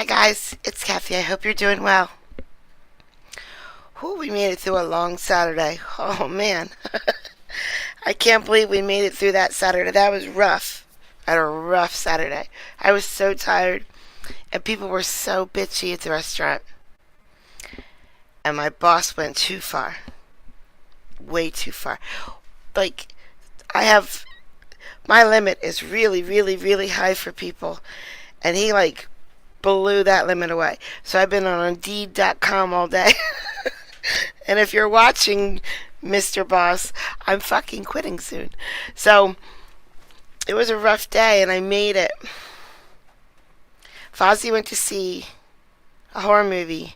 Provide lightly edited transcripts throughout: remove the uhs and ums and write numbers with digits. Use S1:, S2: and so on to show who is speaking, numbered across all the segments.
S1: Guys, it's Kathy. I hope you're doing well. Whew, we made it through a long Saturday. Oh man, I can't believe we made it through that Saturday. That was rough. I had a rough Saturday. I was so tired, and people were so bitchy at the restaurant. And my boss went too far. Way too far. Like, I have. My limit is really, really, really high for people. And he, blew that limit away. So I've been on Indeed.com all day. And if you're watching, Mr. Boss, I'm fucking quitting soon. So it was a rough day, and I made it. Fozzie went to see a horror movie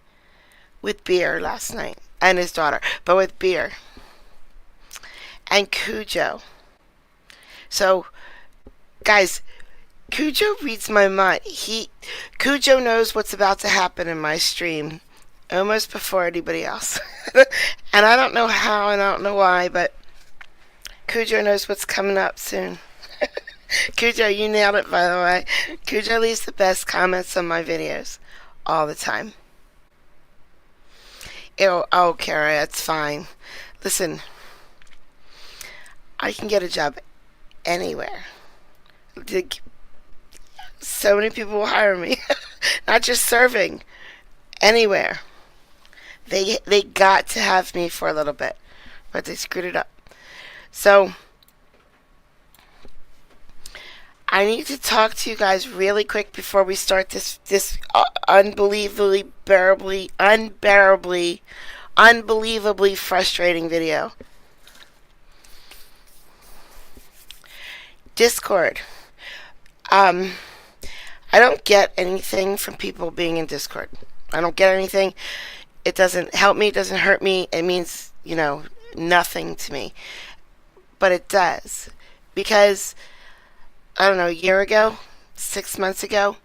S1: with beer last night, and his daughter, but with beer. And Cujo. So, guys, Cujo reads my mind. Cujo knows what's about to happen in my stream almost before anybody else. And I don't know how and I don't know why, but Cujo knows what's coming up soon. Cujo, you nailed it, by the way. Cujo leaves the best comments on my videos all the time. Oh, Kara, it's fine. Listen, I can get a job anywhere. So many people will hire me. Not just serving. Anywhere. They got to have me for a little bit, but they screwed it up. So I need to talk to you guys really quick before we start this unbelievably frustrating video. Discord. I don't get anything from people being in Discord. I don't get anything. It doesn't help me. It doesn't hurt me. It means, nothing to me. But it does. Because, I don't know, a year ago, 6 months ago,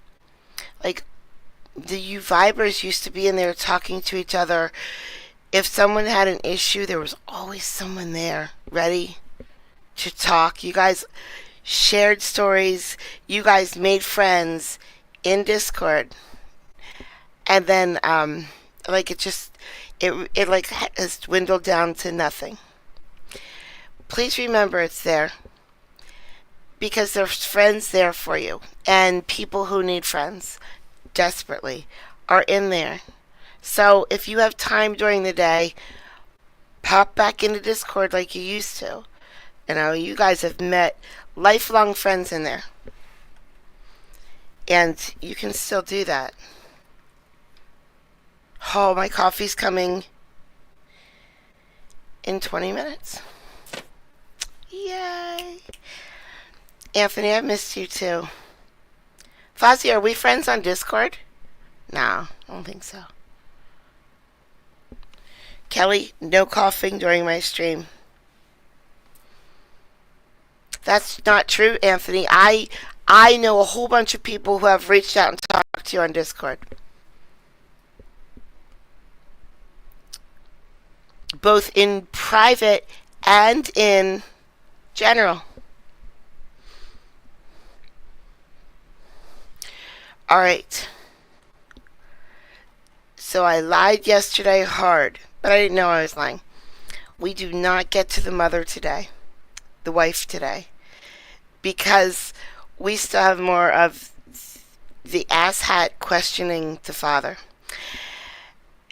S1: the U-Vibers used to be in there talking to each other. If someone had an issue, there was always someone there ready to talk. You guys shared stories. You guys made friends in Discord. And then, it has dwindled down to nothing. Please remember it's there. Because there's friends there for you. And people who need friends desperately are in there. So if you have time during the day, pop back into Discord like you used to. You guys have met lifelong friends in there. And you can still do that. Oh, my coffee's coming in 20 minutes. Yay. Anthony, I missed you too. Fozzie, are we friends on Discord? No, I don't think so. Kelly, no coughing during my stream. That's not true, Anthony. I know a whole bunch of people who have reached out and talked to you on Discord. Both in private and in general. Alright. So I lied yesterday hard, but I didn't know I was lying. We do not get to the mother today, the wife today, because we still have more of the asshat questioning the father.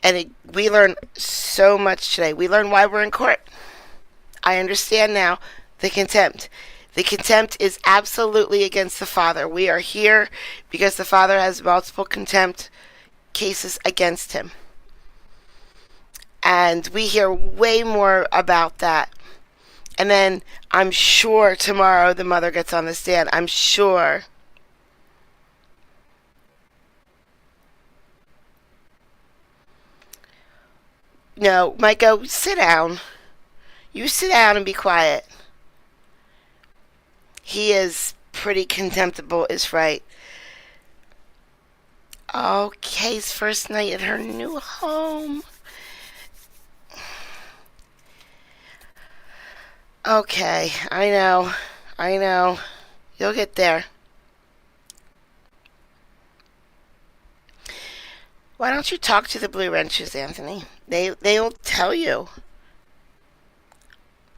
S1: And we learn so much today. We learn why we're in court. I understand now the contempt. The contempt is absolutely against the father. We are here because the father has multiple contempt cases against him. And we hear way more about that. And then I'm sure tomorrow the mother gets on the stand. I'm sure. No, Micah, sit down. You sit down and be quiet. He is pretty contemptible, is right. Oh, Kay's first night at her new home. Okay, I know. You'll get there. Why don't you talk to the Blue Wrenches, Anthony? They'll tell you.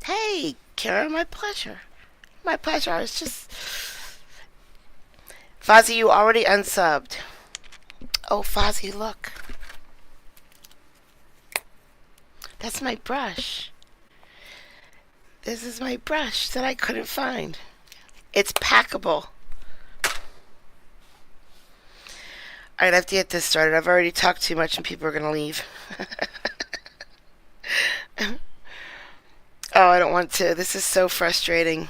S1: Hey, Kara, my pleasure. My pleasure. I was just... Fozzie, you already unsubbed. Oh, Fozzie, look. That's my brush. This is my brush that I couldn't find. It's packable. Alright, I have to get this started. I've already talked too much and people are going to leave. Oh, I don't want to. This is so frustrating.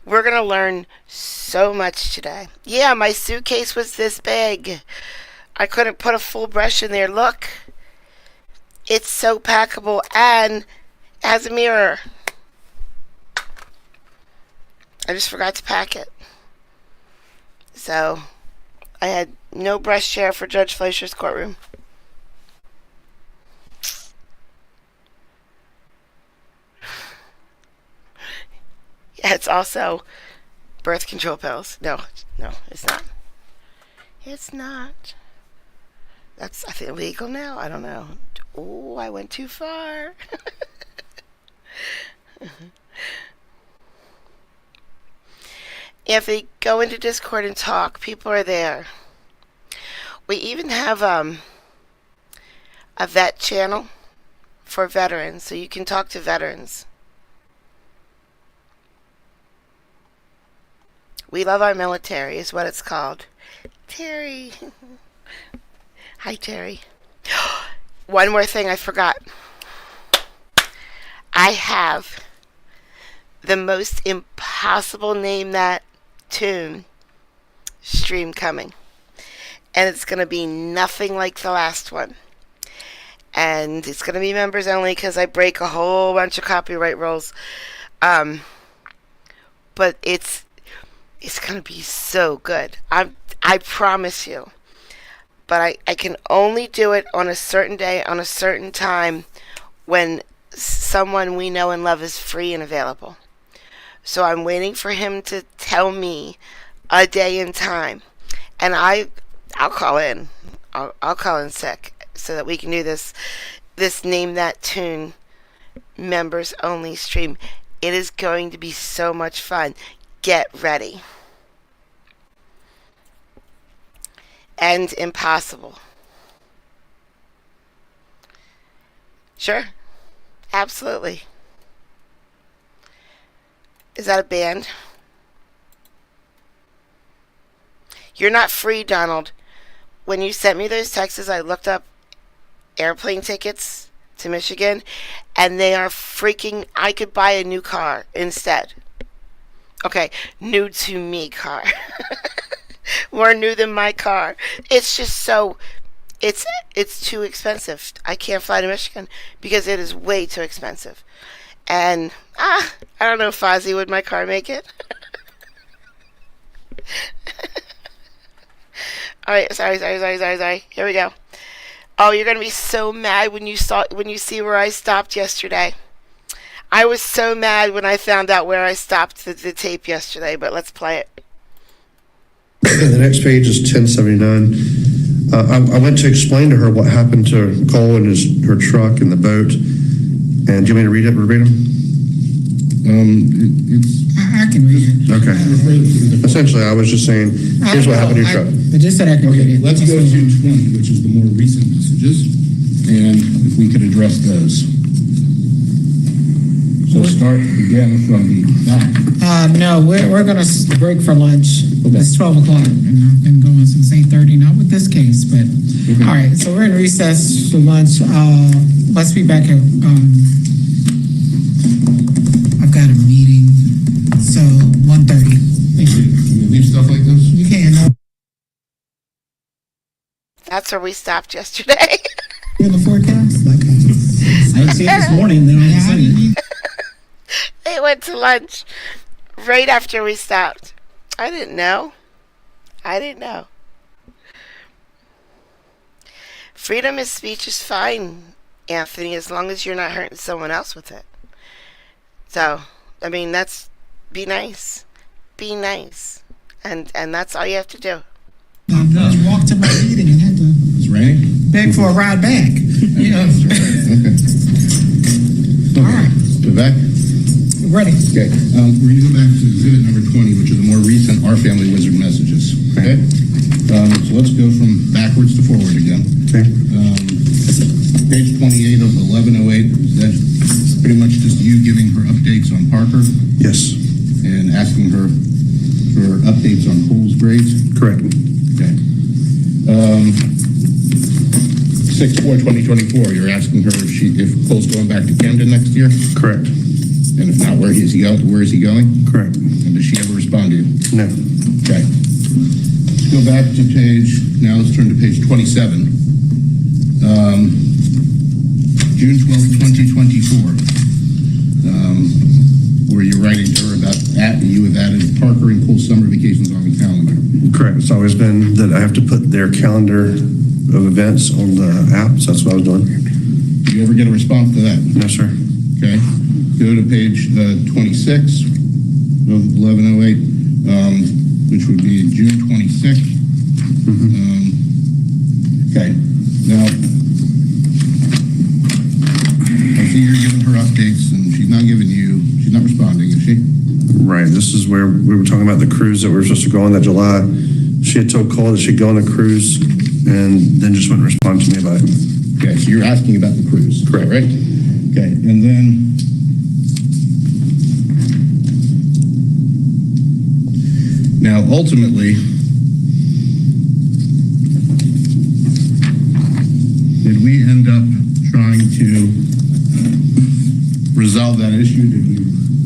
S1: We're going to learn so much today. Yeah, my suitcase was this big. I couldn't put a full brush in there. Look. It's so packable and has a mirror. I just forgot to pack it. So, I had no brush chair for Judge Fleischer's courtroom. Yeah, it's also birth control pills. No, it's not. It's not. That's, I think, illegal now. I don't know. Oh, I went too far. If they go into Discord and talk, people are there. We even have a vet channel for veterans, so you can talk to veterans. We love our military is what it's called. Terry. Hi, Terry. One more thing I forgot. I have the most impossible name that tune stream coming. And it's going to be nothing like the last one. And it's going to be members only because I break a whole bunch of copyright rules. But it's going to be so good. I promise you. But I can only do it on a certain day, on a certain time, when someone we know and love is free and available. So I'm waiting for him to tell me a day and time. And I'll call in. I'll call in sick so that we can do this Name That Tune members only stream. It is going to be so much fun. Get ready. And impossible. Sure. Absolutely. Is that a band? You're not free, Donald. When you sent me those texts, I looked up airplane tickets to Michigan, and they are freaking... I could buy a new car instead. Okay, new to me car. More new than my car. It's just so... It's too expensive. I can't fly to Michigan because it is way too expensive. And, I don't know, Fozzie, would my car make it? Alright, sorry. Here we go. Oh, you're going to be so mad when you see where I stopped yesterday. I was so mad when I found out where I stopped the tape yesterday, but let's play it.
S2: The next page is 1079. I went to explain to her what happened to Cole and her truck and the boat. And do you want me to read it verbatim?
S3: I can read it.
S2: Okay. Essentially, I was just saying, here's what happened to your truck.
S3: I just said I can read it.
S4: Let's go to 20, which is the more recent messages, and if we could address those. So start again from the back.
S3: No, we're going to break for lunch. Okay. It's 12 o'clock, and I've been going since 8:30, not with this case, but all right, so we're in recess for lunch. Let's be back at, I've got a meeting, so 1:30.
S4: Thank you. Can you leave stuff like this?
S3: You can.
S1: That's where we stopped yesterday.
S3: In the forecast? Like,
S5: I didn't see it this morning, then I didn't see it.
S1: They went to lunch right after we stopped. I didn't know. Freedom of speech is fine, Anthony, as long as you're not hurting someone else with it. So, I mean, be nice. Be nice. And that's all you have to do.
S3: I walked to my meeting and had to
S4: It's raining?
S3: beg for a ride back, you know.
S4: Okay.
S3: All right,
S4: Vivek?
S3: ready.
S4: Okay, we're gonna go back to exhibit number 20, which are the more recent Our Family Wizard messages, okay? So let's go from backwards to forward again.
S2: Okay.
S4: Page 28 of 1108, is that pretty much just you giving her updates on Parker
S2: Yes.
S4: and asking her for updates on Cole's grades?
S2: Correct.
S4: Okay. 6/4/2024, you're asking her if Cole's going back to Camden next year?
S2: Correct.
S4: And if not, where is he going?
S2: Correct.
S4: And does she ever respond to you?
S2: No.
S4: Okay. Let's go back to now let's turn to page 27. June 12th, 2024, where you're writing to her about that, you have added Parker and Cole summer vacations on the calendar.
S2: Correct. It's always been that I have to put their calendar of events on the app, so that's what I was doing.
S4: Do you ever get a response to that?
S2: No, sir.
S4: Okay. Go to page 26 of 1108, which would be June 26th. Okay. Now, I see you're giving her updates, and she's not responding, is she?
S2: Right. This is where we were talking about the cruise that we were supposed to go on that July. She had told Cole that she'd go on a cruise and then just wouldn't respond to me about it.
S4: Okay, so you're asking about the cruise.
S2: Correct.
S4: Right? Okay, and then now ultimately, did we end up trying to resolve that issue? Did we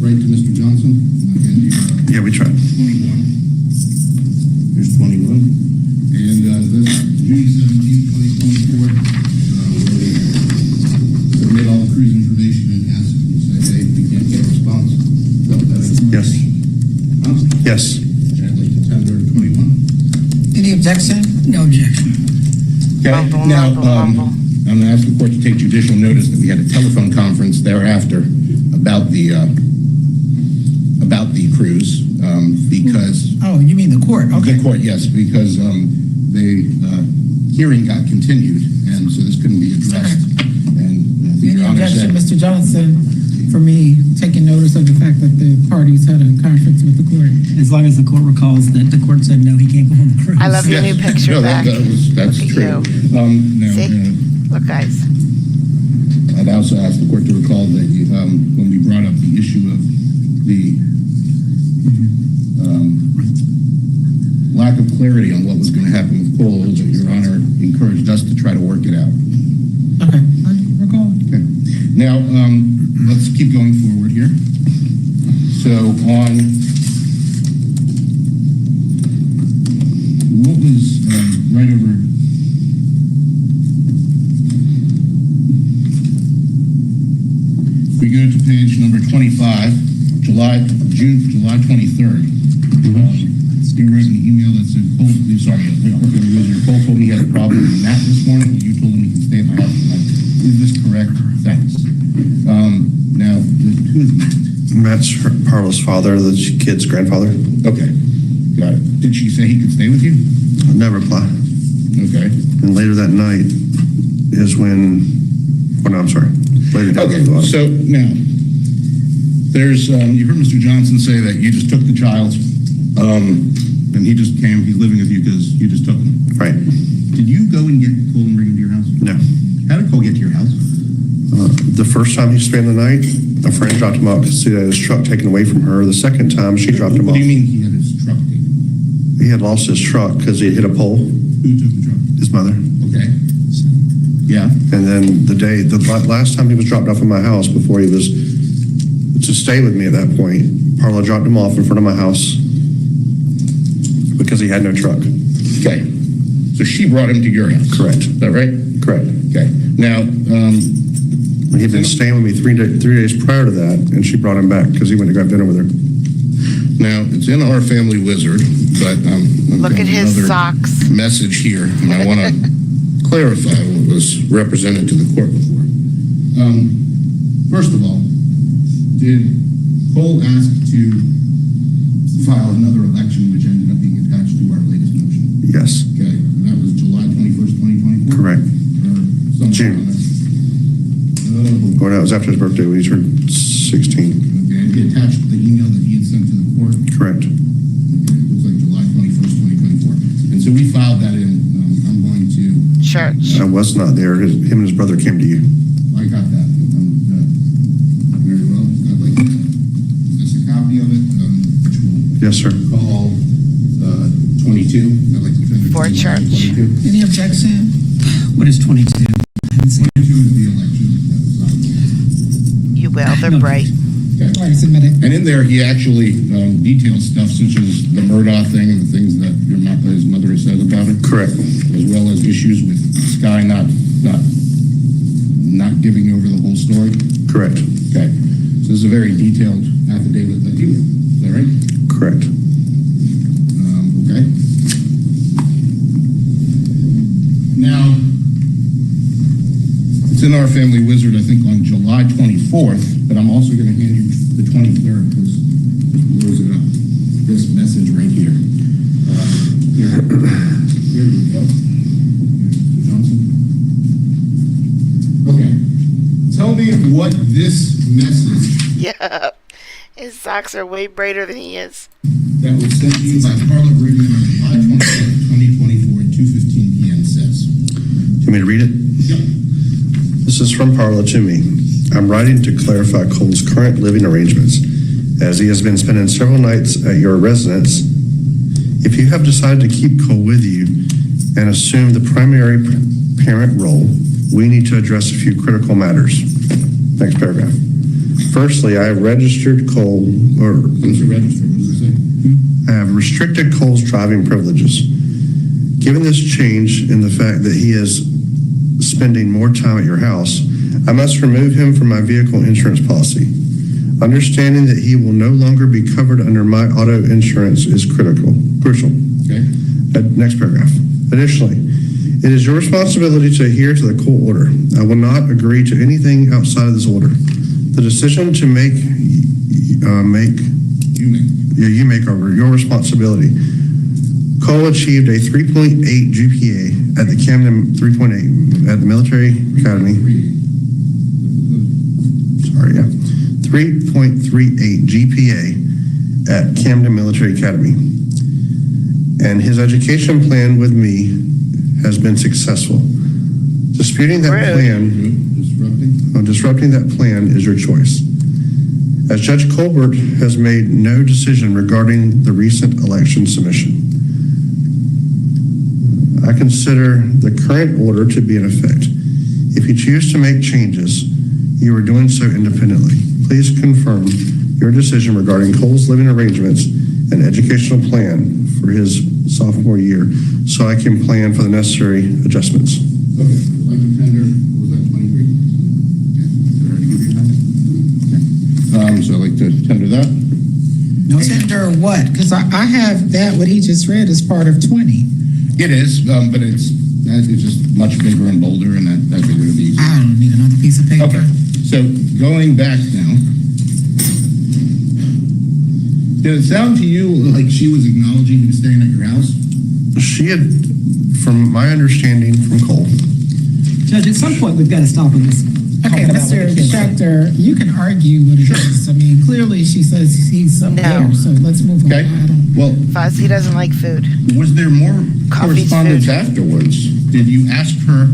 S4: write to Mr. Johnson?
S2: Yeah, we tried.
S4: 21. There's 21. And this June 17, 2024, submit all the cruise information and ask them to say, hey, we can't get a response. Is that what that is?
S2: Yes.
S4: Huh?
S2: Yes.
S4: I'd like to tender 21.
S3: Any objection? No objection.
S4: Okay,
S1: Mumble,
S4: now,
S1: mumble, mumble.
S4: I'm going to ask the court to take judicial notice that we had a telephone conference thereafter about the cruise, because
S3: Oh, you mean the court? Okay.
S4: the court, yes, because the hearing got continued, and so this couldn't be addressed. And
S3: Any
S4: Your Honor
S3: objection,
S4: said,
S3: Mr. Johnson, for me taking notice of the fact that the parties had a conference with the court?
S5: As long as the court recalls that the court said, no, he can't go on the cruise.
S1: I love your
S4: Yes.
S1: new picture
S4: No,
S1: back.
S4: that's
S1: Look at
S4: true.
S1: you.
S4: Now,
S1: See? Look, guys.
S4: I'd also ask the court to recall that when we brought up the issue of the lack of clarity on what was going to happen with Cole, that Your Honor encouraged us to try to work it out.
S3: Okay, I recall.
S4: Okay. Now, let's keep going forward here. So on what was right over we go to page number 25, July 23rd. You wrote an email that said, Cole told me he had a problem with Matt this morning, and you told him he can stay at my house tonight. Is this correct? Thanks. Now, who is Matt?
S2: Matt's Parla's father, the kid's grandfather.
S4: Okay, got it. Did she say he could stay with you?
S2: No reply.
S4: Okay.
S2: And later that night is when, oh no, I'm sorry. Later that
S4: Okay,
S2: night.
S4: so now, there's, you heard Mr. Johnson say that you just took the child, and he just came, he's living with you because you just took him.
S2: Right.
S4: Did you go and get Cole and bring him to your house?
S2: No.
S4: How did Cole get to your house?
S2: The first time he spent the night, a friend dropped him off because he had his truck taken away from her. The second time, she dropped him
S4: What
S2: off.
S4: do you mean he had his truck taken?
S2: He had lost his truck because he hit a pole,
S4: Who took the truck?
S2: his mother.
S4: Okay. Yeah.
S2: And then the last time he was dropped off at my house before he was to stay with me at that point, Parla dropped him off in front of my house because he had no truck.
S4: Okay. So she brought him to your house?
S2: Correct.
S4: Is that right?
S2: Correct.
S4: Okay. Now,
S2: He'd been staying with me 3 days prior to that, and she brought him back because he went to grab dinner with her.
S4: now it's in Our Family Wizard, but I've
S1: Look
S4: got
S1: at his
S4: another
S1: socks.
S4: message here, and I want to clarify what was represented to the court before. First of all, did Cole ask to file another election, which ended up being attached to our latest motion?
S2: Yes.
S4: Okay, and that was July 21st, 2024?
S2: Correct.
S4: All
S2: June. Well, that was after his birthday when he turned 16.
S4: Okay, and he attached the email that he had sent to the court.
S2: Correct.
S4: Okay, it looks like July 21st, 2024. And so we filed that in. I'm going to.
S1: Church.
S2: I was not there. Him and his brother came to you.
S4: I got that. Very well. I'd like to. Is this a copy of it? Which will
S2: Yes, sir.
S4: call 22. I'd like to send it
S1: For
S4: to
S1: church.
S4: 22.
S3: Any objection?
S5: What is 22? I haven't seen it.
S4: 22 is the election. That was on.
S1: You will. They're bright.
S4: Okay.
S3: All right, submit it.
S4: And in there, he actually details stuff such as the Murdaugh thing and the things that his mother has said about it.
S2: Correct.
S4: As well as issues with Sky not giving over the whole story.
S2: Correct.
S4: Okay. So this is a very detailed affidavit that you wrote. Is that right?
S2: Correct.
S4: Okay. Now, it's in our family wizard, I think, on July 24th, but I'm also going to hand you the 23rd because it blows it up. This message right here. Here we go. Mr. Johnson. Okay. Tell me what this message
S1: Yeah. His socks are way brighter than he is.
S4: that was sent to you by Carla Brigman on July 27th, 2024 at 2:15 p.m. says.
S2: Do you want me to read it?
S4: Yep.
S2: This is from Parla to me. I'm writing to clarify Cole's current living arrangements, as he has been spending several nights at your residence. If you have decided to keep Cole with you and assume the primary parent role, we need to address a few critical matters. Next paragraph. Firstly, I have registered Cole, or
S4: What's your register? What does it say?
S2: I have restricted Cole's driving privileges. Given this change in the fact that he is spending more time at your house, I must remove him from my vehicle insurance policy. Understanding that he will no longer be covered under my auto insurance is crucial.
S4: Okay.
S2: Next paragraph. Additionally, it is your responsibility to adhere to the court order. I will not agree to anything outside of this order. The decision to you make over your responsibility. Cole achieved a 3.8 GPA at the Camden 3.8 at the military academy. Sorry, yeah, 3.38 GPA at Camden Military Academy, and his education plan with me has been successful. Disputing that disrupting that plan is your choice. As Judge Colbert has made no decision regarding the recent election submission, I consider the current order to be in effect. If you choose to make changes, you are doing so independently. Please confirm your decision regarding Cole's living arrangements and educational plan for his sophomore year so I can plan for the necessary adjustments.
S4: Okay, like the tender, was that 23? Okay, did I already give you that? Okay. So I'd like to tender that.
S3: No tender what? Because I have that, what he just read is part of 20.
S4: It is, but it's just much bigger and bolder, and that bigger to be.
S3: I don't need another piece of paper.
S4: Okay, so going back now, did it sound to you like she was acknowledging he was staying at your house?
S2: She had, from my understanding from Cole,
S5: Judge, at some point, we've got to stop on this.
S3: Okay, Mr. Schechter, you can argue what it is. I mean, clearly she says he's somewhere,
S1: No.
S3: so let's move on.
S4: Okay,
S3: I don't.
S4: well,
S1: Fuzzy doesn't like food.
S4: was there more
S1: Coffee's
S4: correspondence
S1: food.
S4: afterwards? Did you ask her,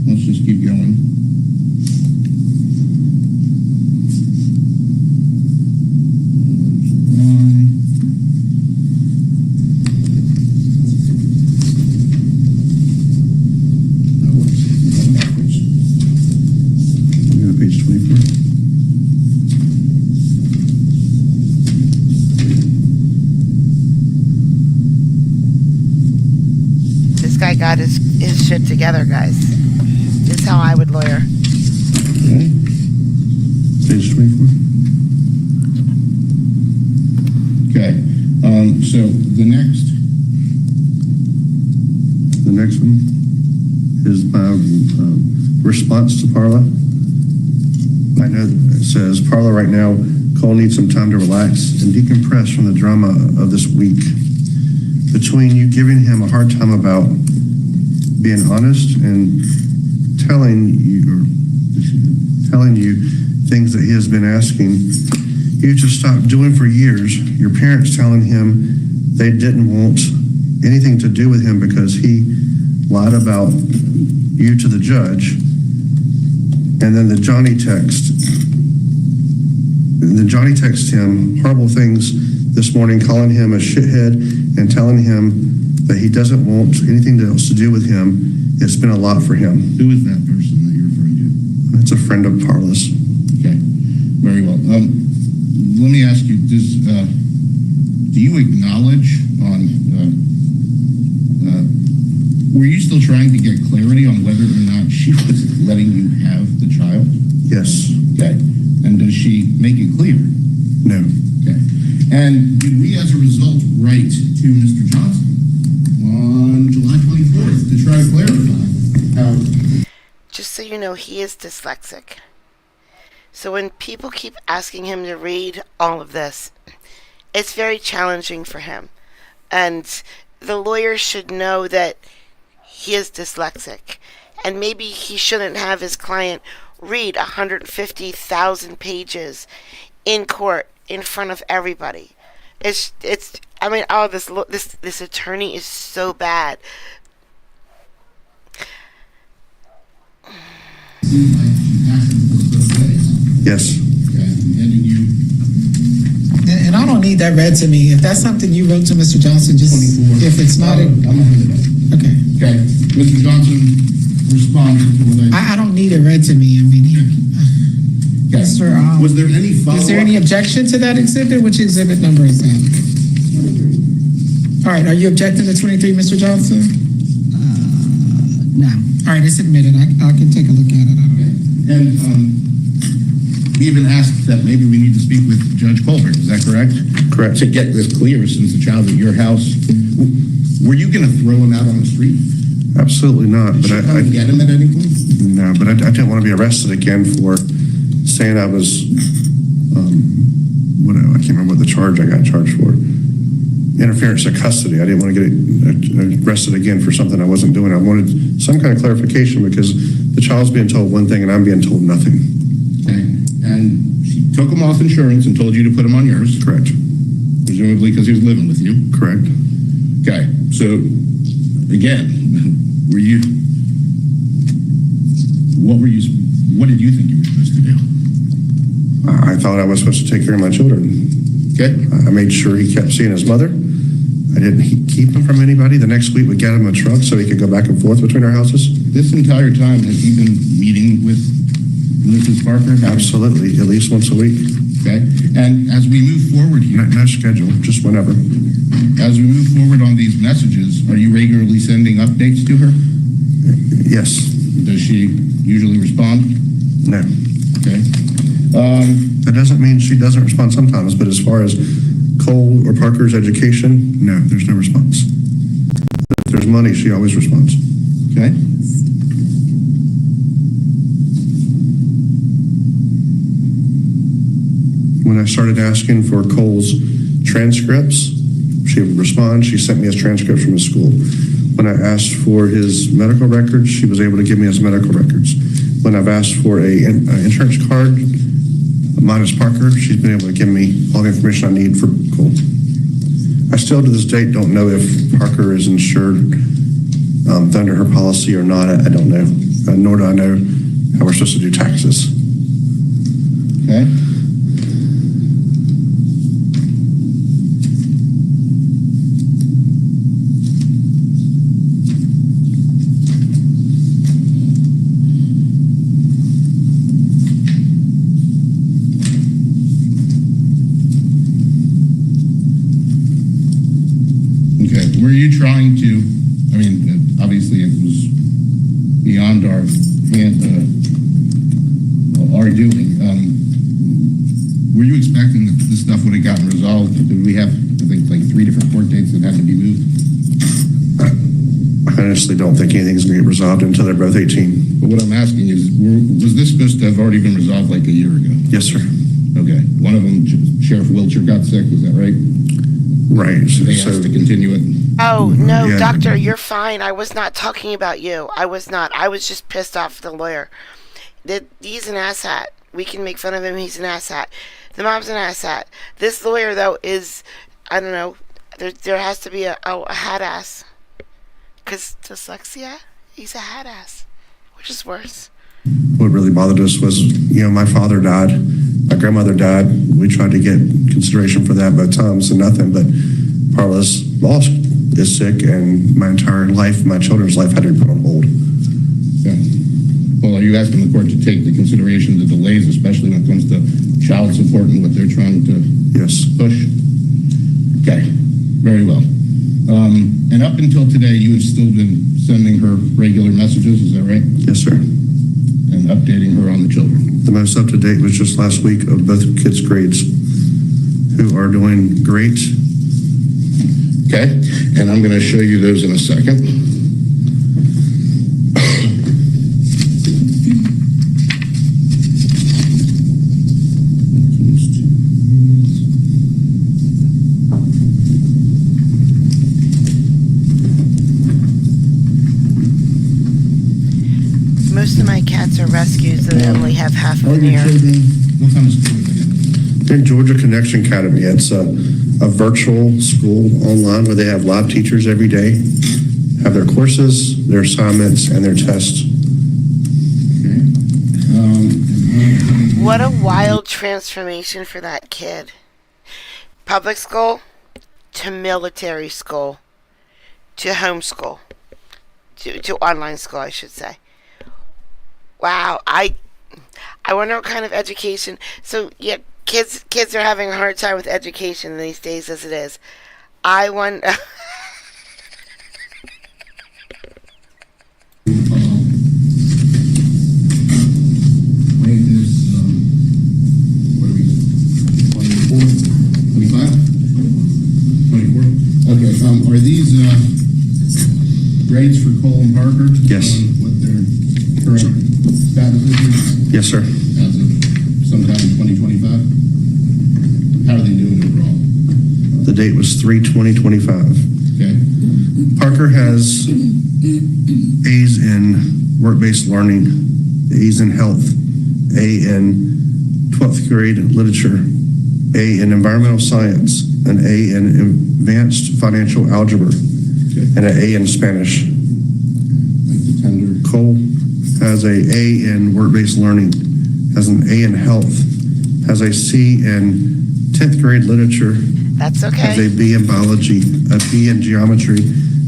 S4: let's just keep going.
S2: go to page 24.
S1: This guy got his shit together, guys. This is how I would lawyer.
S2: Okay. Page 24.
S4: Okay, so the
S2: next one is my response to Parla. I know it says, Parla, right now, Cole needs some time to relax and decompress from the drama of this week. between you giving him a hard time about being honest and telling you things that he has been asking you to stop doing for years. Your parents telling him they didn't want anything to do with him because he lied about you to the judge. And then Johnny texted him horrible things this morning, calling him a shithead and telling him that he doesn't want anything else to do with him. It's been a lot for him.
S4: Who is that person that you're referring to?
S2: It's a friend of Parla's.
S4: Okay, very well. Let me ask you, do you acknowledge were you still trying to get clarity on whether or not she was letting you have the child?
S2: Yes.
S4: Okay. And does she make it clear?
S2: No.
S4: Okay. And did we, as a result, write to Mr. Johnson on July 24th to try to clarify how?
S1: Just so you know, he is dyslexic. So when people keep asking him to read all of this, it's very challenging for him. And the lawyer should know that he is dyslexic. And maybe he shouldn't have his client read 150,000 pages in court in front of everybody. This attorney is so bad.
S4: Seems like she acted both ways.
S2: Yes.
S4: Okay. And
S3: And I don't need that read to me. If that's something you wrote to Mr. Johnson, just,
S4: 24.
S3: if it's not,
S4: I'm not going to know.
S3: okay.
S4: Okay. Mr. Johnson responded to what
S3: I don't need it read to me. I mean, Mr.
S4: Was there any follow-up?
S3: Is there any objection to that exhibit? Which exhibit number is that? All right, are you objecting to 23, Mr. Johnson? No. All right, it's admitted. I can take a look at it.
S4: And we even asked that maybe we need to speak with Judge Colbert. Is that correct?
S2: Correct.
S4: To get this clear, since the child's at your house, were you going to throw him out on the street?
S2: Absolutely not.
S4: Did
S2: But
S4: you come and get him at any point?
S2: no, but I didn't want to be arrested again for saying I was, I can't remember what the charge I got charged for. Interference of custody. I didn't want to get arrested again for something I wasn't doing. I wanted some kind of clarification because the child's being told one thing and I'm being told nothing.
S4: Okay. And she took him off insurance and told you to put him on yours.
S2: Correct.
S4: Presumably because he was living with you.
S2: Correct.
S4: Okay. So, again, what did you think you were supposed to do?
S2: I thought I was supposed to take care of my children.
S4: Okay.
S2: I made sure he kept seeing his mother. I didn't keep him from anybody. The next week we got him a truck so he could go back and forth between our houses.
S4: This entire time, has he been meeting with Mrs. Parker?
S2: Absolutely, at least once a week.
S4: Okay. And as we move forward here,
S2: No schedule, just whenever.
S4: as we move forward on these messages, are you regularly sending updates to her?
S2: Yes.
S4: Does she usually respond?
S2: No.
S4: Okay.
S2: That doesn't mean she doesn't respond sometimes, but as far as Cole or Parker's education, no, there's no response. If there's money, she always responds.
S4: Okay.
S2: When I started asking for Cole's transcripts, she would respond. She sent me his transcripts from his school. When I asked for his medical records, she was able to give me his medical records. When I've asked for an insurance card, minus Parker, she's been able to give me all the information I need for Cole. I still to this date don't know if Parker is insured under her policy or not. I don't know. Nor do I know how we're supposed to do taxes.
S4: Okay. Were you trying to, obviously it was beyond our doing. Were you expecting that this stuff would have gotten resolved? Did we have, I think, like 3 different court dates that had to be moved?
S2: I honestly don't think anything's going to get resolved until they're both 18.
S4: But what I'm asking is, was this supposed to have already been resolved like a year ago?
S2: Yes, sir.
S4: Okay. One of them, Sheriff Wiltshire, got sick, is that right?
S2: Right.
S4: They asked to continue it?
S1: Oh, no,
S2: Yeah.
S1: doctor, you're fine. I was not talking about you. I was not. I was just pissed off at the lawyer. He's an asshat. We can make fun of him. He's an asshat. The mom's an asshat. This lawyer, though, is, I don't know, there has to be a hat ass. Because dyslexia, he's a hat ass, which is worse.
S2: What really bothered us was, my father died, my grandmother died. We tried to get consideration for that both times and nothing, but Parla's boss is sick and my entire life, my children's life had to be put on hold.
S4: Yeah. Well, are you asking the court to take the consideration the delays, especially when it comes to child support and what they're trying to
S2: Yes.
S4: push? Okay, very well. And up until today, you have still been sending her regular messages, is that right?
S2: Yes, sir.
S4: And updating her on the children.
S2: The most up to date was just last week of both kids' grades, who are doing great.
S4: Okay, and I'm going to show you those in a second.
S1: Most of my cats are rescues, so they only have half of
S4: All
S1: an
S4: your
S1: ear.
S4: children, what kind of school are they in?
S2: In Georgia Connection Academy, it's a virtual school online where they have live teachers every day, have their courses, their assignments, and their tests.
S1: What a wild transformation for that kid. Public school to military school to homeschool to online school, I should say. Wow, I wonder what kind of education. So yeah, kids are having a hard time with education these days as it is. I wonder.
S4: Rate is, what are we, 24, 25? 24? Okay, are these, grades for Cole and Parker?
S2: Yes.
S4: What their current status is
S2: Yes, sir.
S4: as of sometime in 2025? How are they doing overall?
S2: The date was 3/20/25.
S4: Okay,
S2: Parker has A's in work-based learning, A's in health, A in 12th grade literature, A in environmental science, an A in advanced financial algebra, and an A in Spanish.
S4: like the tender.
S2: Cole has a A in work-based learning, has an A in health, has a C in 10th grade literature,
S1: That's
S2: has a
S1: okay.
S2: B in biology, a B in geometry,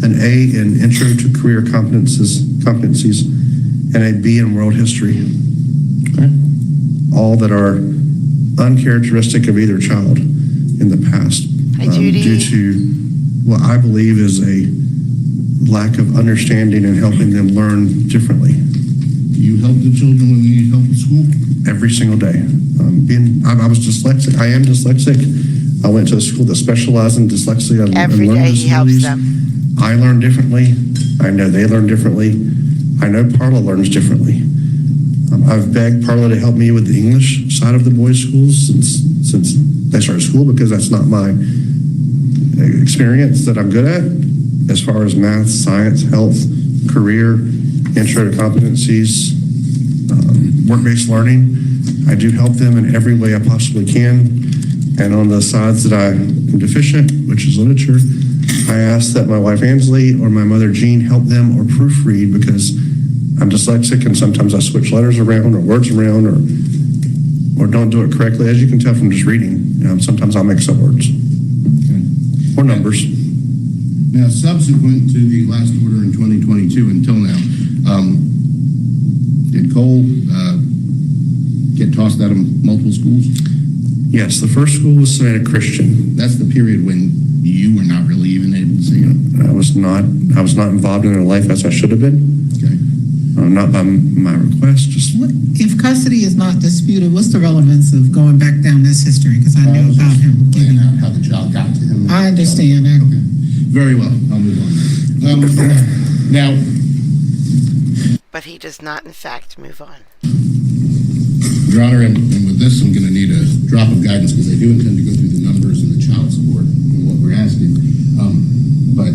S2: an A in intro to career competencies, and a B in world history. All that are uncharacteristic of either child in the past.
S1: Hi, Judy.
S2: Due to what I believe is a lack of understanding and helping them learn differently
S4: Do you help the children when they need help at school?
S2: every single day. I was dyslexic. I am dyslexic. I went to a school that specialized in dyslexia and
S1: Every
S2: learning
S1: day he helps
S2: disabilities.
S1: them.
S2: I learn differently. I know they learn differently. I know Parla learns differently. I've begged Parla to help me with the English side of the boys' schools since they started school because that's not my experience that I'm good at as far as math, science, health, career, intro to competencies, work-based learning. I do help them in every way I possibly can. And on the sides that I am deficient, which is literature, I ask that my wife Ansley or my mother Jean help them or proofread because I'm dyslexic and sometimes I switch letters around or words around or don't do it correctly. As you can tell from just reading, sometimes I'll mix up words or numbers.
S4: Now, subsequent to the last order in 2022 until now, did Cole get tossed out of multiple schools?
S2: Yes, the first school was Savannah Christian.
S4: That's the period when you were not really even able to see him.
S2: I was not involved in their life as I should have been.
S4: Okay.
S2: Not by my request, just
S3: If custody is not disputed, what's the relevance of going back down this history? Because I knew about him.
S4: Laying out how the child got to him.
S3: I understand.
S4: Okay. Very well. I'll move on. Now,
S1: But he does not, in fact, move on.
S4: Your Honor, and with this, I'm going to need a drop of guidance because I do intend to go through the numbers and the child support and what we're asking. But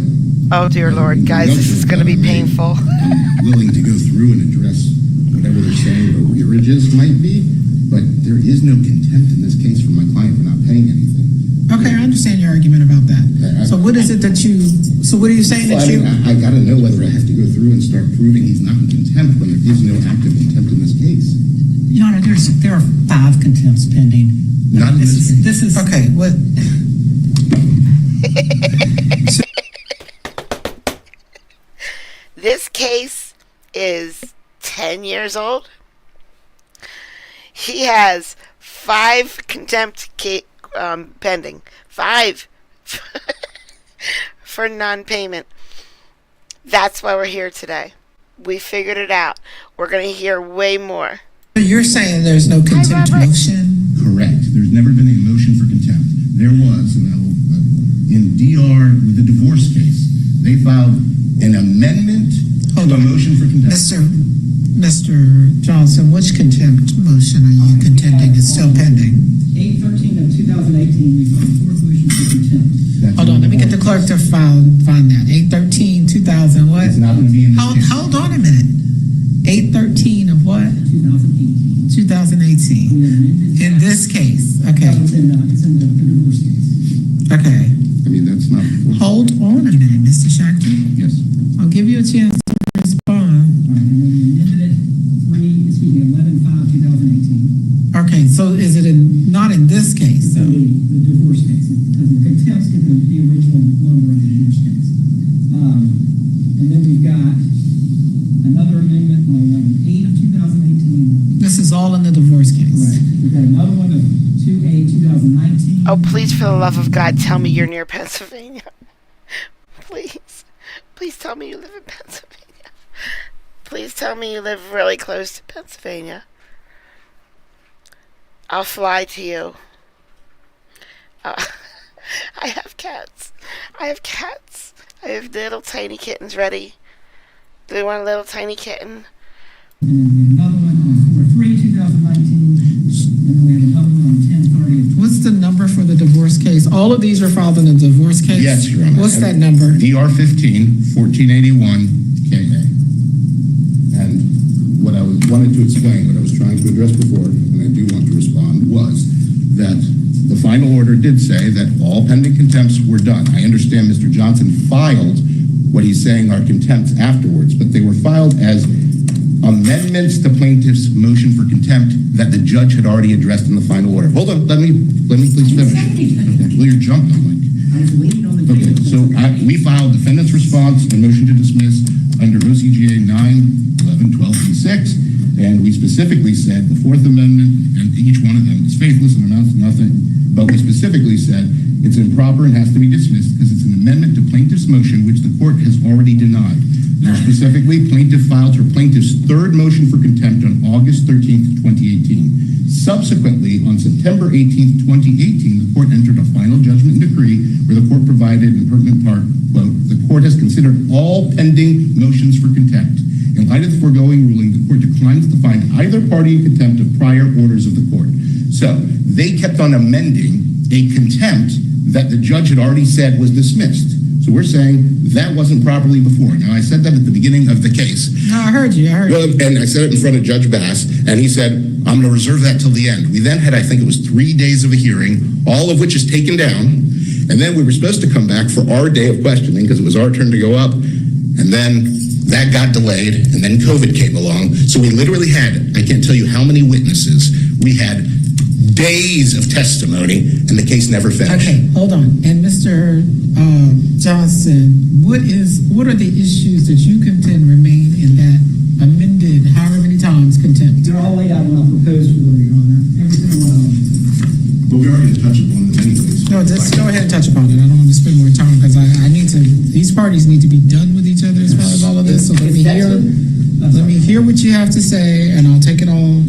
S1: Oh, dear Lord, guys, this is going to be painful.
S4: I'm willing to go through and address whatever they're saying the rearages might be, but there is no contempt in this case for my client for not paying anything.
S3: Okay, I understand your argument about that. So what is it that you, so what are you saying that you?
S4: I gotta know whether I have to go through and start proving he's not in contempt when there is no active contempt in this case.
S5: Your Honor, there are 5 contempts pending.
S4: Not in this case.
S5: This is
S3: Okay, what?
S1: This case is 10 years old. He has 5 contempt pending. 5 for non-payment. That's why we're here today. We figured it out. We're going to hear way more.
S3: You're saying there's no contempt
S1: Robert.
S3: motion?
S4: Correct. There's never been a motion for contempt. There was, and I will, in DR with the divorce case, they filed an amendment to a motion for contempt.
S3: Mr. Johnson, which contempt motion are you contending is still pending?
S5: 8/13 of 2018, we filed a 4th motion for contempt.
S4: That's
S3: Hold on, let me get the clerk to find that. 8/13/2000 what?
S4: It's not going to be in this case.
S3: Hold on a minute. 8/13 of what?
S5: 2018.
S3: 2018. In this case, okay,
S5: It's in the divorce case.
S3: okay.
S4: I mean, that's not.
S3: Hold on a minute, Mr. Shankly.
S4: Yes.
S3: I'll give you a chance to respond.
S5: All right, and then we amended it 11/5/2018.
S3: Okay, so is it not in this case? So,
S5: The divorce case, because the contempts get the original number of the divorce case. And then we've got another amendment on 11/8 of 2018.
S3: this is all in the divorce case.
S5: Right. We've got another one of 2/8/2019.
S1: Oh, please, for the love of God, tell me you're near Pennsylvania. Please. Please tell me you live in Pennsylvania. Please tell me you live really close to Pennsylvania. I'll fly to you. I have cats. I have cats. I have little tiny kittens ready. Do you want a little tiny kitten?
S5: And then another one on 4/3/2019. And then we have another one on 10/30.
S3: What's the number for the divorce case? All of these were filed in the divorce case?
S4: Yes, Your Honor.
S3: What's that number?
S4: DR 15 1481 KA. And what I wanted to explain, what I was trying to address before, and I do want to respond, was that the final order did say that all pending contempts were done. I understand Mr. Johnson filed what he's saying are contempts afterwards, but they were filed as amendments to plaintiff's motion for contempt that the judge had already addressed in the final order. Hold on, let me please finish. Well, you're jumping, like.
S5: I was waiting on the.
S4: Okay, so we filed defendant's response and motion to dismiss under OCGA 9, 11, 12, and 6, and we specifically said the Fourth Amendment, and each one of them is faithless and amounts to nothing, but we specifically said it's improper and has to be dismissed because it's an amendment to plaintiff's motion, which the court has already denied. More specifically, plaintiff filed her plaintiff's 3rd motion for contempt on August 13th, 2018. Subsequently, on September 18th, 2018, the court entered a final judgment and decree where the court provided in pertinent part, quote, the court has considered all pending motions for contempt. In light of the foregoing ruling, the court declines to find either party in contempt of prior orders of the court. So they kept on amending a contempt that the judge had already said was dismissed. So we're saying that wasn't properly before. Now, I said that at the beginning of the case.
S3: No, I heard you.
S4: Well, and I said it in front of Judge Bass, and he said, I'm going to reserve that till the end. We then had, I think it was 3 days of a hearing, all of which is taken down. And then we were supposed to come back for our day of questioning because it was our turn to go up. And then that got delayed, and then COVID came along. So we literally had, I can't tell you how many witnesses. We had days of testimony, and the case never finished.
S3: Okay, hold on. And Mr. Johnson, what are the issues that you contend remain in that amended however many times contempt?
S5: They're all laid out in our proposed order, Your Honor. Every single one of them.
S4: But we already touched upon them anyways.
S3: No, just go ahead and touch upon it. I don't want to spend more time because I need to, these parties need to be done with each other as far as all of this. So let me hear what you have to say, and I'll take it all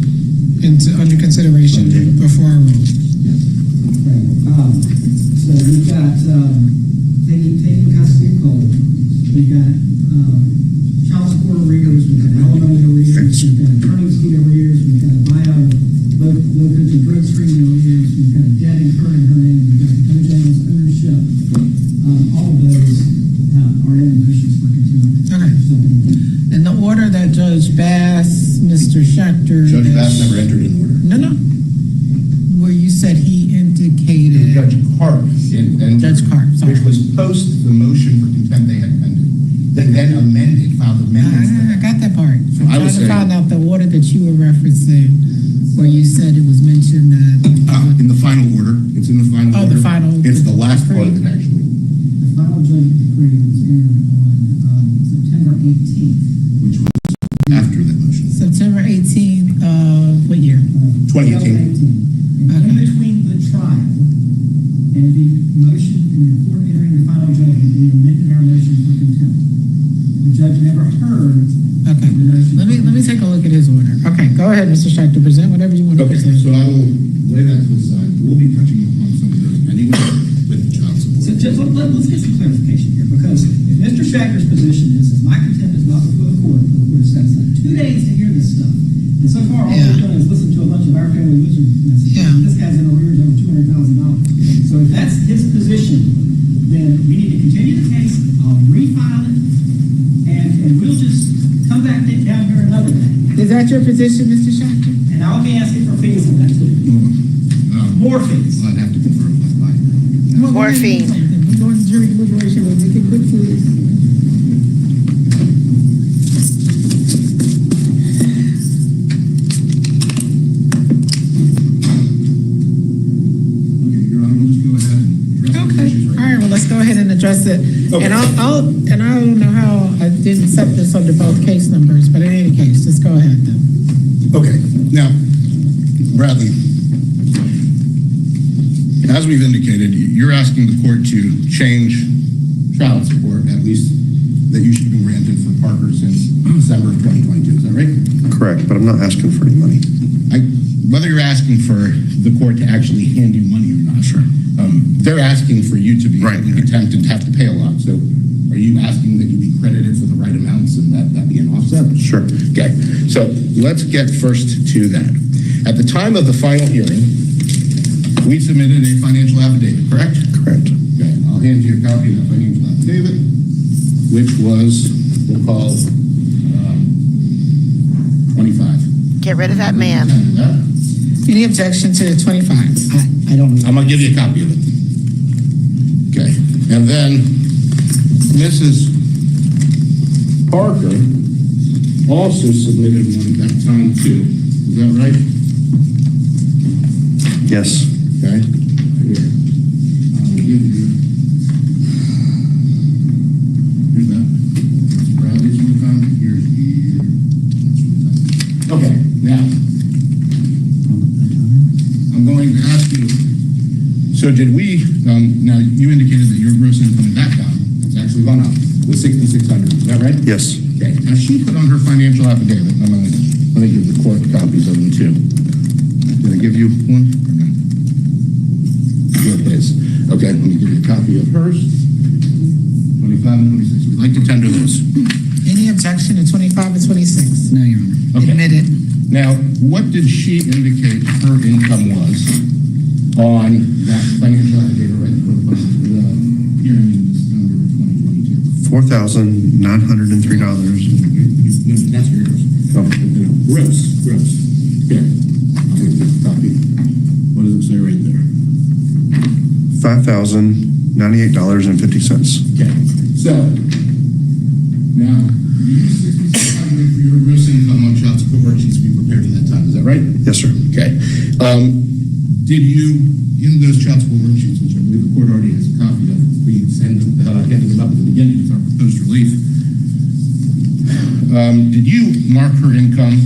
S3: under consideration before I rule.
S5: Right. So we've got taking custody of Cole. We've got child support arrears. We've got alimony arrears. We've got attorney's fee arrears. We've got a buyout of low-country drug screening arrears. We've got a debt incurred in her name. We've got Coach ownership. All of those are in
S3: after.
S4: Judge
S3: this-
S4: Bass never entered an order.
S3: No, no. Where you said he indicated.
S4: Judge Carp, and
S3: Judge Carp, sorry.
S4: which was post the motion for contempt they had pending. They then amended, filed amendments.
S3: I got that part. I'm
S4: I
S3: trying
S4: was
S3: to
S4: saying-
S3: find out the order that you were referencing, where you said it was mentioned that.
S4: In the final order, it's in the final
S3: Oh,
S4: order.
S3: the final
S4: It's the last part of
S3: decree.
S4: it, actually,
S5: The final judgment decree was entered on September 18th.
S4: which was after that motion.
S3: September 18th, what year?
S4: 2018.
S5: In between the trial and the motion, and the court entering the final judgment, we amended our motion for contempt. The judge never heard
S3: Okay,
S5: the motion.
S3: let me take a look at his order. Okay, go ahead, Mr. Schechter, present whatever you want to
S4: Okay,
S3: present.
S4: so I will lay that to the side. We'll be touching upon some of those anyway with child
S5: So
S4: support.
S5: just, let's get some clarification here, because if Mr. Schacter's position is my contempt is not before the court, the court has set aside 2 days to hear this stuff. And so far, all
S3: Yeah.
S5: we've done is listen to a bunch of our family wizard messages.
S3: Yeah.
S5: This guy's in arrears over $200,000. So if that's his position, then we need to continue the case, I'll refile it, and we'll just come back down here another day.
S3: Is that your position, Mr. Schechter?
S5: And I'll be asking for fees on that too. More fees.
S4: I'd have to confirm with my.
S1: Morphine.
S3: We're going to jury deliberation, we'll make it quick, please.
S4: Your Honor, we'll just go ahead and address those
S3: Okay,
S4: issues
S3: all
S4: right
S3: right, well, let's go ahead and address it.
S4: Okay.
S3: And and I don't know how I didn't set this under both case numbers, but in any case, just go ahead then.
S4: Okay, now, Bradley, as we've indicated, you're asking the court to change child support, at least that you should be granted for Parker since December of 2022, is that right?
S2: Correct, but I'm not asking for any money.
S4: Whether you're asking for the court to actually hand you money or not,
S2: Sure.
S4: they're asking for you to be
S2: Right.
S4: in contempt and have to pay a lot. So are you asking that you be credited for the right amounts and that be an offset?
S2: Sure.
S4: Okay, so let's get first to that. At the time of the final hearing, we submitted a financial affidavit, correct?
S2: Correct.
S4: Okay, I'll hand you a copy of that financial affidavit, which was, we'll call, 25.
S1: Get rid of that man.
S4: That.
S3: Any objection to 25? I don't.
S4: I'm gonna give you a copy of it. Okay, and then Mrs. Parker also submitted one at that time too. Is that right?
S2: Yes.
S4: Okay. Here. I'll give you. Here's that. Bradley's one time. Here's your. Okay, now. I'm going to ask you, so did we, now you indicated that your gross income in that town, it's actually gone up, was 6,600, is that right?
S2: Yes.
S4: Okay, now she put on her financial affidavit, I'm gonna give the court copies of them too. Did I give you one? Okay. Here it is. Okay, let me give you a copy of hers. 25 and 26, we'd like to tender those.
S3: Any objection to 25 and 26? No, Your Honor.
S4: Okay.
S3: Admitted.
S4: Now, what did she indicate her income was on that financial affidavit right for the hearing in December of 2022?
S2: $4,903.
S4: That's yours.
S2: Oh.
S4: Gross. Okay. I'll give you a copy. What does it say right there?
S2: $5,098.50.
S4: Okay. So, now, you use 6,600 for your gross income on child support worksheets we prepared at that time, is that right?
S2: Yes, sir.
S4: Okay. Did you, in those child support worksheets, which I believe the court already has a copy of, we handed them up at the beginning of our proposed relief, did you mark her income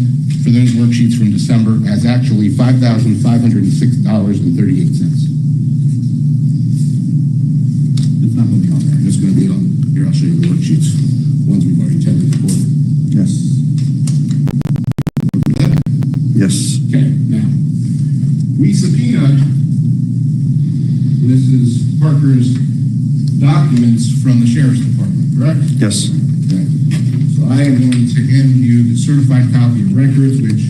S4: for those worksheets from December as actually $5,506.38? It's not going to be on there. It's going to be on, here, I'll show you the worksheets, ones we've already tendered the court.
S2: Yes. Yes.
S4: Okay, now, we subpoenaed Mrs. Parker's documents from the sheriff's department, correct?
S2: Yes.
S4: Okay. So I am going to hand you the certified copy of records, which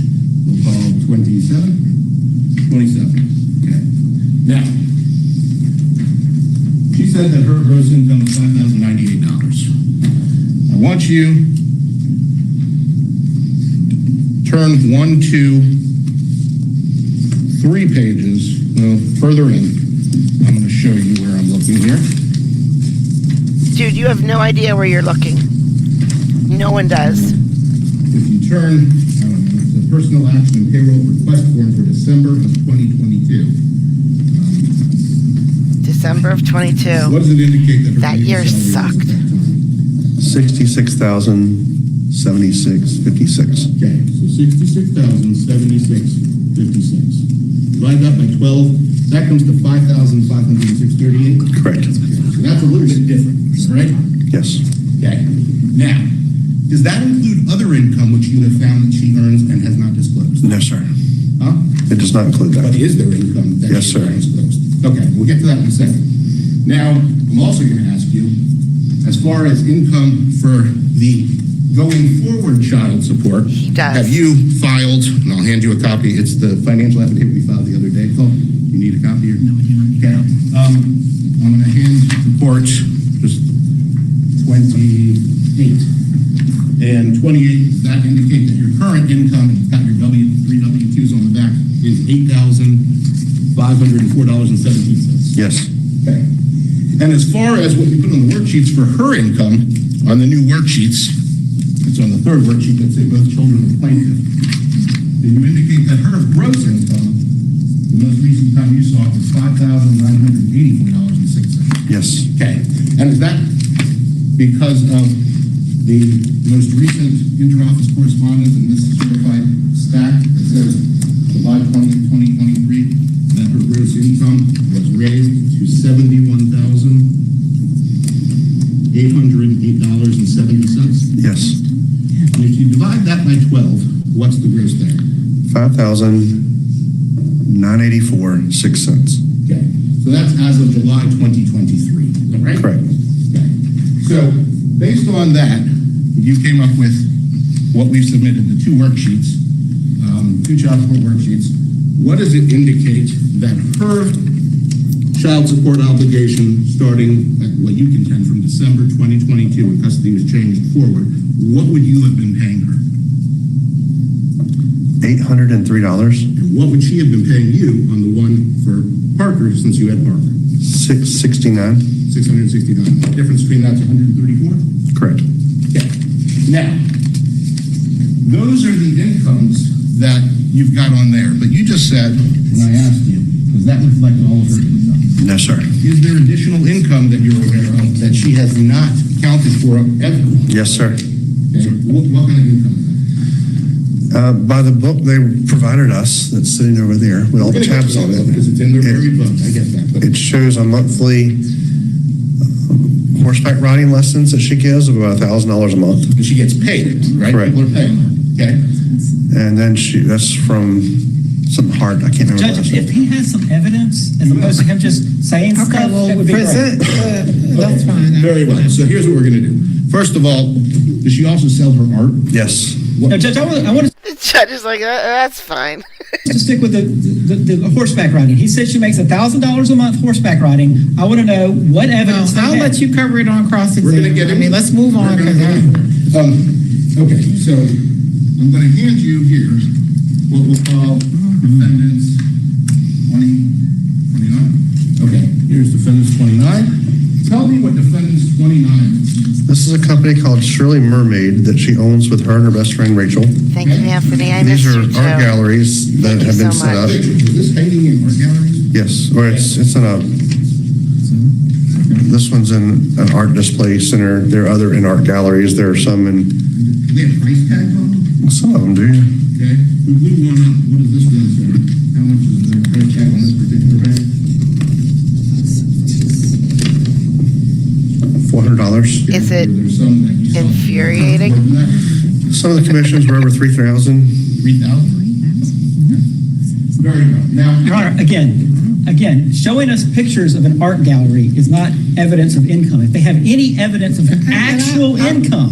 S4: we'll call 27. Okay. Now, she said that her gross income was $5,098. I want you to turn 1, 2, 3 pages, further in, I'm going to show you where I'm looking here.
S1: Dude, you have no idea where you're looking. No one does.
S4: If you turn, the personal action and payroll request form for December of 2022.
S1: December of 22.
S4: What does it indicate that her
S1: That
S4: annual
S1: year
S4: salary was
S1: sucked.
S4: at that time?
S2: 66,076.56.
S4: Okay, so 66,076.56. Divide that by 12, that comes to 5,506.38.
S2: Correct.
S4: So that's a little bit different, right?
S2: Yes.
S4: Okay. Now, does that include other income which you have found that she earns and has not disclosed?
S2: No, sir.
S4: Huh?
S2: It does not include
S4: But
S2: that.
S4: is there income that
S2: Yes,
S4: she has
S2: sir.
S4: not disclosed? Okay, we'll get to that in a second. Now, I'm also going to ask you, as far as income for the going forward child support,
S1: He does.
S4: have you filed, and I'll hand you a copy, it's the financial affidavit we filed the other day. Phil, you need a copy? Or?
S3: No, I don't.
S4: Okay. I'm going to hand the court just 28. And 28, that indicate that your current income, got your three W-2s on the back, is $8,504.17.
S2: Yes.
S4: Okay. And as far as what you put on the worksheets for her income, on the new worksheets, it's on the third worksheet that say both children are plaintiff, then you indicate that her gross income, the most recent time you saw it, was $5,984.06.
S2: Yes.
S4: Okay. And is that because of the most recent interoffice correspondence in this certified stack that says July 20th, 2023, that her gross income was raised to $71,808.70?
S2: Yes.
S4: And if you divide that by 12, what's the gross there?
S2: 5,984.06.
S4: Okay. So that's as of July 2023, is that right?
S2: Correct.
S4: Okay. So based on that, you came up with what we've submitted, the two worksheets, two child support worksheets. What does it indicate that her child support obligation, starting at what you contend from December 2022 when custody was changed forward, what would you have been paying her?
S2: $803.
S4: And what would she have been paying you on the one for Parker since you had Parker?
S2: 669.
S4: 669. The difference between that's 134?
S2: Correct.
S4: Okay. Now, those are the incomes that you've got on there. But you just said, when I asked you, does that reflect all of her income?
S2: No, sir.
S4: Is there additional income that you're aware of that she has not counted for ever?
S2: Yes, sir.
S4: Okay. What kind of income is that?
S2: By the book they provided us, that's sitting over there with all the
S4: We're gonna
S2: tabs
S4: get
S2: on
S4: to that
S2: it.
S4: because it's in their very book. I get that. But
S2: It shows a monthly horseback riding lessons that she gives of about $1,000 a month.
S4: and she gets paid, right?
S2: Correct.
S4: People are paying her. Okay.
S2: And then that's from something hard. I can't remember.
S6: Judge,
S2: the last
S6: if he has some evidence, as opposed to him just saying
S3: Okay,
S6: stuff,
S3: well,
S6: that would be
S3: present,
S6: great.
S3: that's fine.
S4: Very well. So here's what we're going to do. First of all, does she also sell her art?
S2: one. Yes.
S6: No, Judge, I want
S1: The judge is like, that's fine.
S6: to stick with the horseback riding. He said she makes $1,000 a month horseback riding. I want to know what
S3: Well,
S6: evidence they
S3: I'll
S6: have.
S3: let you cover it on cross
S4: We're going to
S3: examination.
S4: get
S3: I mean, let's move on.
S4: We're gonna get okay, so I'm going to hand you here what we'll call defendants 29. Okay, here's defendants 29. Tell me what defendants 29 is.
S2: This is a company called Shirley Mermaid that she owns with her and her best friend Rachel.
S1: Thank you, Anthony. I
S2: These
S1: missed
S2: are
S1: you, Joe.
S2: art galleries that
S1: Thank you
S2: have been
S1: so
S2: set up.
S1: much.
S4: Is this hanging in art galleries?
S2: Yes, or it's in a. This one's in an art display center. There are other in art galleries. There are some in.
S4: Do they have price tags on them?
S2: Some of them do.
S4: Okay. The blue one, what is this one, sir? How much is the price tag on this particular bag?
S2: $400.
S1: Is it
S4: There's some that you saw
S1: infuriating?
S4: more than that.
S2: Some of the commissions were over 3,000.
S4: 3,000? Very well. Now,
S6: Your Honor, again, showing us pictures of an art gallery is not evidence of income. If they have any evidence of actual income,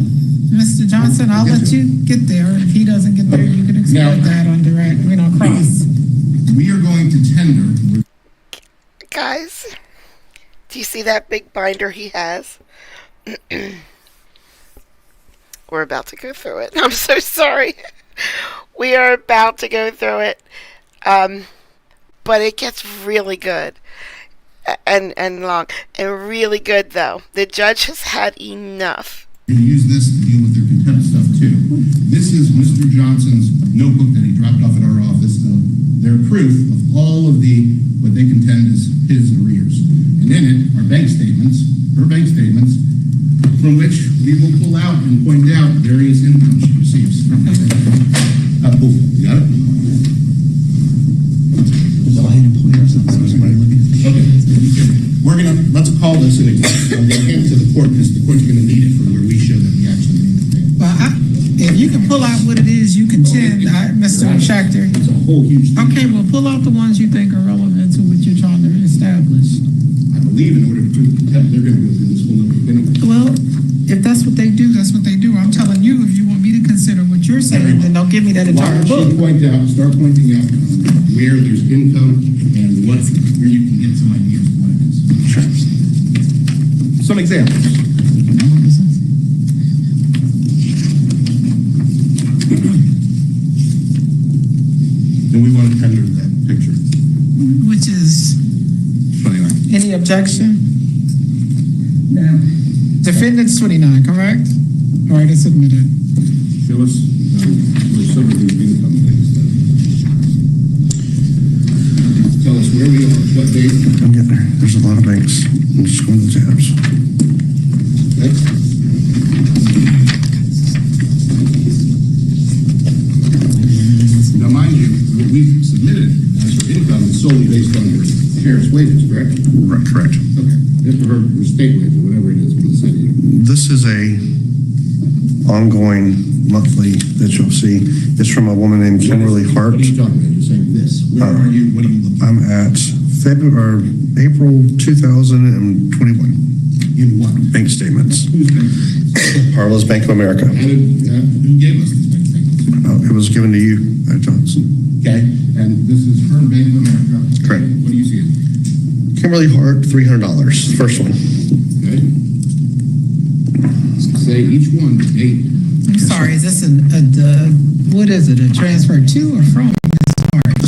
S3: Mr. Johnson, I'll let you get there. If he doesn't get there, you can
S4: Now-
S3: explain that on direct, cross.
S4: we are going to tender.
S1: Guys, do you see that big binder he has? We're about to go through it. I'm so sorry. We are about to go through it, but it gets really good and long and really good though. The judge has had enough.
S4: You can use this to deal with their contempt stuff too. This is Mr. Johnson's notebook that he dropped off at our office. Their proof of all of the, what they contend is his arrears. And in it are bank statements, her bank statements, from which we will pull out and point out various income she receives. Oh, you got it? Okay. We're gonna, let's call this an example. I'm gonna hand it to the court because the court's gonna need it for where we show that we actually made the payment.
S3: Well, if you can pull out what it is you contend, Mr. Schechter.
S4: It's a whole huge thing.
S3: Okay, well, pull out the ones you think are relevant to what you're trying to establish.
S4: I believe in order to prove contempt, they're gonna go through this whole notebook anyway.
S3: Well, if that's what they do, that's what they do. I'm telling you, if you want me to consider what you're saying, then don't give me that
S4: Why
S3: entire
S4: don't you
S3: book.
S4: start pointing out where there's income and where you can get some ideas of what it is. Some examples. And we want to tender that picture.
S3: Which is,
S4: So anyway,
S3: any objection?
S5: Now,
S3: Defendant's 29, correct? All right, it's admitted.
S4: show us some of these income things. Tell us where we are, what date.
S2: I'm getting there. There's a lot of banks. I'm just going to the tabs.
S4: Next. Now, mind you, what we've submitted as her income is solely based on her sheriff's wages, correct?
S2: Right, correct.
S4: Okay. If her state wage or whatever it is for the city.
S2: This is a ongoing monthly that you'll see. It's from a woman named Kimberly Hart.
S4: What are you talking about? You're saying this. Where are you? What are you looking
S2: I'm at April 2021
S4: in what?
S2: bank statements.
S4: Who's bank statements?
S2: Parla's Bank of America.
S4: Who gave us these bank statements?
S2: It was given to you, Johnson.
S4: Okay. And this is her Bank of America.
S2: Correct.
S4: What do you see?
S2: Kimberly Hart, $300. First one.
S4: Okay. Say each one, the date.
S3: I'm sorry, is this what is it, a transfer to or from Ms. Hart?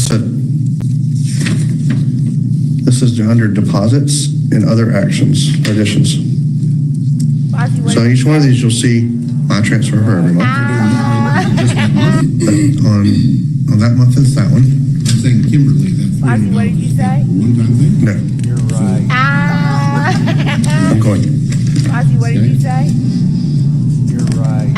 S2: This is under deposits and other actions, additions. So each one of these you'll see I transfer her every month. On that month is that one.
S4: I'm saying Kimberly, that's
S7: Ozzy, what did you say?
S4: one-time thing?
S2: No,
S7: You're right.
S2: I'm going.
S7: Ozzy, what did you say? You're right.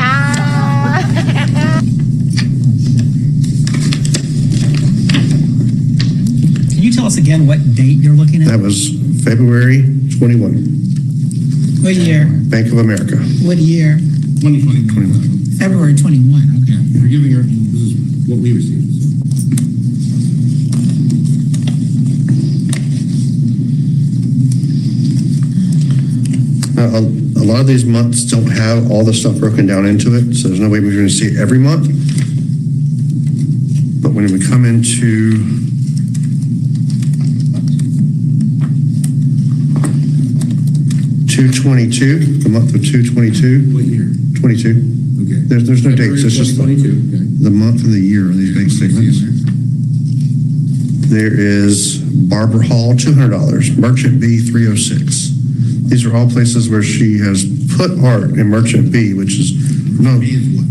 S6: Can you tell us again what date you're looking at?
S2: That was February 21,
S3: What year?
S2: Bank of America.
S3: What year?
S4: 2021.
S3: February 21, okay.
S4: We're giving her, this is what we received.
S2: Now, a lot of these months don't have all the stuff broken down into it, so there's no way we're going to see it every month. But when we come into $2/22, the month of 2/22,
S4: What year?
S2: 22.
S4: Okay.
S2: There's no dates. It's just
S4: 2022, okay.
S2: the month and the year of these bank statements. There is Barbara Hall, $200. Merchant B, $306. These are all places where she has put art in Merchant B, which is no,
S4: B is what?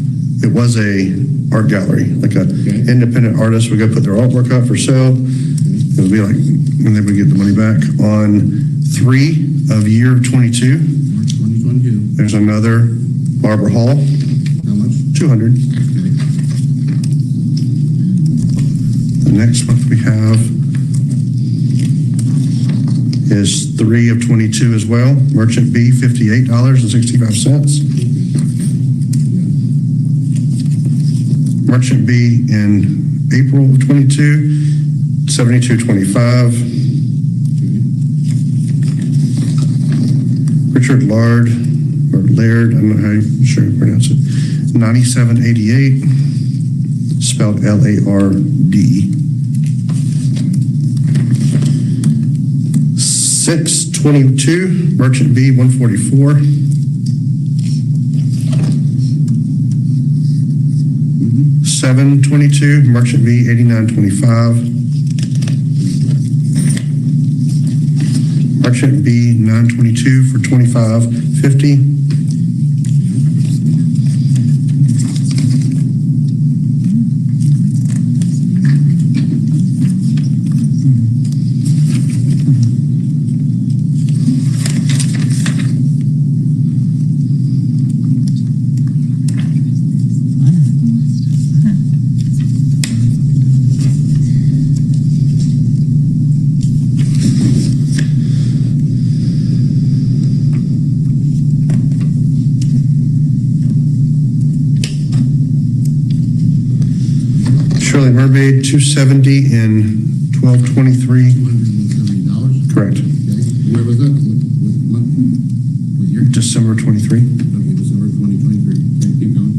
S2: it was a art gallery, like a
S4: Okay.
S2: independent artist would go put their artwork up for sale. It would be like, and they would get the money back. On 3 of year 22,
S4: March 2022.
S2: there's another Barbara Hall,
S4: How much?
S2: 200.
S4: Okay.
S2: The next month we have is 3 of 22 as well. Merchant B, $58.65. Merchant B in April of 22, $72.25. Richard Laird, I don't know how you sure you pronounce it, $97.88, spelled Lard. 6/22, Merchant B, $144. 722, Merchant V 8925. Merchant B 922 for 2550. Shirley Mermaid 270 and 1223.
S4: $270.
S2: Correct.
S4: Okay. Where was that? What month? What year?
S2: December 23.
S4: Okay, December 2023. Okay, keep going.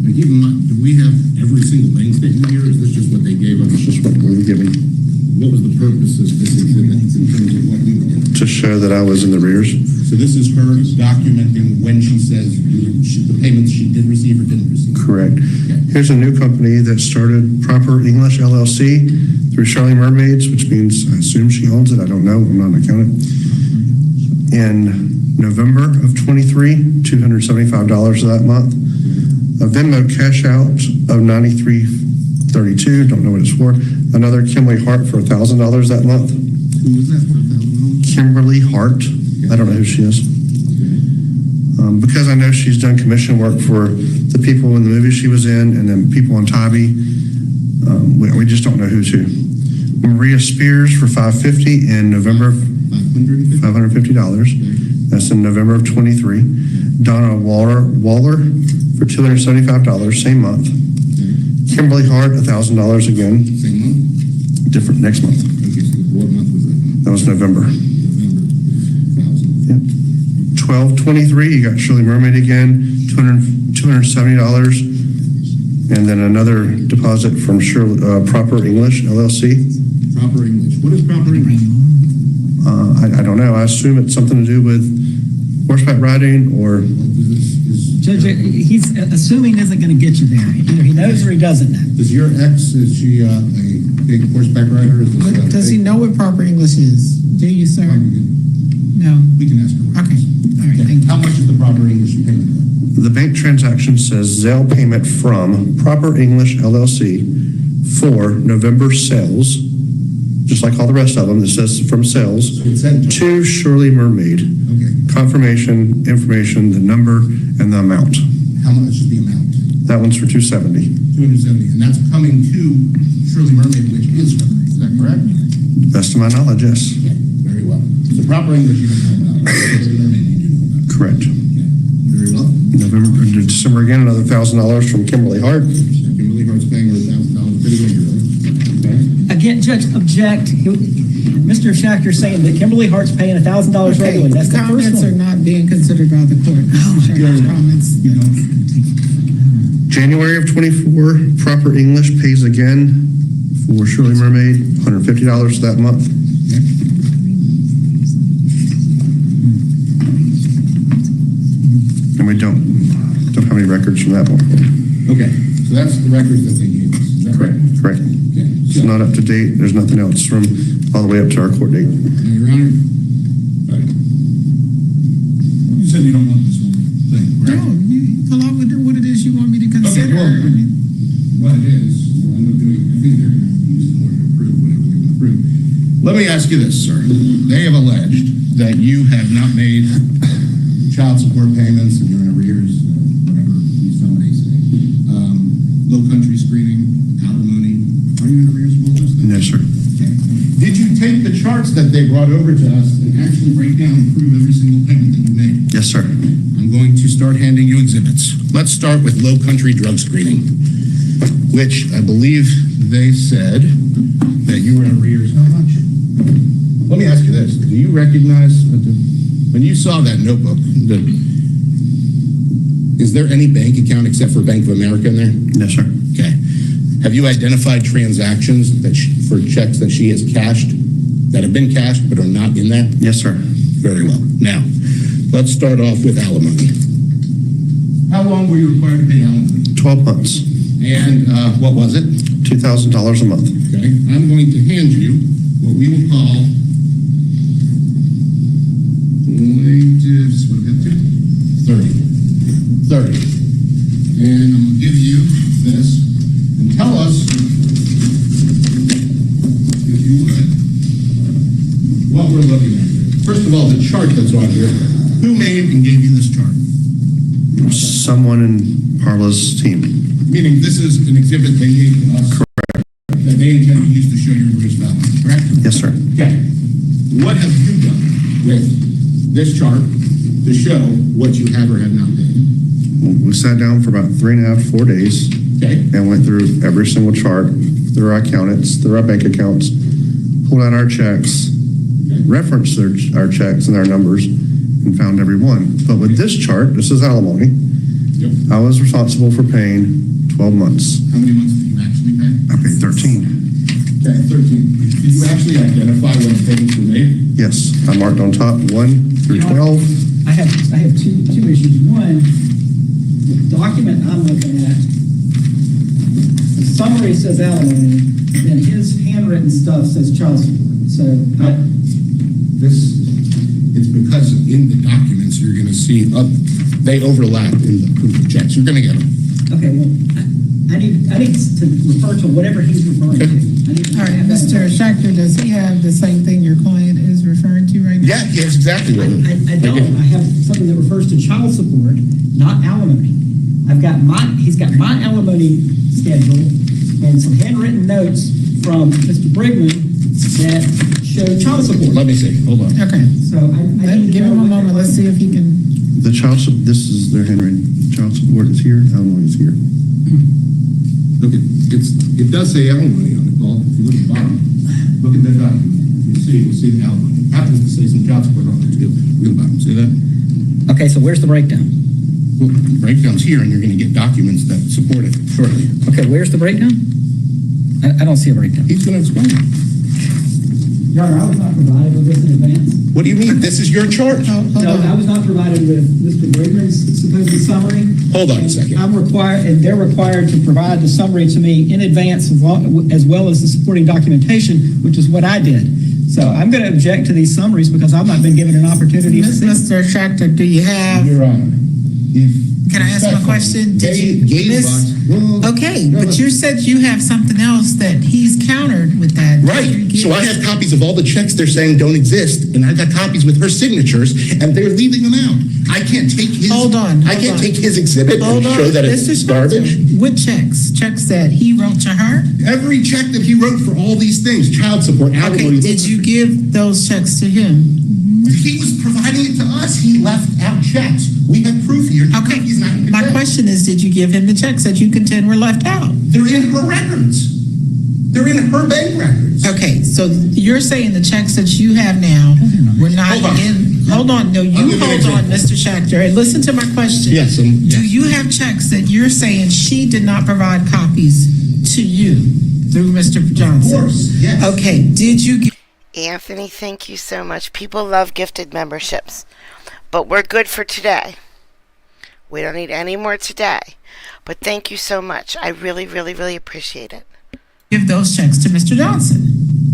S4: Now, keep in mind, do we have every single bank statement here, or is this just what they gave us?
S2: That's just what we were given
S4: What was the purpose of this exhibit in terms of what we were given?
S2: to show that I was in the rears.
S4: So this is her documenting when she says the payments she did receive or didn't receive?
S2: Correct. Here's a new company that started Proper English LLC through Shirley Mermaids, which means I assume she owns it. I don't know. I'm not an accountant. In November of 23, $275 of that month. A Venmo cash out of $93.32. Don't know what it's for. Another Kimberly Hart for $1,000 that month.
S4: Who was that for $1,000?
S2: Kimberly Hart. I don't know who she is. Because I know she's done commission work for the people in the movie she was in, and then people on Tybee. We just don't know who's who. Maria Spears for $550 in November. $550. That's in November of 23. Donna Waller for $275, same month. Kimberly Hart, $1,000 again.
S4: Same month?
S2: Different next month.
S4: Okay, so what month was that?
S2: That was November.
S4: November. 1,000.
S2: 12/23, you got Shirley Mermaid again, $270, and then another deposit from Proper English LLC.
S4: Proper English. What is proper English?
S2: I don't know. I assume it's something to do with horseback riding or.
S6: Judge, he's assuming isn't going to get you there. Either he knows or he doesn't know.
S4: Does your ex, is she a big horseback rider?
S3: Does he know what proper English is? Do you, sir? No.
S4: We can ask her.
S3: Okay. All right. Thank you.
S4: How much is the proper English payment?
S2: The bank transaction says Zelle payment from Proper English LLC for November sales, just like all the rest of them. It says from sales to Shirley Mermaid.
S4: Okay.
S2: Confirmation, information, the number, and the amount.
S4: How much is the amount?
S2: That one's for 270.
S4: 270. And that's coming to Shirley Mermaid, which is her. Is that correct?
S2: Best of my knowledge, yes.
S4: Okay. Very well. So proper English you don't know about. Shirley Mermaid you do know about.
S2: Correct.
S4: Okay. Very well.
S2: December again, another $1,000 from Kimberly Hart.
S4: Kimberly Hart's paying her $1,000 pretty regularly. Okay.
S6: Again, Judge, object. Mr. Schachter's saying that Kimberly Hart's paying $1,000 regularly. That's the first
S3: Comments are
S6: one.
S3: not being considered by the court. Comments.
S2: January of 24, Proper English pays again for Shirley Mermaid, $150 that month. And we don't have any records from that one.
S4: Okay. So that's the records that they gave us. Is that correct?
S2: Correct.
S4: Okay.
S2: It's not up to date. There's nothing else from all the way up to our court date.
S4: Your Honor, you said you don't want this whole thing,
S3: No,
S4: correct?
S3: you pull out what it is you want me to
S4: Okay,
S3: consider.
S4: well, what it is, we'll end up doing, I think they're going to use in order to approve whatever they're going to approve. Let me ask you this, sir. They have alleged that you have not made child support payments and you're in arrears, whatever somebody say. Low country screening, alimony. Are you in arrears for all those things?
S2: No, sir.
S4: Okay. Did you take the charts that they brought over to us and actually break down and prove every single payment that you made?
S2: Yes, sir.
S4: I'm going to start handing you exhibits. Let's start with low country drug screening, which I believe they said that you were in arrears. How much? Let me ask you this. Do you recognize, when you saw that notebook, is there any bank account except for Bank of America in there?
S2: Yes, sir.
S4: Okay. Have you identified transactions that for checks that she has cashed, that have been cashed but are not in there?
S2: Yes, sir.
S4: Very well. Now, let's start off with alimony. How how long were you required to pay alimony?
S2: 12 months,
S4: And what was it?
S2: $2,000 a month.
S4: Okay, I'm going to hand you what we will call plaintiff's, what did I get to? 30. And I'm going to give you this and tell us, if you would, what we're looking at here. First of all, the chart that's on here, who made and gave you this chart?
S2: Someone in Parla's team.
S4: Meaning this is an exhibit they gave to us. Correct. That they intend to use to show your reverse balance, correct?
S2: Yes, sir.
S4: Okay. What have you done with this chart to show what you have or have not paid?
S2: We sat down for about 3.5, 4 days
S4: Okay.
S2: and went through every single chart, through our accountants, through our bank accounts, pulled out our checks, referenced our checks and our numbers, and found every one. But with this chart, this is alimony.
S4: Yep.
S2: I was responsible for paying 12 months.
S4: How many months did you actually pay?
S2: I paid 13.
S4: Okay, 13. Did you actually identify when payments were made?
S2: Yes, I marked on top 1 through 12.
S6: I have two issues. One, the document I'm looking at, the summary says alimony, and his handwritten stuff says child support. So
S4: It's because in the documents you're going to see, they overlap in the proof of checks. You're going to get them.
S6: okay, well, I need to refer to whatever he's referring to.
S3: All right, Mr. Schechter, does he have the same thing your client is referring to right now?
S4: Yeah, yes, exactly. What
S6: I don't. I have something that refers to child support, not alimony. He's got my alimony schedule and some handwritten notes from Mr. Brigman that show child support.
S4: Let me see. Hold on.
S3: Okay,
S6: So I need to
S3: give
S6: know
S3: him a
S6: what
S3: moment, let's see if he can,
S2: This is their handwritten. Child support is here, alimony is here.
S4: Look, it does say alimony on it, Paul. If you look at the bottom, look at that document. You'll see the alimony. It happens to say some child support on it too. Look at the bottom. See that?
S6: Okay, so where's the breakdown?
S4: Well, the breakdown's here, and you're going to get documents that support it shortly.
S6: Okay, where's the breakdown? I don't see a breakdown.
S4: He's going to explain it.
S6: Your Honor, I was not provided with this in advance.
S4: What do you mean? This is your chart.
S3: hold
S6: No, I
S3: on.
S6: was not provided with Mr. Brigman's supposed summary.
S4: Hold on a second.
S6: I'm required, and they're required to provide the summary to me in advance as well as the supporting documentation, which is what I did. So I'm going to object to these summaries because I've not been given an opportunity to see.
S3: Mr. Schechter, do you have,
S4: Your Honor.
S3: can I ask my question? Did you miss? Okay, but you said you have something else that he's countered with that.
S4: Right. So I have copies of all the checks they're saying don't exist, and I got copies with her signatures, and they're leaving them out. I can't take his.
S3: Hold on,
S4: I
S3: hold
S4: can't
S3: on.
S4: take his exhibit
S3: Hold
S4: and
S3: on,
S4: show that it's
S3: Mr.
S4: garbage.
S3: Schechter, what checks? Checks that he wrote to her?
S4: Every check that he wrote for all these things, child support,
S3: Okay,
S4: alimony.
S3: did you give those checks to him?
S4: He was providing it to us. He left out checks. We have proof here.
S3: Okay,
S4: He's not.
S3: my question is, did you give him the checks that you contend were left out?
S4: They're in her records. They're in her bank records.
S3: Okay, so you're saying the checks that you have now were not
S4: Hold on.
S3: in, hold on, no,
S4: I'll
S3: you
S4: give you an
S3: hold on,
S4: example.
S3: Mr. Schechter, and listen to my question.
S4: Yes.
S3: Do you have checks that you're saying she did not provide copies to you through Mr. Johnson?
S4: Of course. Yes.
S3: Okay, did you give
S1: Anthony, thank you so much. People love gifted memberships. But we're good for today. We don't need any more today. But thank you so much. I really, really, really appreciate it.
S3: those checks to Mr. Johnson?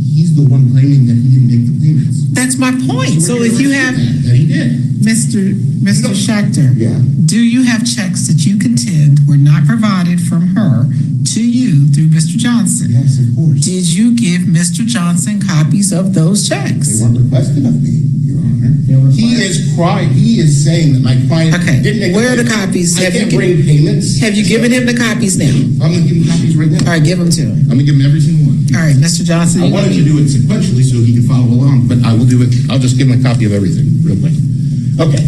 S4: He's the one claiming that he didn't make the payments.
S3: That's my point. So if you have,
S4: That he did.
S3: Mr. Schechter,
S4: Yeah.
S3: do you have checks that you contend were not provided from her to you through Mr. Johnson?
S4: Yes, of course.
S3: Did you give Mr. Johnson copies of those checks?
S4: They weren't requested of me, Your Honor. He is crying. He is saying that my client
S3: Okay.
S4: didn't make
S3: Where are the
S4: payments.
S3: copies?
S4: I
S3: Have you
S4: can't
S3: given-
S4: bring payments.
S3: Have you given him the copies now?
S4: I'm going to give him copies right now.
S3: All right, give them to him.
S4: I'm going to give him every single one.
S3: All right, Mr. Johnson.
S4: I wanted to do it sequentially so he can follow along, but I will do it. I'll just give him a copy of everything real quick. Okay.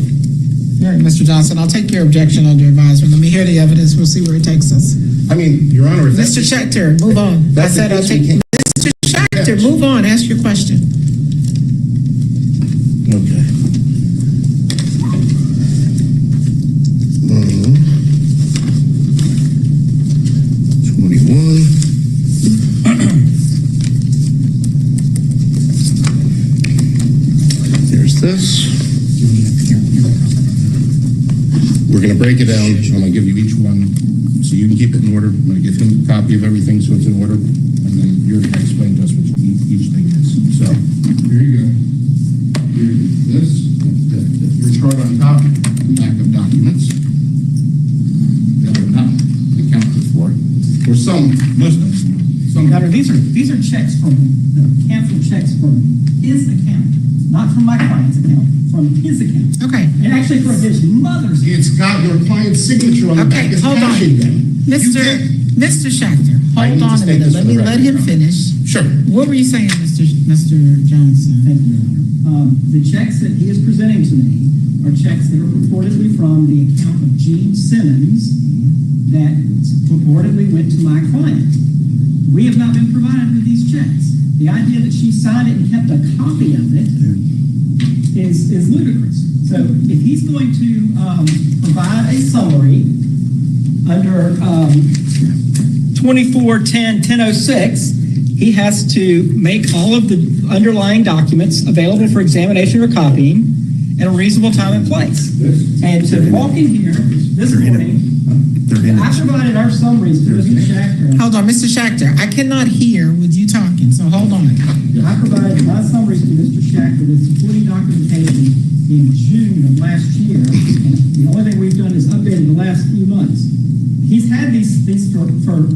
S3: All right, Mr. Johnson, I'll take your objection under advisement. Let me hear the evidence. We'll see where it takes us.
S4: I mean, Your Honor, if that's
S3: Mr. Schechter, move on. I
S4: That's the
S3: said I'll
S4: case, we
S3: take,
S4: can't-
S3: Mr. Schechter, move on. Ask your question.
S4: Okay. Uh, 21. There's this. We're gonna break it down. I'm gonna give you each one so you can keep it in order. I'm gonna give him a copy of everything so it's in order. And then you're gonna explain to us what each thing is. So, here you go. Here's this, your chart on top, back of documents. That are not accounted for. For some, most of them. Some.
S6: Governor, these are checks from, canceled checks from his account, not from my client's account, from his account.
S3: Okay.
S6: And actually for his mother's.
S4: It's got your client's signature on the back.
S3: Okay,
S4: It's
S3: hold on.
S4: cashing them. You
S3: Mr.
S4: can't-
S3: Mr. Schachter,
S4: I need
S3: hold
S4: to
S3: on a
S4: state
S3: minute.
S4: this
S3: Let
S4: for
S3: me
S4: the
S3: let
S4: record,
S3: him
S4: Your Honor.
S3: finish.
S4: Sure.
S3: What were you saying, Mr. Johnson?
S6: Thank you, Your Honor. The checks that he is presenting to me are checks that are purportedly from the account of Gene Simmons that purportedly went to my client. We have not been provided with these checks. The idea that she signed it and kept a copy of it is ludicrous. So if he's going to provide a summary under 2410-1006, he has to make all of the underlying documents available for examination or copying in a reasonable time and place. And to walk in here this morning, I provided our summaries to Mr. Schachter.
S3: Hold on, Mr. Schachter, I cannot hear with you talking, so hold on.
S6: I provided my summaries to Mr. Schachter with supporting documentation in June of last year. And the only thing we've done is updated the last few months. He's had these for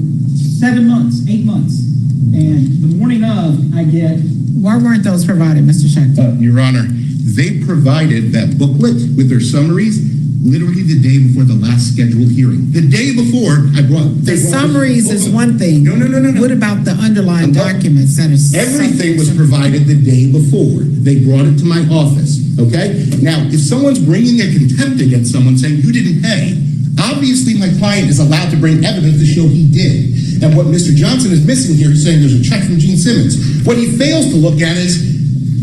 S6: 7 months, 8 months. And the morning of, I get,
S3: Why weren't those provided, Mr. Schachter?
S4: Your Honor, they provided that booklet with their summaries literally the day before the last scheduled hearing. The day before,
S3: The summaries is one thing.
S4: No.
S3: What about the underlying
S4: Look,
S3: documents that are?
S4: Everything was provided the day before. They brought it to my office, okay? Now, if someone's bringing a contempt against someone saying you didn't pay, obviously my client is allowed to bring evidence to show he did. And what Mr. Johnson is missing here is saying there's a check from Gene Simmons. What he fails to look at is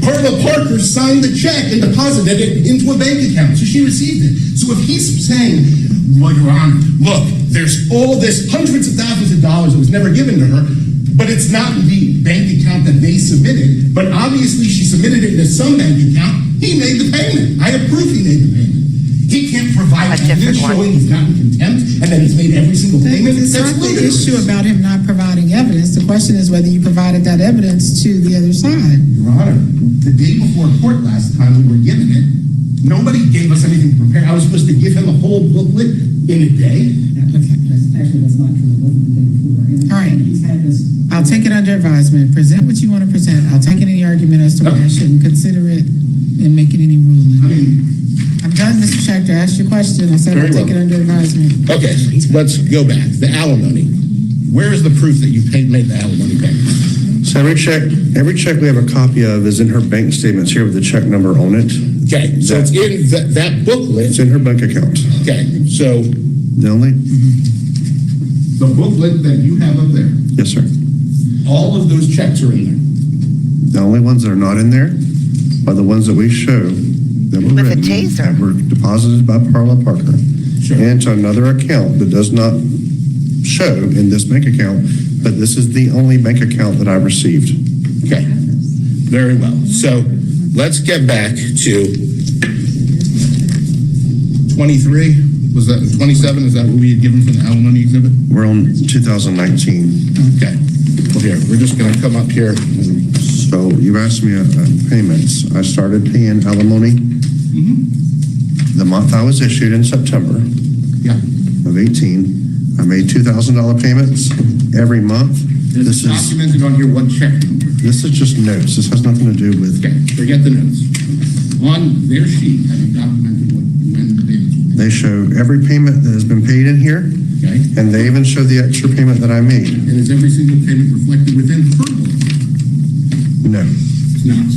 S4: Carla Parker signed the check and deposited it into a bank account, so she received it. So if he's saying, well, Your Honor, look, there's all this hundreds of thousands of dollars that was never given to her, but it's not in the bank account that they submitted, but obviously she submitted it into some bank account, he made the payment. I have proof he made the payment. He can't provide
S1: A different
S4: evidence
S1: one.
S4: showing he's gotten contempt and that he's made every single payment.
S3: It's
S4: That's
S3: not the
S4: ludicrous.
S3: issue about him not providing evidence. The question is whether you provided that evidence to the other side.
S4: Your Honor, the day before court last time we were given it, nobody gave us anything to prepare. I was supposed to give him a whole booklet in a day.
S6: that's not true. It wasn't the day before. And-
S3: All right.
S6: and he's had this.
S3: I'll take it under advisement. Present what you want to present. I'll take any argument as to why I shouldn't consider it and make it any
S4: I
S3: ruling.
S4: mean,
S3: I'm done, Mr. Schachter. I asked your question. I said I'll
S4: Very
S3: take it
S4: well.
S3: under advisement.
S4: okay, let's go back. The alimony. Where is the proof that you made the alimony payment?
S2: So every check we have a copy of is in her bank statements here with the check number on it.
S4: Okay, so it's in that booklet.
S2: It's in her bank account.
S4: Okay, so
S2: The only,
S4: the booklet that you have up there,
S2: yes, sir.
S4: all of those checks are in there.
S2: The only ones that are not in there are the ones that we show that were
S1: With a
S2: written,
S1: taser.
S2: that were deposited by Parla Parker
S4: Sure.
S2: and to another account that does not show in this bank account, but this is the only bank account that I received.
S4: Okay, very well. So let's get back to 23. Was that 27? Is that what we had given for the alimony exhibit?
S2: We're on 2019.
S4: Okay. Well, here, we're just going to come up here.
S2: So you asked me payments. I started paying alimony the month I was issued in September
S4: Yeah.
S2: of 18. I made $2,000 payments every month.
S4: This is documented on here, what check number.
S2: This is just notes. This has nothing to do with,
S4: Okay, forget the notes. On their sheet, have you documented when the payments were made?
S2: they show every payment that has been paid in here,
S4: Okay?
S2: and they even show the extra payment that I made.
S4: And is every single payment reflected within her book?
S2: No.
S4: It's not.
S2: No.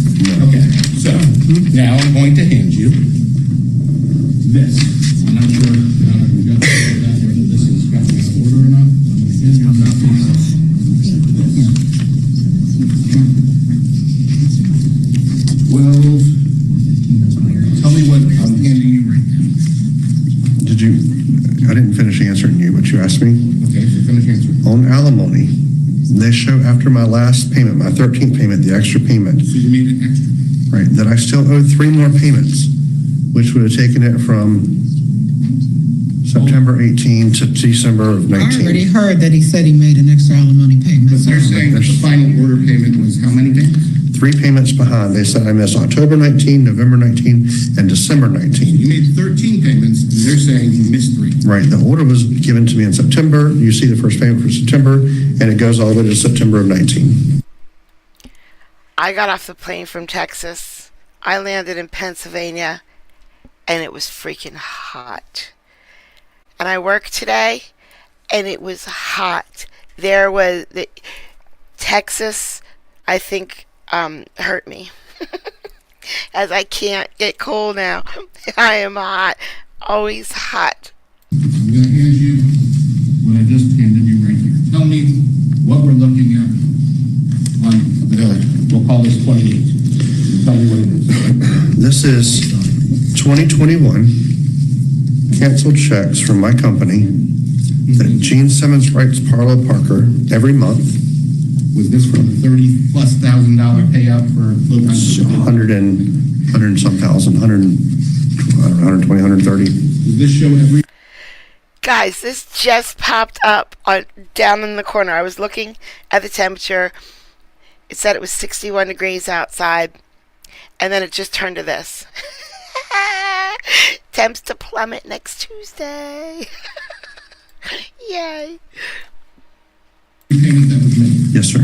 S4: Okay, so now I'm going to hand you this. I'm not sure if we got that, whether this is got this order or not. I'm going to hand you a copy of this. 12. Tell me what I'm handing you right now.
S2: Did you, I didn't finish answering you, but you asked me.
S4: Okay, so finish answering.
S2: On alimony, they show after my last payment, my 13th payment, the extra payment,
S4: So you made it extra.
S2: right, that I still owed 3 more payments, which would have taken it from September 18 to December of
S3: I already
S2: 19.
S3: heard that he said he made an extra alimony payment.
S4: But they're saying that the final order payment was how many payments?
S2: 3 payments behind. They said I missed October 19, November 19, and December 19.
S4: You made 13 payments, and they're saying you missed 3.
S2: Right, the order was given to me in September. You see the first payment for September, and it goes all the way to September of 19.
S1: I got off the plane from Texas. I landed in Pennsylvania, and it was freaking hot. And I worked today, and it was hot. There was Texas, I think, hurt me. As I can't get cold now. I am hot. Always hot.
S4: I'm going to hand you what I just handed you right here. Tell me what we're looking at on the, we'll call this 28. Tell me what it is.
S2: This is 2021 canceled checks from my company that Gene Simmons writes Parlo Parker every month.
S4: Was this for the $30,000+ payout for Flow
S2: It's
S4: Country?
S2: 100 and some thousand, 120, 130.
S4: Does this show every?
S1: Guys, this just popped up down in the corner. I was looking at the temperature. It said it was 61 degrees outside. And then it just turned to this. Temps to plummet next Tuesday. Yay.
S4: Payment that was made?
S2: Yes, sir.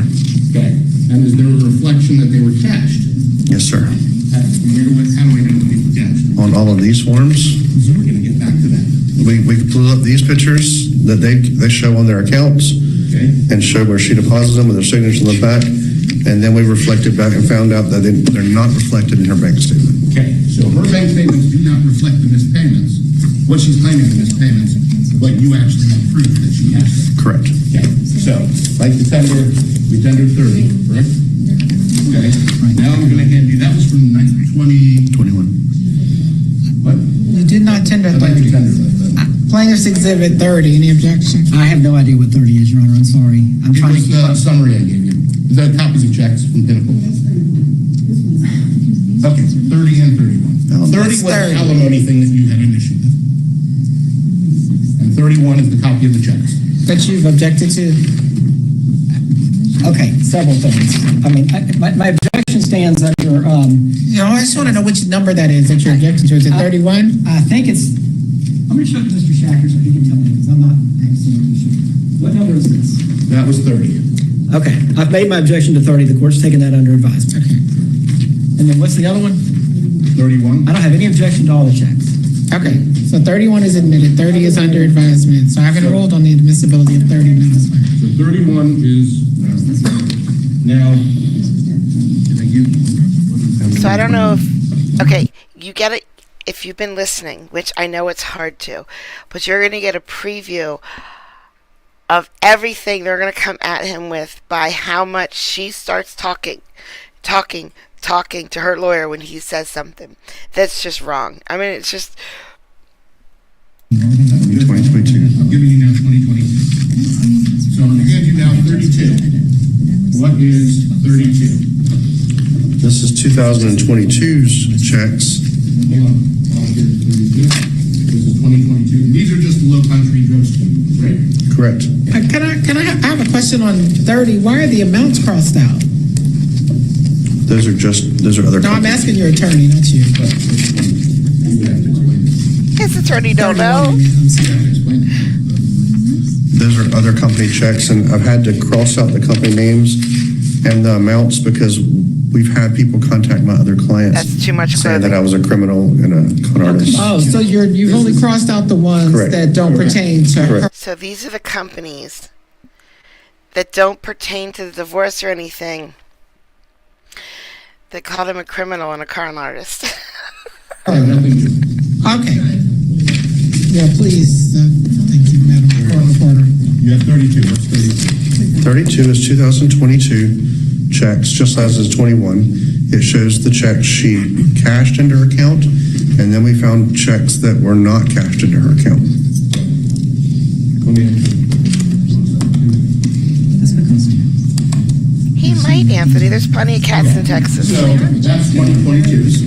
S4: Okay. And is there a reflection that they were cashed?
S2: Yes, sir.
S4: How do we know that they were cashed?
S2: On all of these forms,
S4: So we're going to get back to that.
S2: we blew up these pictures that they show on their accounts
S4: Okay.
S2: and show where she deposits them with their signature on the back. And then we reflected back and found out that they're not reflected in her bank statement.
S4: Okay. So her bank statements do not reflect the missed payments. What she's claiming the missed payments, but you actually have proof that she has them.
S2: Correct.
S4: Okay. So, like the tender, we tendered 30, correct? Okay. Now I'm going to hand you, that was from 20,
S2: 21.
S4: what?
S3: You did not tender
S4: I'd like to
S3: 30.
S4: tender that.
S3: Plaintiff's Exhibit 30. Any objection?
S6: I have no idea what 30 is, Your Honor, I'm sorry. I'm
S4: It
S6: trying to
S4: was
S6: keep
S4: the
S6: up.
S4: summary I gave you. Is that copies of checks from Pinnacle? Okay, 30 and 31. 30 was the
S3: 30.
S4: alimony thing that you had an issue with. And 31 is the copy of the checks.
S3: That you've objected to?
S6: Okay, several things. I mean, my objection stands under,
S3: I just want to know which number that is that you're objecting to. Is it 31?
S6: I think it's, I'm going to check with Mr. Shacker so he can tell me, because I'm not absolutely sure. What number is this?
S4: That was 30.
S6: Okay, I've made my objection to 30. The court's taken that under advisement.
S3: Okay.
S6: And then what's the other one?
S4: 31.
S6: I don't have any objection to all the checks.
S3: Okay. So 31 is admitted. 30 is under advisement. So I haven't ruled on the admissibility of 30 minutes.
S4: So 31 is now. Thank you.
S1: So I don't know if... Okay, you get it if you've been listening, which I know it's hard to. But you're going to get a preview of everything they're going to come at him with by how much she starts talking to her lawyer when he says something. That's just wrong. I mean, it's just...
S2: 2022.
S4: I'm giving you now 2020. So I'm going to hand you now 32. What is 32?
S2: This is 2022's checks.
S4: Hold on. I'll get 32. This is 2022. These are just the low country drug students, right?
S2: Correct.
S3: I have a question on 30. Why are the amounts crossed out?
S2: Those are other.
S3: No, I'm
S2: companies.
S3: asking your attorney, not you.
S4: You would have to explain it.
S1: His attorney don't know.
S3: I'm sorry.
S4: You have to explain it.
S2: Those are other company checks, and I've had to cross out the company names and the amounts because we've had people contact my other clients
S1: That's too much
S2: saying that
S1: clothing.
S2: I was a criminal and a con artist.
S3: Oh, so you've only crossed out the ones
S2: Correct.
S3: that don't pertain to her.
S2: Correct.
S1: So these are the companies that don't pertain to the divorce or anything. They called him a criminal and a con artist.
S4: I have nothing to.
S3: Okay. Yeah, please. Thank you, Madam Court Reporter.
S4: You have 32. What's 32?
S2: 32 is 2022 checks, just as is 21. It shows the checks she cashed into her account, and then we found checks that were not cashed into her account.
S4: Let me answer.
S1: He might, Anthony. There's plenty of cats in Texas.
S4: So that's 2022s,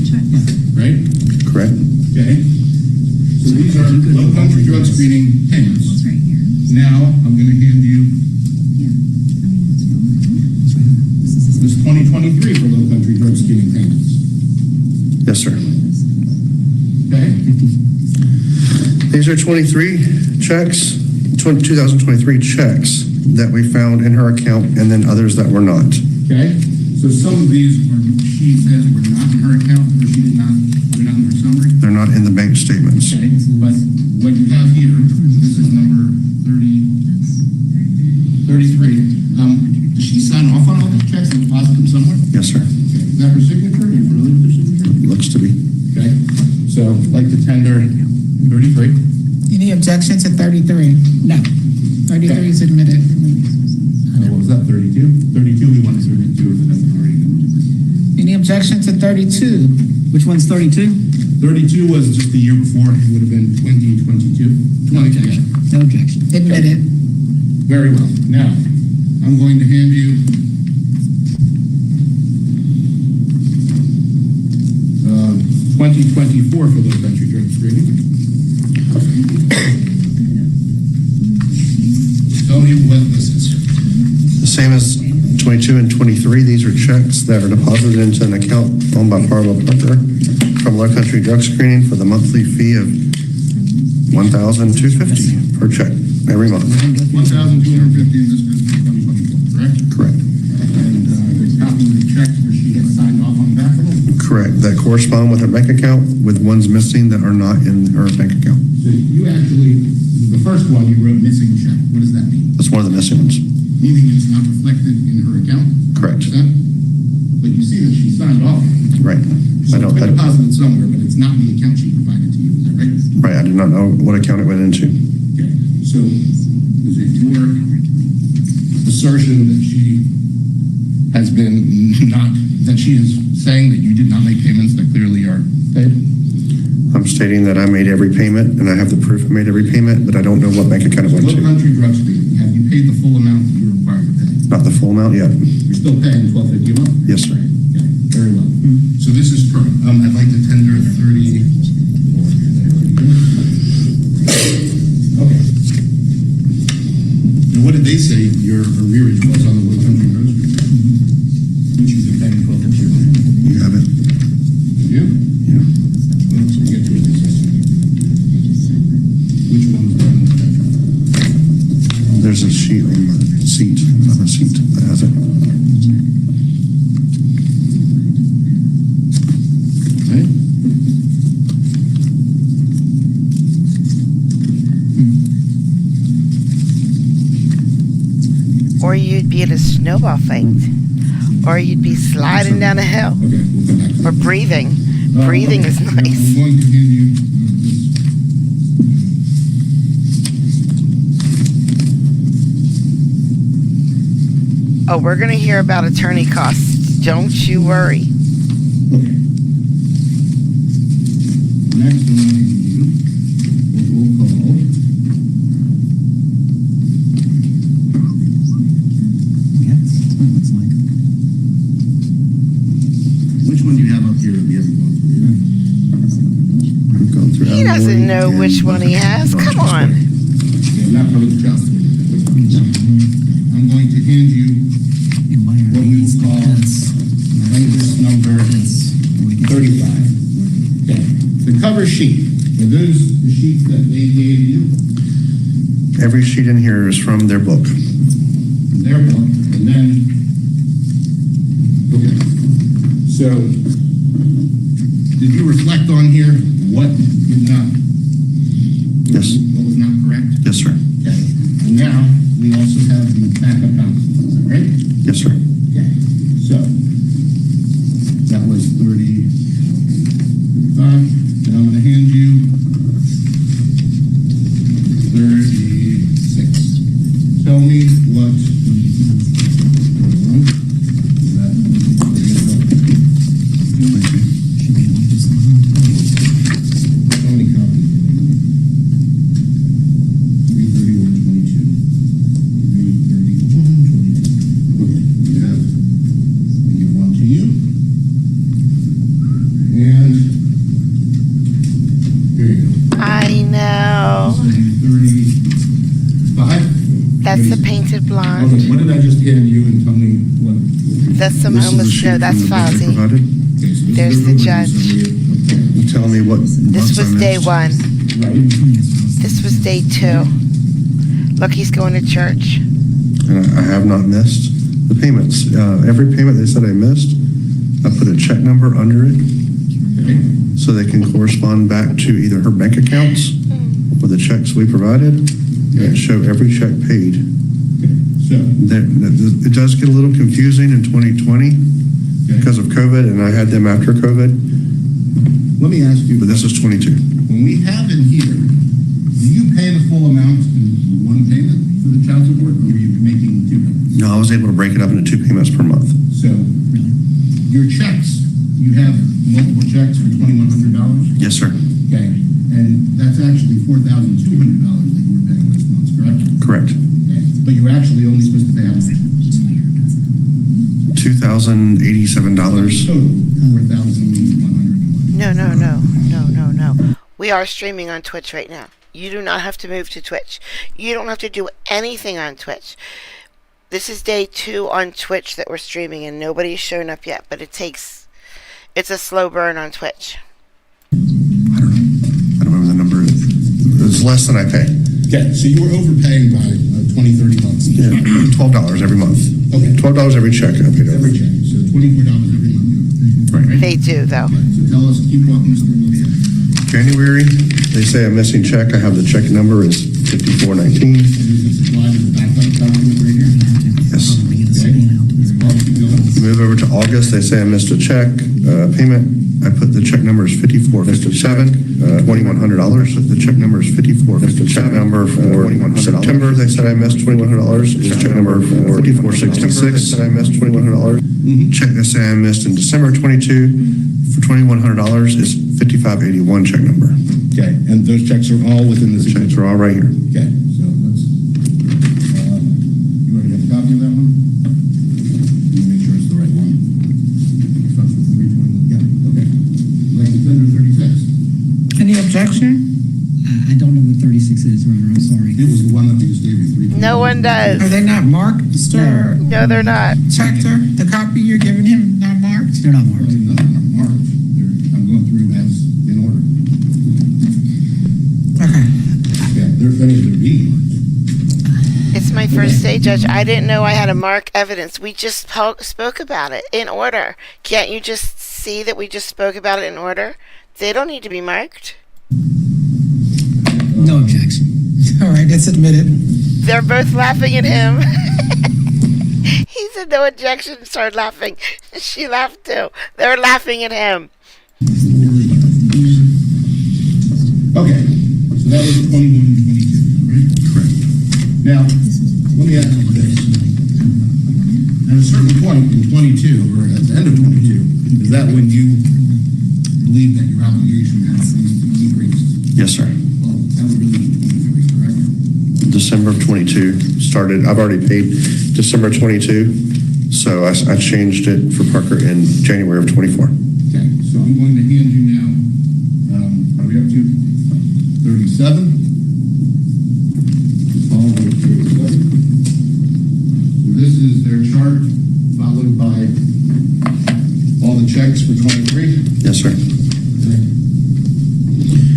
S4: right?
S2: Correct?
S4: Okay. So these these are low country drug screening payments. Now, I'm gonna hand you this 2023 for low country drug screening payments.
S2: Yes, sir.
S4: Okay?
S2: These are 23 checks, 2023 checks that we found in her account, and then others that were not.
S4: Okay? So some of these are, she says were not in her account, or she did not, they're not in her summary.
S2: They're not in the bank statements.
S4: Okay, but what you have here, this is number 33. Does she sign off on all these checks and deposit them somewhere?
S2: Yes, sir.
S4: Okay. Is that her signature? Are you familiar with her signature?
S2: Looks to be.
S4: Okay, so I'd like to tender 33.
S3: Any objection to 33?
S6: No.
S3: 33 is admitted.
S4: What was that, 32? 32, we wanted 32 if it hasn't already been.
S3: Any objection to 32?
S6: Which one's 32?
S4: 32 was just the year before, it would have been 2022.
S6: No objection. No objection.
S3: Admitted.
S4: Very well. Now, I'm going to hand you 2024 for low country drug screening. Tell me what this is.
S2: The same as 22 and 23. These are checks that are deposited into an account owned by Parlo Parker from Low Country Drug Screening for the monthly fee of $1,250 per check every month.
S4: 1,250 in this business 2024, correct?
S2: Correct.
S4: And there's copies of the checks where she has signed off on the back of them.
S2: Correct. That correspond with her bank account with ones missing that are not in her bank account.
S4: So you actually, the first one, you wrote missing check. What does that mean?
S2: That's one of the missing ones.
S4: Meaning it's not reflected in her account?
S2: Correct.
S4: 100%? But you see that she signed off.
S2: Right.
S4: So
S2: I don't.
S4: it's been deposited somewhere, but it's not the account she provided to you, is that right?
S2: Right. I did not know what account it went into.
S4: Okay. So is it your assertion that she has been not, that she is saying that you did not make payments that clearly are paid?
S2: I'm stating that I made every payment, and I have the proof I made every payment, but I don't know what bank account it went
S4: Low
S2: to.
S4: country drug screening, have you paid the full amount that you were required to pay?
S2: Not the full amount yet.
S4: You're still paying $1,250 a month?
S2: Yes, sir.
S4: Okay, very well. So this is current. I'd like to tender 30. Okay. And what did they say your arrearage was on the low country drug screening? Which you've been paying $1,250 a month?
S2: You have it.
S4: You?
S2: Yeah.
S4: Let's get to it. Which one's the one?
S2: There's a sheet on the seat, another seat that has it.
S4: Okay.
S1: Or you'd be at a snowball fight. Or you'd be sliding down a hill.
S4: Okay, we'll come back to
S1: Or
S4: that.
S1: breathing. Breathing is
S4: Now,
S1: nice.
S4: I'm going to hand you this.
S1: Oh, we're going to hear about attorney costs. Don't you worry.
S4: Okay. Next, I'm going to give you what we'll call.
S6: Yeah, that's what it looks like.
S4: Which one do you have up here that we haven't gone through?
S2: We've gone through
S1: He doesn't
S2: alimony
S1: know
S2: and
S1: which one he has. Come on.
S4: Yeah, not public child support. I'm going to hand you
S6: And why are
S4: what we
S6: these
S4: will call
S6: like this?
S4: latest number 35. Okay. The cover sheet, are those the sheets that they gave you?
S2: Every sheet in here is from their book.
S4: Their book, and then, okay. So, did you reflect on here what did not?
S2: Yes.
S4: What was not correct?
S2: Yes, sir.
S4: Okay. And now, we also have the backup balances, is that right?
S2: Yes, sir.
S4: Okay. So, that was 35, and I'm gonna hand you 36. Tell me what. How many copies? 35?
S1: That's the painted blonde.
S4: Okay, what did I just hand you and tell me what?
S1: That's some
S2: This is the
S1: homeless.
S2: sheet
S1: No, that's
S2: from the book they
S1: Fozzie.
S2: provided.
S4: Okay, so this is
S1: There's the
S4: overview
S1: judge.
S4: summary.
S2: You telling me what
S1: This
S2: months I
S1: was day
S2: missed?
S1: 1.
S4: Right.
S1: This was day 2. Look, he's going to church.
S2: And I have not missed the payments. Every payment they said I missed, I put a check number under it
S4: Okay.
S2: so they can correspond back to either her bank accounts or the checks we provided and show every check paid.
S4: So,
S2: It does get a little confusing in 2020 because of COVID, and I had them after COVID,
S4: let me ask you,
S2: but this is 22.
S4: when we have in here, do you pay the full amount in one payment for the child support, or are you making two payments?
S2: No, I was able to break it up into 2 payments per month.
S4: So, your checks, you have multiple checks for $2,100?
S2: Yes, sir.
S4: Okay, and that's actually $4,200 that you were paying this month, correct?
S2: Correct.
S4: Okay, but you're actually only supposed to pay how much?
S2: $2,087.
S4: Total, $4,101.
S1: No. We are streaming on Twitch right now. You do not have to move to Twitch. You don't have to do anything on Twitch. This is day 2 on Twitch that we're streaming, and nobody's shown up yet, but it's a slow burn on Twitch.
S2: I don't remember the number. It's less than I pay.
S4: Okay, so you were overpaying by $20-$30.
S2: Yeah, $12 every month.
S4: Okay.
S2: $12 every check I paid over.
S4: Every check, so $24 every month.
S2: Right.
S1: They do, though.
S4: So tell us, keep walking us through this.
S2: January, they say a missing check. I have the check number is 5419.
S4: And you can supply the backup document right here.
S2: Yes.
S4: Okay. Keep going.
S2: Move over to August, they say I missed a check, payment. I put the check number is 5457, $2,100. The check number is 5457. Check number for September, they said I missed $2,100. Is check number for 5466, said I missed $2,100. Check they say I missed in December 22 for $2,100 is 5581 check number.
S4: Okay, and those checks are all within
S2: The
S4: the
S2: checks are all right here.
S4: Okay, so let's, you already have a copy of that one? Let me make sure it's the right one. Starts with 320, yeah, okay. Like it's under 36.
S3: Any objection?
S6: I don't know what 36 is, Your Honor, I'm sorry.
S4: It was the one that they just gave you, 320.
S1: No one
S3: Are
S1: does.
S3: they not marked, Mr.
S1: No, they're not.
S3: Schechter? The copy you're giving him not marked?
S6: They're not marked.
S4: Really nothing are marked. I'm going through as in order.
S3: Okay.
S4: Yeah, they're being marked.
S1: It's my first day, Judge. I didn't know I had to mark evidence. We just spoke about it in order. Can't you just see that we just spoke about it in order? They don't need to be marked.
S6: No objection.
S3: All right, it's admitted.
S1: They're both laughing at him. He said no objection, started laughing. She laughed too. They're laughing at him.
S4: Okay, so that was 21 and 22, right?
S2: Correct.
S4: Now, let me ask you this. At a certain point in 22, or at the end of 22, is that when you believe that your obligation has increased?
S2: Yes, sir.
S4: Well, that would really be 23, correct?
S2: December of 22 started, I've already paid December 22, so I changed it for Parker in January of 24.
S4: Okay, so I'm going to hand you now, are we up to 37? Follow with 37. So this is their chart, followed by all the checks for 23.
S2: Yes, sir.
S4: Okay.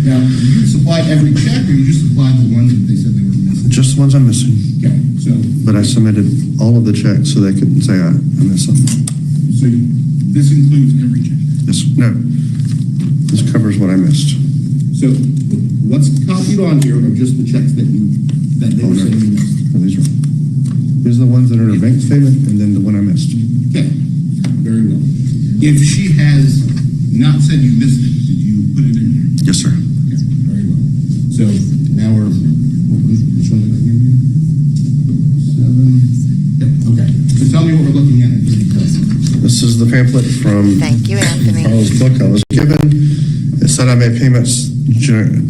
S4: Now, you supplied every check, or you just supplied the ones that they said they were missing?
S2: Just the ones I'm missing.
S4: Okay, so,
S2: But I submitted all of the checks so they couldn't say I missed something.
S4: so this includes every check.
S2: No, this covers what I missed.
S4: So what's copied on here are just the checks that they
S2: Oh,
S4: were
S2: no.
S4: saying you missed.
S2: No, these are the ones that are in her bank statement and then the one I missed.
S4: Okay, very well. If she has not said you missed it, did you put it in there?
S2: Yes, sir.
S4: Okay, very well. So now which one did I give you? 7. Yep, okay. So tell me what we're looking at.
S2: This is the pamphlet from
S1: Thank you, Anthony.
S2: Carl's book I was given. It said I made payments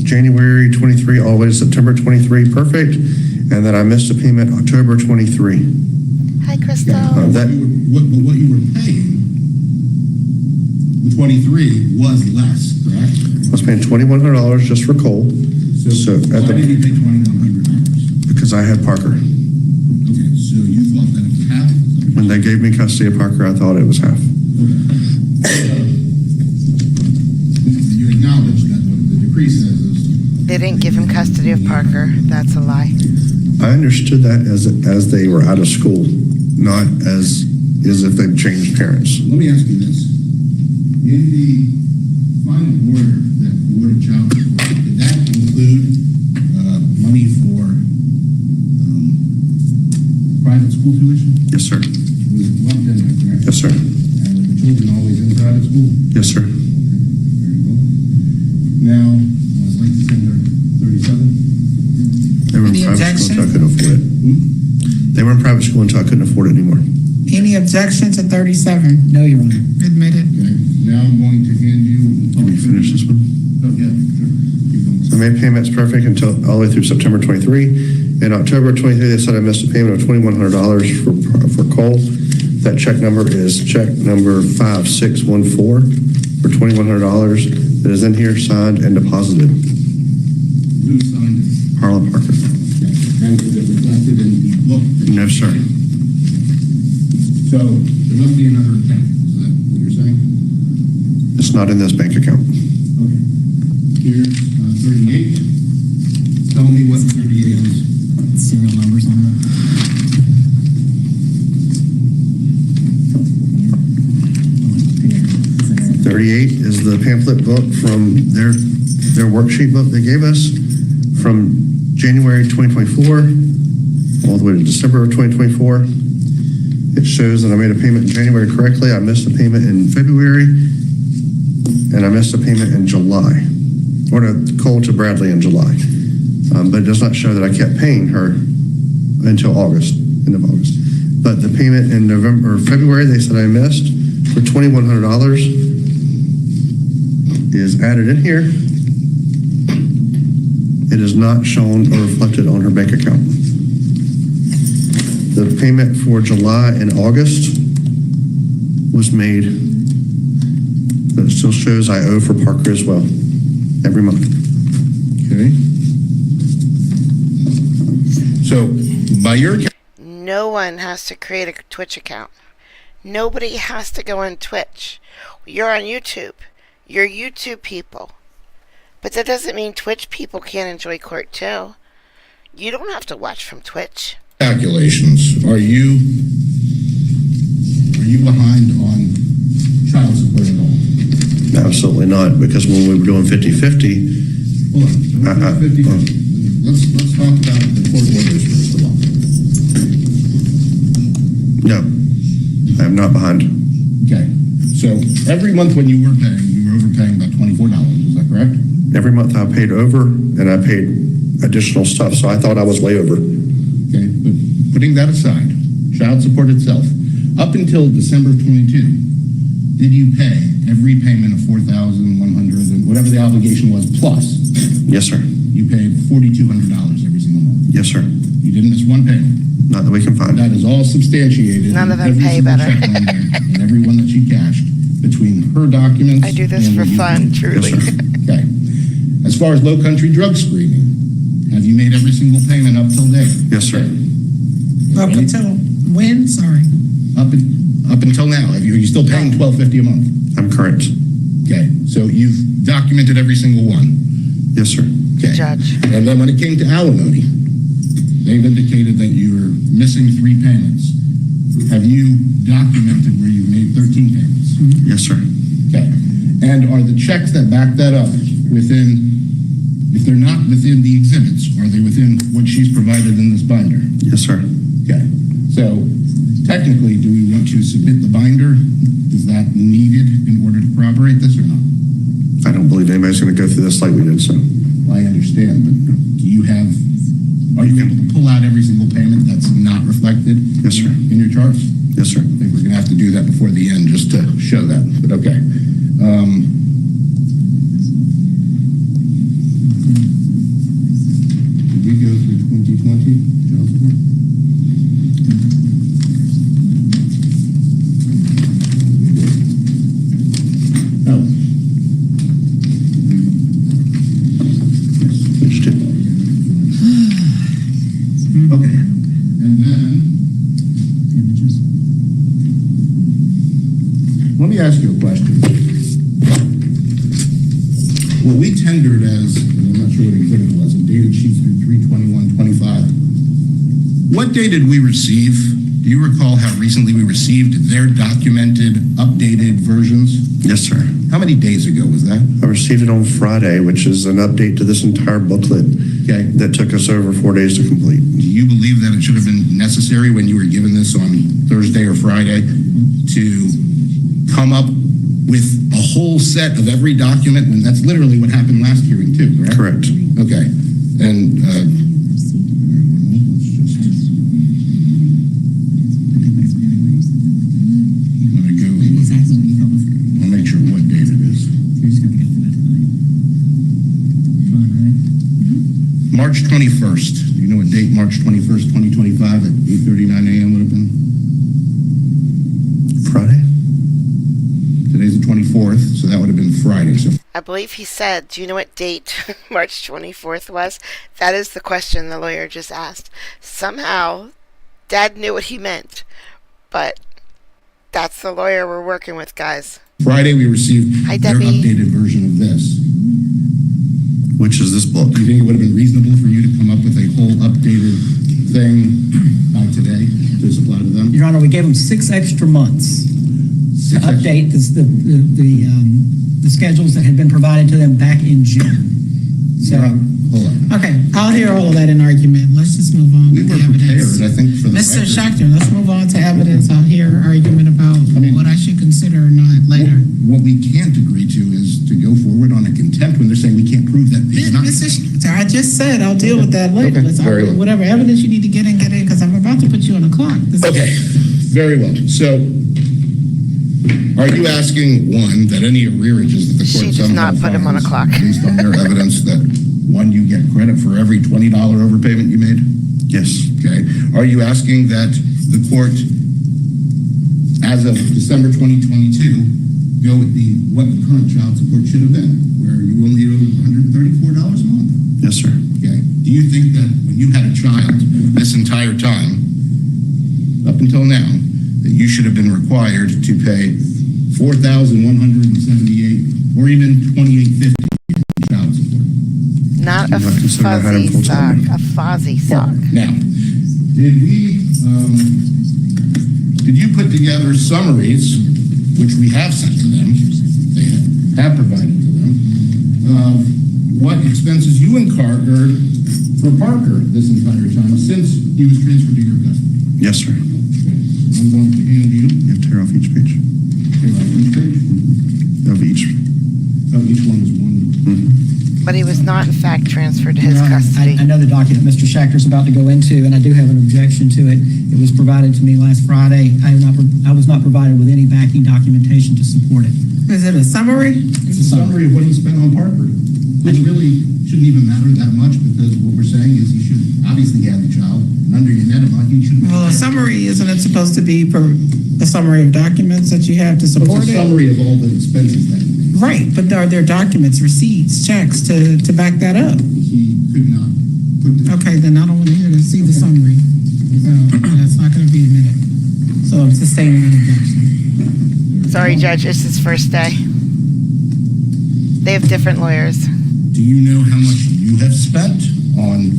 S2: January 23 all the way to September 23, perfect, and that I missed a payment October 23.
S1: Hi, Crystal.
S2: That
S4: What you were paying, the 23 was less, correct?
S2: I was paying $2,100 just for coal,
S4: So
S2: So at
S4: why
S2: the-
S4: did you pay $2,100?
S2: because I had Parker.
S4: Okay, so you thought that it was half?
S2: When they gave me custody of Parker, I thought it was half.
S4: You acknowledge that what the decree says is,
S1: They didn't give him custody of Parker. That's a lie.
S2: I understood that as they were out of school, not as if they've changed parents.
S4: let me ask you this. In the final order that awarded child support, did that include money for private school tuition?
S2: Yes, sir.
S4: Was it lumped in there, correct?
S2: Yes, sir.
S4: And were the children always in private school?
S2: Yes, sir.
S4: Very well. Now, I'd like to send her 37.
S2: They were in
S3: Any
S2: private school until I
S3: objection?
S2: couldn't afford it. They were in private school until I couldn't afford it anymore.
S3: Any objection to 37?
S6: No, Your Honor.
S3: Admitted.
S4: Okay, now I'm going to hand you.
S2: Let me finish this one.
S4: Oh, yeah, sure. Keep going.
S2: So I made payments perfect until all the way through September 23. In October 23, they said I missed a payment of $2,100 for coal. That check number is check number 5614 for $2,100 that is in here, signed and deposited.
S4: Who signed it?
S2: Harlan Parker.
S4: Okay, and is it reflected in the book?
S2: No, sir.
S4: So there must be another account, is that what you're saying?
S2: It's not in this bank account.
S4: Okay. Here's 38. Tell me what 38 is.
S6: Serial numbers on that.
S2: $38 is the pamphlet book from their worksheet book they gave us from January 2024 all the way to December of 2024. It shows that I made a payment in January correctly. I missed a payment in February, and I missed a payment in July, or to Cole to Bradley in July. But it does not show that I kept paying her until August, end of August. But the payment in November or February, they said I missed for $2,100 is added in here. It is not shown or reflected on her bank account. The payment for July and August was made, but it still shows I owe for Parker as well, every month.
S4: Okay. So by your account.
S1: No one has to create a Twitch account. Nobody has to go on Twitch. You're on YouTube. You're YouTube people. But that doesn't mean Twitch people can't enjoy court too. You don't have to watch from Twitch.
S4: Calculations, are you behind on child support at all?
S2: Absolutely not, because when we were doing 50-50,
S4: Hold on, 50/50. Let's talk about the court orders first of all.
S2: no, I am not behind.
S4: Okay, so every month when you were overpaying about $24, is that correct?
S2: Every month I paid over, and I paid additional stuff, so I thought I was way over.
S4: Okay, but putting that aside, child support itself, up until December 22, did you pay every payment of $4,100 and whatever the obligation was plus?
S2: Yes, sir.
S4: You paid $4,200 every single month.
S2: Yes, sir.
S4: You didn't miss one payment.
S2: Not that we can find.
S4: That is all substantiated.
S1: None of them
S4: in every
S1: pay
S4: single
S1: better.
S4: check on there, and every one that she cashed between her documents.
S1: I do this
S4: and
S1: for
S4: what you
S1: fun,
S4: paid.
S1: truly.
S2: Yes, sir.
S4: Okay. As far as low country drug screening, have you made every single payment up till date?
S2: Yes, sir.
S3: Up until when? Sorry.
S4: Up until now, are you still paying $12.50 a month?
S2: I'm current.
S4: Okay, so you've documented every single one.
S2: Yes, sir.
S4: Okay.
S1: Judge.
S4: And then when it came to alimony, they've indicated that you were missing 3 payments. Have you documented where you made 13 payments?
S2: Yes, sir.
S4: Okay. And are the checks that back that up within, if they're not within the exhibits, are they within what she's provided in this binder?
S2: Yes, sir.
S4: Okay. So technically, do we want to submit the binder? Is that needed in order to corroborate this or not?
S2: I don't believe anybody's going to go through this like we did, so.
S4: Well, I understand, but are you able to pull out every single payment that's not reflected?
S2: Yes, sir.
S4: In your charts?
S2: Yes, sir.
S4: I think we're gonna have to do that before the end, just to show that, but okay. Did we go through 2020 child support? Oh.
S2: We just did.
S4: what we tendered as, and I'm not sure what exhibit it was, a dated sheet through 3/21/25. What day did we receive? Do you recall how recently we received their documented, updated versions?
S2: Yes, sir.
S4: How many days ago was that?
S2: I received it on Friday, which is an update to this entire booklet that took us over 4 days to complete.
S4: Do you believe that it should have been necessary when you were given this on Thursday or Friday to come up with a whole set of every document, when that's literally what happened last hearing too, correct?
S2: Correct.
S4: Okay, and, let me go, I'll make sure what date it is. March 21st. Do you know what date March 21st, 2025 at 8:39 a.m. would have been?
S2: Friday?
S4: Today's the 24th, so that would have been Friday. So
S1: I believe he said, do you know what date March 24th was? That is the question the lawyer just asked. Somehow, Dad knew what he meant, but that's the lawyer we're working with, guys.
S4: Friday we received
S1: Hi,
S4: their
S1: Debbie.
S4: updated version of this.
S2: Which is this book.
S4: Do you think it would have been reasonable for you to come up with a whole updated thing by today to supply to them?
S6: Your Honor, we gave them 6 extra months to update the schedules that had been provided to them back in June. So,
S4: Hold on.
S3: Okay, I'll hear all of that in argument. Let's just move on
S4: We
S3: with
S4: were
S3: the evidence.
S4: prepared, I think, for the
S3: Mr.
S4: record.
S3: Schachter, let's move on to evidence. I'll hear argument about what I should consider or not later.
S4: What we can't agree to is to go forward on a contempt when they're saying we can't prove that he's not.
S3: Mr. Schachter, I just said I'll deal with that later.
S4: Okay,
S3: Let's
S4: very well.
S3: whatever evidence you need to get in, because I'm about to put you on the clock.
S4: Okay, very well. So, are you asking, one, that any arrearages that the
S1: She
S4: court
S1: does
S4: somehow
S1: not put him on a
S4: finds,
S1: clock.
S4: based on their evidence, that, one, you get credit for every $20 overpayment you made?
S2: Yes.
S4: Okay. Are you asking that the court, as of December 2022, go with what the current child support should have been, where you only owe $134 a month?
S2: Yes, sir.
S4: Okay. Do you think that when you had a child this entire time, up until now, that you should have been required to pay $4,178 or even $2,850 in child support?
S1: Not a
S2: Not considered a
S1: fuzzy
S2: full
S1: sock,
S2: time.
S1: a fuzzy sock.
S4: Now, did you put together summaries, which we have sent to them, they have provided to them, of what expenses you incurred for Parker this entire time since he was transferred to your custody?
S2: Yes, sir.
S4: I'm going to hand you,
S2: You have to tear off each page.
S4: here on each page.
S2: Of each.
S4: Oh, each one is one.
S1: But he was not, in fact, transferred to his
S6: Your Honor,
S1: custody.
S6: I know the document Mr. Schachter's about to go into, and I do have an objection to it. It was provided to me last Friday. I was not provided with any backing documentation to support it.
S3: Is it a summary?
S4: It's a summary of what he spent on Parker, which really shouldn't even matter that much, because what we're saying is he should obviously have the child, and under your net amount, he should.
S3: Well, a summary, isn't it supposed to be a summary of documents that you have to support
S4: It's a
S3: it?
S4: summary of all the expenses that he made.
S3: Right, but are there documents, receipts, checks to back that up?
S4: He could not put the.
S3: Okay, then I don't want to hear to see the summary. So that's not going to be admitted. So I'm sustaining an objection.
S1: Sorry, Judge, it's his first day. They have different lawyers.
S4: Do you know how much you have spent on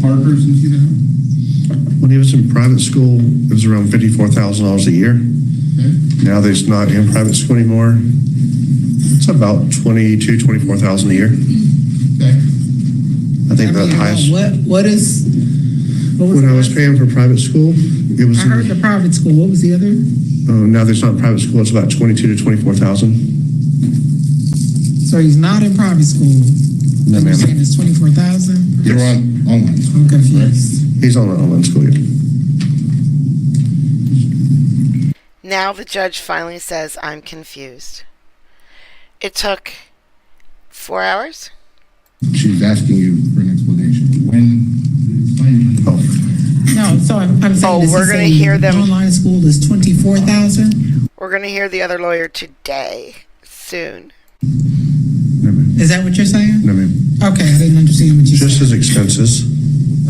S4: Parker since you have?
S2: When he was in private school, it was around $54,000 a year.
S4: Okay.
S2: Now that he's not in private school anymore, it's about $24,000 a year.
S4: Okay.
S2: I think the highest.
S3: What was
S2: When I
S3: the
S2: was
S3: last-
S2: paying for private school, it was.
S3: I heard the private school. What was the other?
S2: Now that it's not private school, it's about 22 to 24,000.
S3: So he's not in private school.
S2: No,
S3: You're
S2: ma'am.
S3: saying it's 24,000?
S4: You're on online.
S3: I'm confused.
S2: He's on an online school year.
S1: Now the judge finally says, I'm confused. It took 4 hours?
S4: She's asking you for an explanation. When?
S2: Oh,
S3: No, so I'm saying.
S1: Oh,
S3: this
S1: we're
S3: is
S1: gonna
S3: saying
S1: hear them.
S3: Online school is 24,000.
S1: We're going to hear the other lawyer today, soon.
S2: no, ma'am.
S3: Is that what you're saying?
S2: No, ma'am.
S3: Okay, I didn't understand what you
S2: Just
S3: said.
S2: his expenses,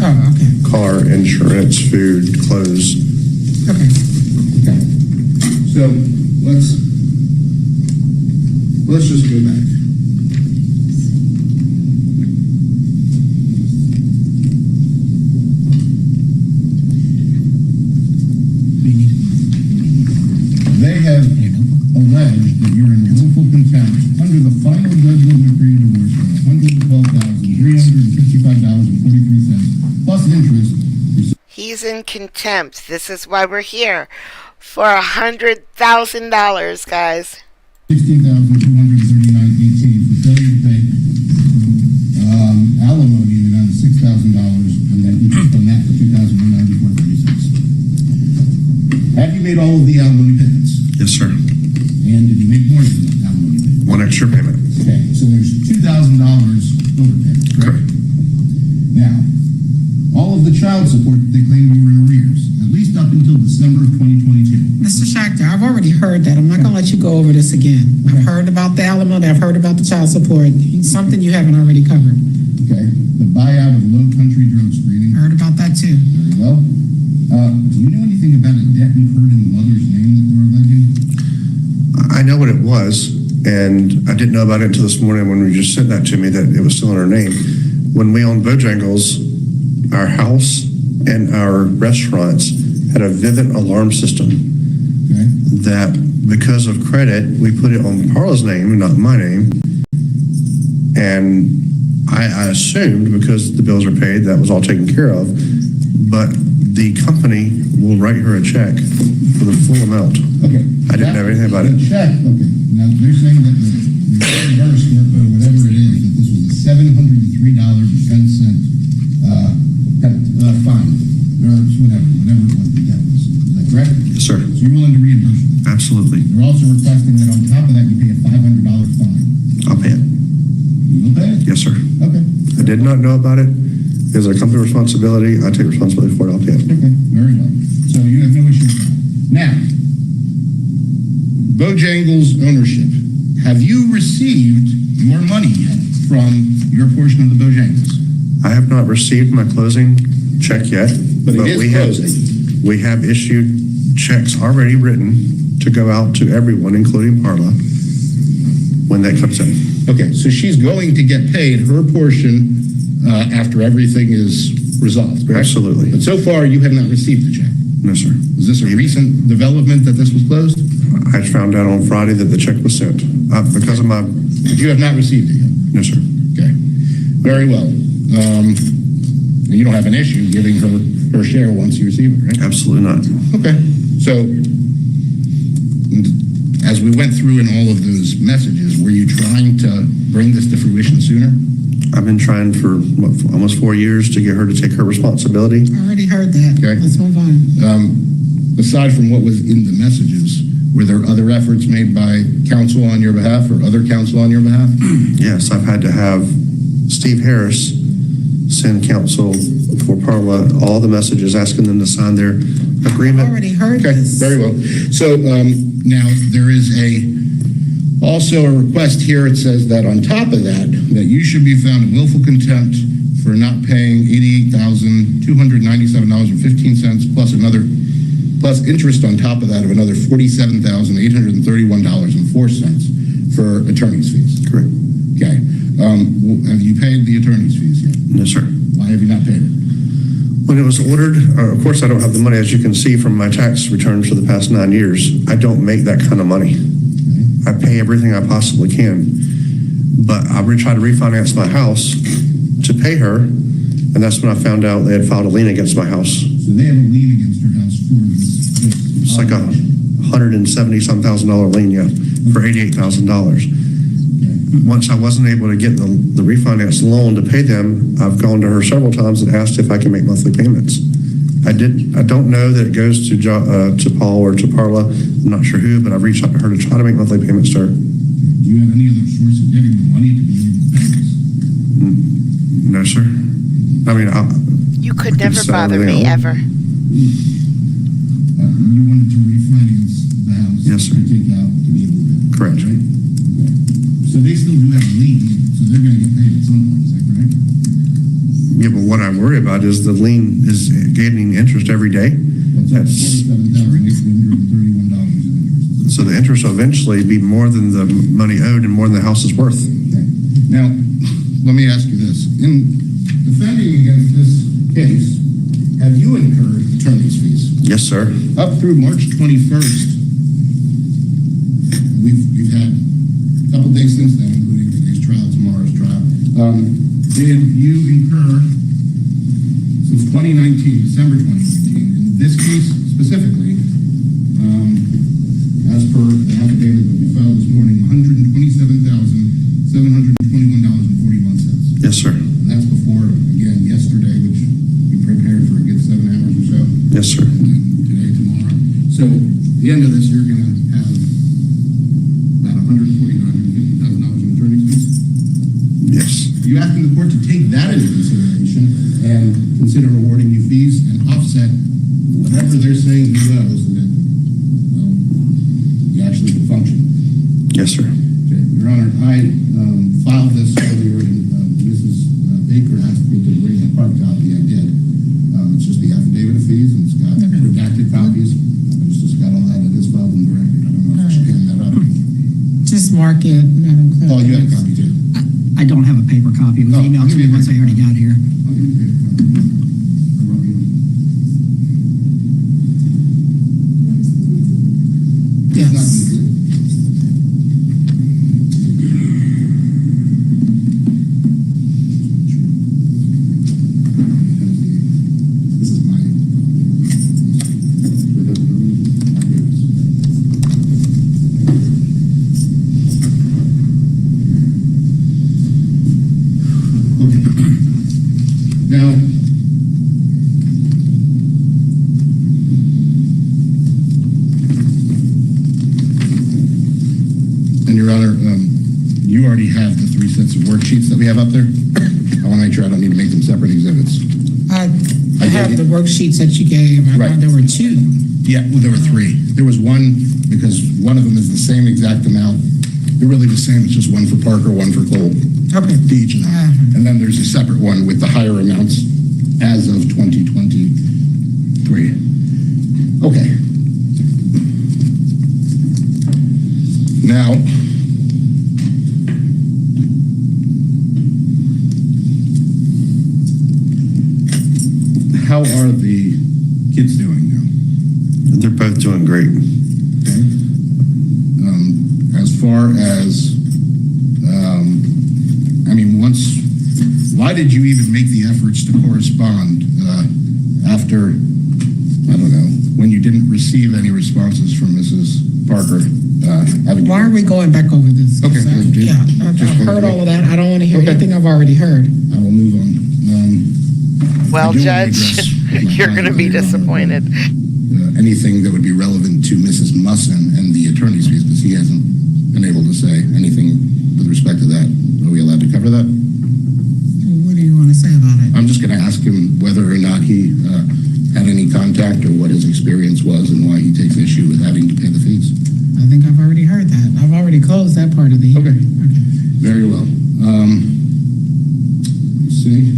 S3: Oh, okay,
S2: car, insurance, food, clothes.
S3: okay.
S4: Okay. So let's let's just go back. They have alleged that you're in willful contempt under the final judgment of free divorce for $112,355.43 plus interest.
S1: He's in contempt. This is why we're here. For $100,000, guys.
S4: $16,239.18 for failure to pay alimony in the amount of $6,000 and then interest on that for $2,194.36. Have you made all of the alimony payments?
S2: Yes, sir.
S4: And did you make more than that alimony payment?
S2: One extra payment.
S4: Okay, so there's $2,000 overpayment, correct? Now, all of the child support that they claim you were in arrears, at least up until December of 2022.
S3: Mr. Schachter, I've already heard that. I'm not gonna let you go over this again. I've heard about the alimony, I've heard about the child support. Something you haven't already covered.
S4: Okay, the buyout of low country drug screening.
S3: Heard about that too.
S4: Very well. Do you know anything about a debt incurred in the mother's name that they're alleging?
S2: I know what it was, and I didn't know about it until this morning when we just sent that to me that it was still in her name. When we owned Bojangles, our house and our restaurants had a Vivint alarm system.
S4: Okay.
S2: That because of credit, we put it on Parla's name and not my name. And I assumed because the bills are paid, that was all taken care of. But the company will write her a check for the full amount.
S4: Okay.
S2: I didn't know anything about it.
S4: The check, okay. Now, they're saying that the reimbursement or whatever it is, that this was a $703.10 fine, or whatever it was the debt was. Is that correct?
S2: Yes, sir.
S4: So you're willing to reimburse them?
S2: Absolutely.
S4: They're also requesting that on top of that, you pay a $500 fine.
S2: I'll pay it.
S4: You will pay it?
S2: Yes, sir.
S4: Okay.
S2: I did not know about it. It's a company responsibility. I take responsibility for it. I'll pay it.
S4: Okay, very well. So you have no issue with that. Now, Bojangles ownership. Have you received your money yet from your portion of the Bojangles?
S2: I have not received my closing check yet,
S4: But it is closing.
S2: We have issued checks already written to go out to everyone, including Parla, when that comes in.
S4: Okay, so she's going to get paid her portion after everything is resolved, correct?
S2: Absolutely.
S4: But so far, you have not received the check.
S2: No, sir.
S4: Was this a recent development that this was closed?
S2: I found out on Friday that the check was sent. Because of my...
S4: But you have not received it yet?
S2: No, sir.
S4: Okay, very well. You don't have an issue giving her share once you receive it, right?
S2: Absolutely not.
S4: Okay, so as we went through in all of those messages, were you trying to bring this to fruition sooner?
S2: I've been trying for almost 4 years to get her to take her responsibility.
S3: I already heard that.
S4: Okay.
S3: Let's move on.
S4: Aside from what was in the messages, were there other efforts made by counsel on your behalf or other counsel on your behalf?
S2: Yes, I've had to have Steve Harris send counsel for Parla all the messages asking them to sign their
S3: I
S2: agreement.
S3: already heard
S4: Okay,
S3: this.
S4: very well. So now there is also a request here. It says that on top of that you should be found in willful contempt for not paying $88,297.15 plus interest on top of that of another $47,831.04 for attorney's fees.
S2: Correct.
S4: Okay. Have you paid the attorney's fees yet?
S2: No, sir.
S4: Why have you not paid it?
S2: When it was ordered, of course, I don't have the money, as you can see from my tax returns for the past 9 years. I don't make that kind of money. I pay everything I possibly can. But I tried to refinance my house to pay her, and that's when I found out they had filed a lien against my house.
S4: So they have a lien against your house for this.
S2: It's like $170,000 lien, yeah, for $88,000. Once I wasn't able to get the refinance loan to pay them, I've gone to her several times and asked if I can make monthly payments. I don't know that it goes to Paul or to Parla. I'm not sure who, but I've reached out to her to try to make monthly payments to her.
S4: Do you have any other source of getting the money to be able to pay this?
S2: No, sir. I mean,
S1: You could
S2: I could
S1: never
S2: sell
S1: bother
S2: everything
S1: me,
S2: else.
S1: ever.
S4: You wanted to refinance the house.
S2: Yes, sir.
S4: To take out to be able to pay.
S2: Correct.
S4: Right? Okay. So they still do have a lien, so they're going to get paid at some point, is that correct?
S2: yeah, but what I worry about is the lien is gaining interest every day.
S4: That's
S2: That's
S4: $47,831 in interest.
S2: So the interest will eventually be more than the money owed and more than the house is worth.
S4: Now, let me ask you this. In defending against this case, have you incurred attorney's fees?
S2: Yes, sir.
S4: Up through March 21st, we've had a couple days since then, including today's trial, tomorrow's trial. Did you incur, since 2019, December 2019, in this case specifically, as per the affidavit that we filed this morning, $127,721.41.
S2: Yes, sir.
S4: And that's before, again, yesterday, which we prepared for a good 7 hours or so.
S2: Yes, sir.
S4: And then today, tomorrow. So at the end of this, you're going to have about $149,000 in attorney's fees.
S2: Yes.
S4: Are you asking the court to take that into consideration and consider awarding you fees and offset whatever they're saying you owe so that you actually can function?
S2: Yes, sir.
S4: Okay. Your Honor, I filed this earlier and Mrs. Baker asked me to bring a hard copy. I did. It's just the affidavit of fees and it's got redacted copies. It's just got all that. It is filed in the record. I don't know if I should hand that up.
S3: Just mark it, Madam Clerk.
S4: Oh, you had a copy too?
S6: I don't have a paper copy. It was
S4: Oh,
S6: emailed to me once I already got here.
S4: I'll give you a paper copy. Or brought me one. It's not
S3: Yes.
S4: complete. This is my. Now, and Your Honor, you already have the 3 sets of worksheets that we have up there. I want to make sure I don't need to make them separate exhibits.
S3: I
S4: I
S3: have
S4: gave
S3: the
S4: you-
S3: worksheets that you gave. I
S4: Right.
S3: thought there were 2.
S4: Yeah, well, there were 3. There was one, because one of them is the same exact amount. They're really the same, it's just one for Parker, one for Cole,
S3: Okay.
S4: to each of them. And then there's a separate one with the higher amounts as of 2023. Okay. Now, how are the kids doing now?
S2: They're both doing great.
S4: Okay. As far as, I mean, why did you even make the efforts to correspond after, I don't know, when you didn't receive any responses from Mrs. Parker?
S3: Why are we going back over this?
S4: Okay.
S3: Yeah, I've heard all of that. I don't want to hear
S4: Okay.
S3: anything I've already heard.
S4: I will move on.
S1: Well,
S4: I do wanna
S1: Judge,
S4: address what my
S1: you're going to be
S4: colleague said,
S1: disappointed.
S4: Anything that would be relevant to Mrs. Musson and the attorney's fees, because he hasn't been able to say anything with respect to that. Are we allowed to cover that?
S3: What do you want to say about it?
S4: I'm just going to ask him whether or not he had any contact or what his experience was and why he takes issue with having to pay the fees.
S3: I think I've already heard that. I've already closed that part of the
S4: Okay.
S3: hearing.
S4: Very well. Let's see.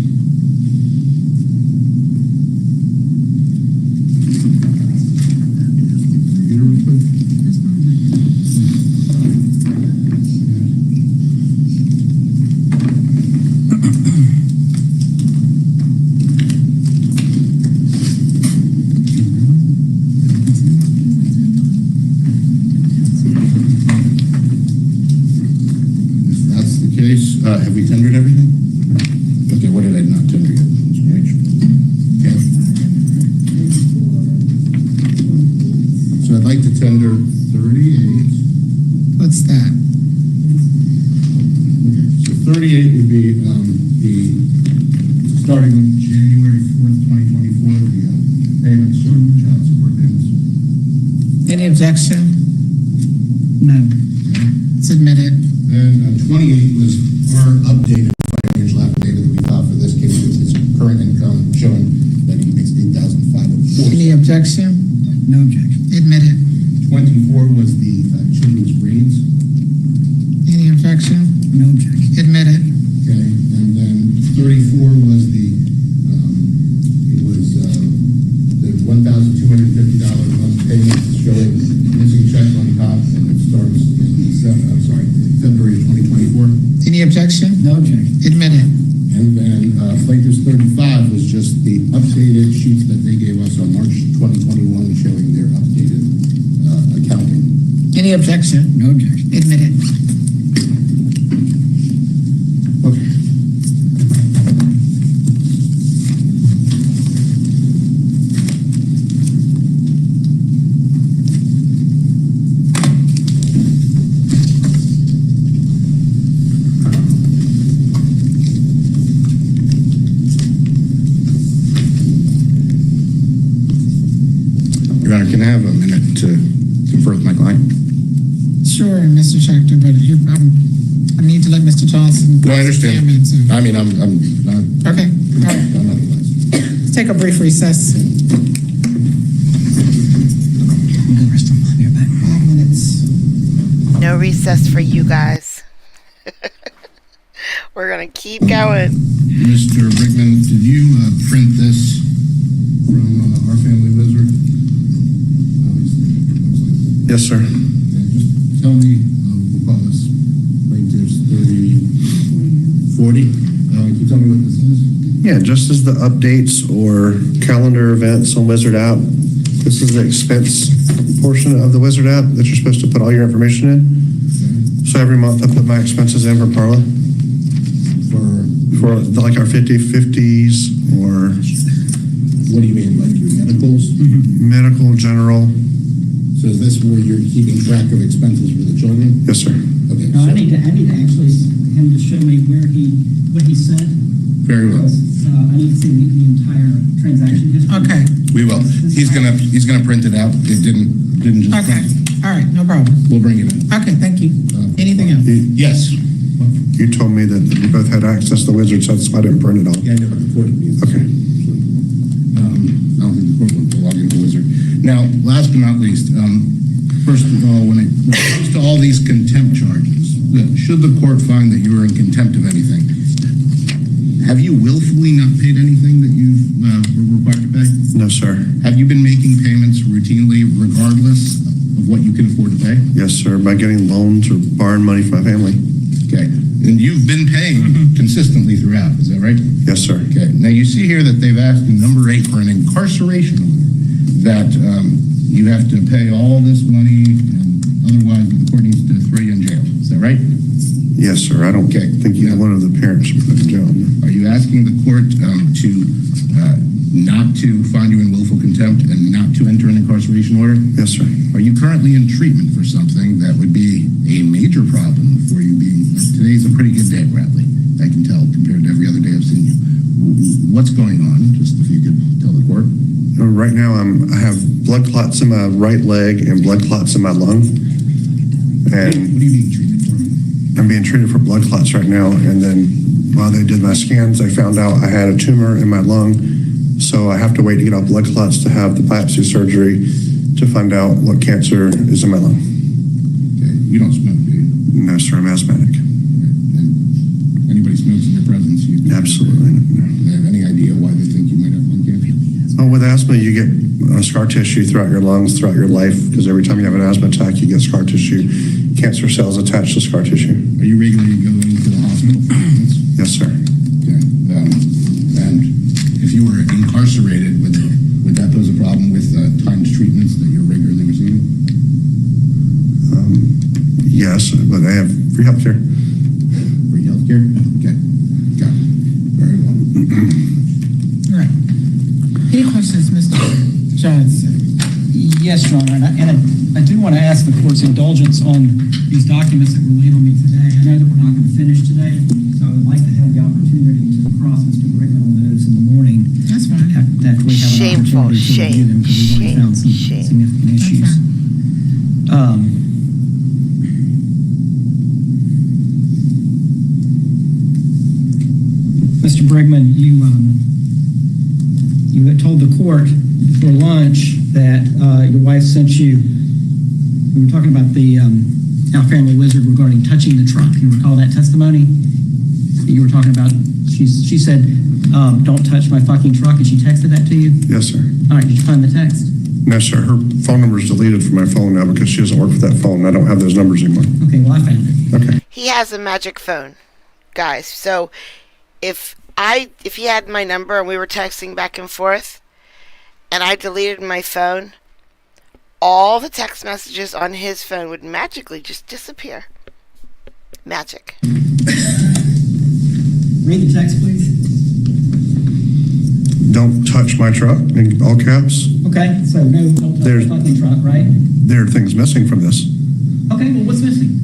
S4: If that's the case, have we tendered everything? Okay, what did I not tender yet? Just make sure. Okay. So I'd like to tender 38.
S3: What's that?
S4: Okay, so 38 would be the, starting with January 4th, 2024, the payments or child support payments.
S3: Any objection?
S6: No.
S3: It's admitted.
S4: Then 28 was our updated financial affidavit that we filed for this case with his current income showing that he makes $8,540.
S3: Any objection?
S6: No objection.
S3: Admitted.
S4: 24 was the children's grades.
S3: Any objection?
S6: No objection.
S3: Admitted.
S4: Okay, and then 34 was the $1,250 a month payment showing missing check on top
S3: Any objection?
S6: No objection.
S3: Admit it.
S4: And then plaintiff's 35 was just the updated sheets that they gave us on March 2021 showing their updated accounting.
S3: Any objection?
S6: No objection.
S3: Admit it.
S4: Okay. Your Honor, can I have a minute to confer with my client?
S3: Sure, Mr. Schechter, but I need to let Mr. Johnson.
S4: No, I understand.
S3: examine, so-
S4: I mean, I'm not.
S3: Okay, all right.
S4: I'm not advised.
S3: Let's take a brief recess. 5 minutes.
S1: No recess for you guys. We're gonna keep going.
S4: Mr. Brickman, did you print this from our family wizard?
S2: Yes, sir.
S4: Just tell me, we'll call this plaintiff's 40. Can you tell me what this is?
S2: Yeah, just as the updates or calendar events on Wizard app, this is the expense portion of the Wizard app that you're supposed to put all your information in. So every month I put my expenses in for Parla. For like our 50/50s or
S4: What do you mean, like your medicals?
S2: medical, general.
S4: So is this where you're keeping track of expenses for the children?
S2: Yes, sir.
S4: Okay,
S6: No,
S4: so,
S6: I need to actually, him to show me what he sent.
S4: very well.
S6: Because, I need to see the entire transaction history.
S3: Okay,
S4: We will. He's gonna print it out. It didn't just.
S3: okay. All right, no problem.
S4: We'll bring it in.
S3: Okay, thank you. Anything else?
S4: Yes.
S2: You told me that we both had access to the Wizard, so that's why I didn't print it all.
S4: Yeah, I know, but the court needs.
S2: Okay.
S4: I don't think the court wants to log into Wizard. Now, last but not least, first of all, when it comes to all these contempt charges, should the court find that you are in contempt of anything, have you willfully not paid anything that you were required to pay?
S2: No, sir.
S4: Have you been making payments routinely regardless of what you can afford to pay?
S2: Yes, sir. By getting loans or borrowing money from my family.
S4: Okay. And you've been paying consistently throughout, is that right?
S2: Yes, sir.
S4: Okay. Now you see here that they've asked in number 8 for an incarceration order, that you have to pay all this money, and otherwise the court needs to throw you in jail. Is that right?
S2: Yes, sir. I don't
S4: Okay.
S2: think either one of the parents should be put in jail.
S4: Are you asking the court to not to find you in willful contempt and not to enter an incarceration order?
S2: Yes, sir.
S4: Are you currently in treatment for something that would be a major problem for you being, today's a pretty good day, Bradley, I can tell, compared to every other day I've seen you. What's going on? Just if you could tell the court.
S2: Right now, I have blood clots in my right leg and blood clots in my lung.
S4: What
S2: And
S4: do you mean treatment for?
S2: I'm being treated for blood clots right now. And then while they did my scans, they found out I had a tumor in my lung. So I have to wait to get off blood clots to have the biopsy surgery to find out what cancer is in my lung.
S4: Okay. You don't smoke, do you?
S2: No, sir, I'm asthmatic.
S4: And anybody smokes in your presence, you
S2: Absolutely.
S4: do they have any idea why they think you might have lung cancer?
S2: Oh, with asthma, you get scar tissue throughout your lungs throughout your life because every time you have an asthma attack, you get scar tissue, cancer cells attached to scar tissue.
S4: Are you regularly going to the hospital for treatments?
S2: Yes, sir.
S4: Okay. And if you were incarcerated, would that pose a problem with timed treatments that you're regularly receiving?
S2: Yes, but I have free health care.
S4: Free healthcare? Okay. Got it. Very well.
S3: All right. Any questions, Mr. Johnson?
S6: Yes, Your Honor, and I do want to ask the court's indulgence on these documents that were laid on me today. I know that we're not going to finish today, so I would like to have the opportunity to cross Mr. Brickman on those in the morning.
S3: That's fine.
S6: After we have an
S1: Shameful.
S6: opportunity to review them, because we've already found some
S1: Shame.
S6: significant
S3: That's
S6: issues.
S3: fine.
S6: Mr. Brigman, you had told the court for lunch that your wife sent you, we were talking about the Our Family Wizard regarding touching the truck. You recall that testimony? You were talking about, she said, don't touch my fucking truck, and she texted that to you?
S2: Yes, sir.
S6: All right, did you find the text?
S2: No, sir. Her phone number is deleted from my phone now because she doesn't work with that phone. I don't have those numbers anymore.
S6: Okay, well, I found it.
S2: Okay.
S1: He has a magic phone. guys. So if he had my number and we were texting back and forth, and I deleted my phone, all the text messages on his phone would magically just disappear. Magic.
S6: Read the text, please.
S2: Don't touch my truck, in all caps.
S6: Okay, so no, don't touch
S2: There's-
S6: the fucking truck, right?
S2: There are things missing from this.
S6: Okay, well, what's missing?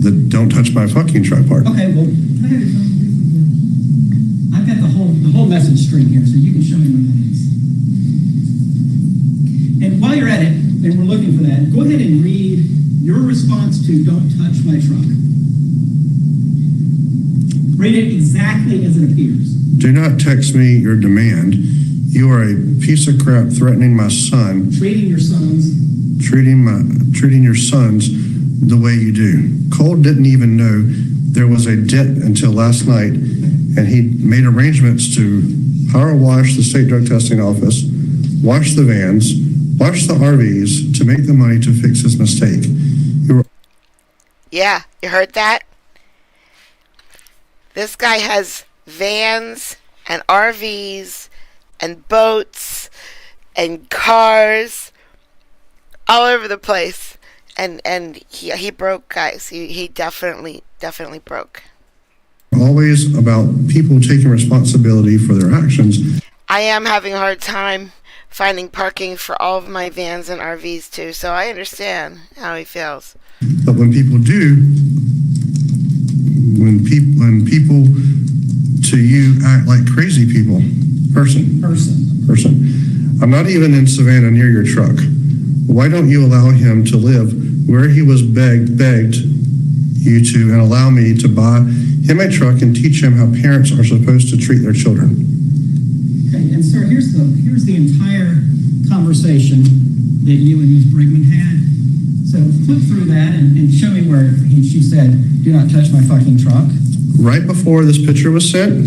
S2: The don't touch my fucking truck part.
S6: Okay, well, can I have your phone, please? I've got the whole message string here, so you can show me what that is. And while you're at it, and we're looking for that, go ahead and read your response to "Don't touch my truck." Read it exactly as it appears.
S2: Do not text me your demand. You are a piece of crap threatening my son,
S6: Treating your sons.
S2: treating your sons the way you do. Cole didn't even know there was a debt until last night, and he made arrangements to power wash the state drug testing office, wash the vans, wash the RVs to make the money to fix his mistake.
S1: Yeah, you heard that? This guy has vans and RVs and boats and cars all over the place. And he broke, guys. He definitely broke.
S2: Always about people taking responsibility for their actions.
S1: I am having a hard time finding parking for all of my vans and RVs too, so I understand how he feels.
S2: But when people do, when people to you act like crazy people, person. I'm not even in Savannah near your truck. Why don't you allow him to live where he was begged you to, and allow me to buy him a truck and teach him how parents are supposed to treat their children?
S6: Okay, and sir, here's the entire conversation that you and Ms. Brigman had. So flip through that and show me where she said, "Do not touch my fucking truck."
S2: Right before this picture was sent,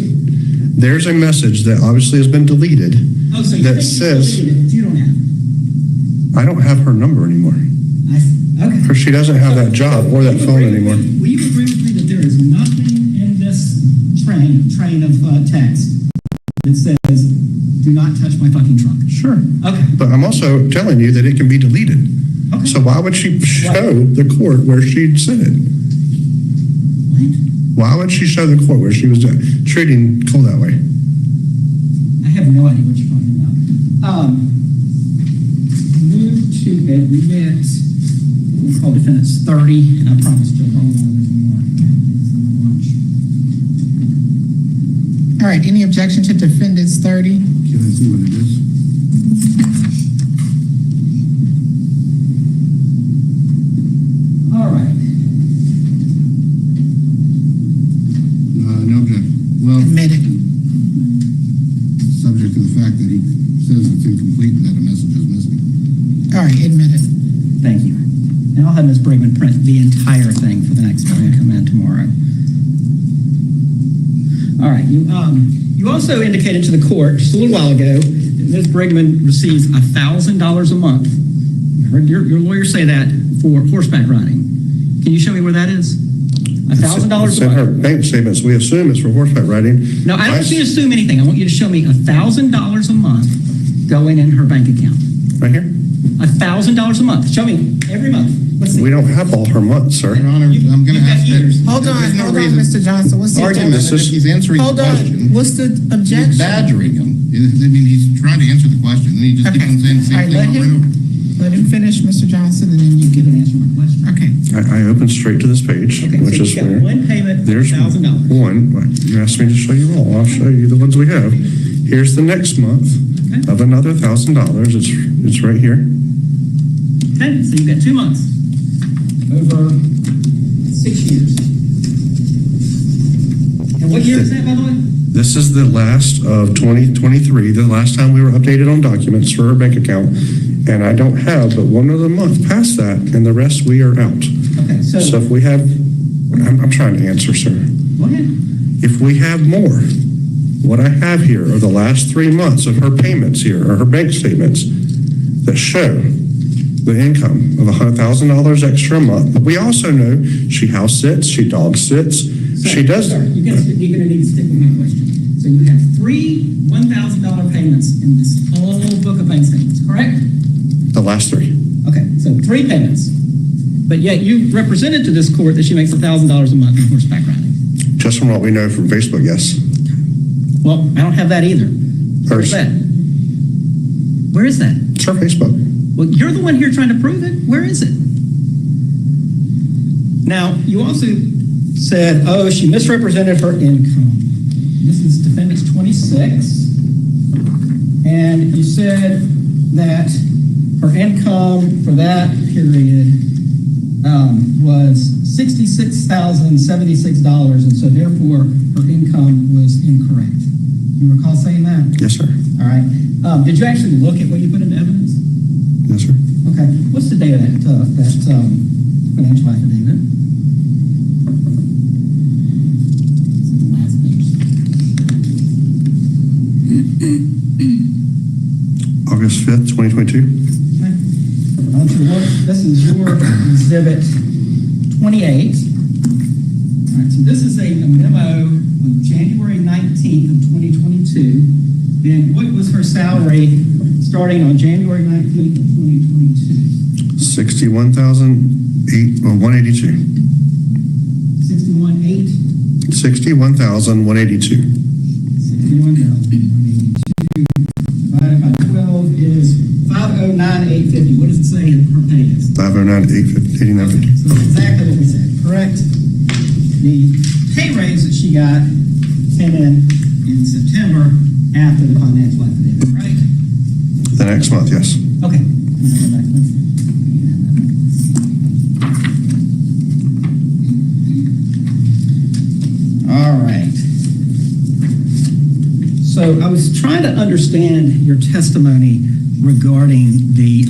S2: there's a message that obviously has been deleted
S6: Oh, so you
S2: that
S6: think you
S2: says,
S6: deleted it, but you don't have it.
S2: I don't have her number anymore.
S6: Okay.
S2: Or she doesn't have that job or that phone anymore.
S6: Will you agree with me that there is nothing in this train of text that says, "Do not touch my fucking truck"?
S2: Sure.
S6: Okay.
S2: But I'm also telling you that it can be deleted.
S6: Okay.
S2: So why would she show the court where she said it?
S6: What?
S2: Why would she show the court where she was treating Cole that way?
S6: I have no idea what you're talking about. Move to admit, we'll call defendants 30, and I promise Joe, hold on, there's more.
S3: All right, any objection to defendants 30?
S2: Can I see what it is?
S6: All right.
S4: No objection. Well,
S3: Admitted.
S4: subject to the fact that he says it's incomplete and that a message is missing.
S3: All right, admitted.
S6: Thank you. And I'll have Ms. Brigman print the entire thing for the next time I come in tomorrow. All right, you also indicated to the court just a little while ago that Ms. Brigman receives $1,000 a month. You heard your lawyer say that for horseback riding. Can you show me where that is? $1,000
S2: It's
S6: a
S2: in her
S6: month.
S2: bank statements. We assume it's for horseback riding.
S6: No, I don't want you to assume anything. I want you to show me $1,000 a month going in her bank account.
S2: Right here?
S6: $1,000 a month. Show me every month. Let's see.
S2: We don't have all her months, sir.
S4: Your Honor,
S6: You-
S4: I'm going to
S6: you've got
S4: ask
S6: years.
S4: that.
S3: Hold on,
S4: There's no reason-
S3: Mr. Johnson. What's the
S4: Argument
S2: This
S4: that
S2: is-
S4: if he's answering the
S3: Hold on.
S4: question,
S3: What's the
S4: you're
S3: objection?
S4: badgering him. I mean, he's trying to answer the question, and he just keeps
S3: Okay.
S4: on saying the
S3: All
S4: same
S3: right,
S4: thing over and over.
S3: let him finish, Mr. Johnson, and then you
S6: You
S3: give
S6: can
S3: it.
S6: answer my question.
S3: Okay.
S2: I opened straight to this page,
S6: Okay,
S2: which
S6: so
S2: is
S6: you've got
S2: where
S6: one payment,
S2: there's
S6: $1,000.
S2: one. You asked me to show you all. I'll show you the ones we have. Here's the next month
S6: Okay.
S2: of another $1,000. It's right here.
S6: Okay, so you've got 2 months over 6 years. And what year is that, by the way?
S2: This is the last of 2023, the last time we were updated on documents for her bank account. And I don't have but one other month past that, and the rest we are out.
S6: Okay,
S2: So
S6: so,
S2: if we have, I'm trying to answer, sir.
S6: go ahead.
S2: If we have more, what I have here are the last 3 months of her payments here, or her bank statements that show the income of $100,000 extra a month. But we also know she house sits, she dog sits, She does.
S6: Sorry, you're gonna need to stick with my question. So you have three $1,000 payments in this whole book of bank statements, correct?
S2: The last three.
S6: Okay, so three payments. But yet you represented to this court that she makes $1,000 a month in horseback riding.
S2: Just from what we know from Facebook, yes.
S6: Well, I don't have that either. Where's that? Where is that?
S2: It's her Facebook.
S6: Well, you're the one here trying to prove it. Where is it? Now, you also said, oh, she misrepresented her income. This is defendant's 26. And you said that her income for that period was $66,076, and so therefore her income was incorrect. You recall saying that?
S2: Yes, sir.
S6: All right. Did you actually look at what you put into evidence?
S2: Yes, sir.
S6: Okay. What's the date of that financial affidavit? It's the last page.
S2: August 5th, 2022.
S6: Okay. I want you to look. This is your exhibit 28. All right. So this is a memo of January 19th of 2022. Then what was her salary starting on January 19th of 2022?
S2: 61,182.
S6: 61,882.
S2: 61,182.
S6: 61,182 divided by 12 is 509,850. What does it say her pay is?
S2: 509,850.
S6: So that's exactly what we said, correct? The pay raise that she got came in September after the financial affidavit, right?
S2: The next month, yes.
S6: Okay. All right. So I was trying to understand your testimony regarding the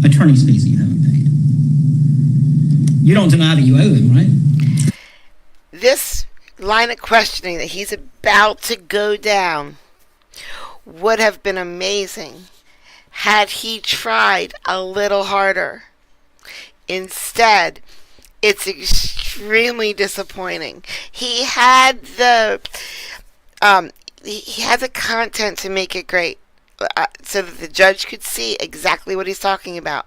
S6: attorney's fees that you haven't paid. You don't deny that you owe them, right?
S1: This line of questioning that he's about to go down would have been amazing had he tried a little harder. Instead, it's extremely disappointing. He had the content to make it great, so that the judge could see exactly what he's talking about.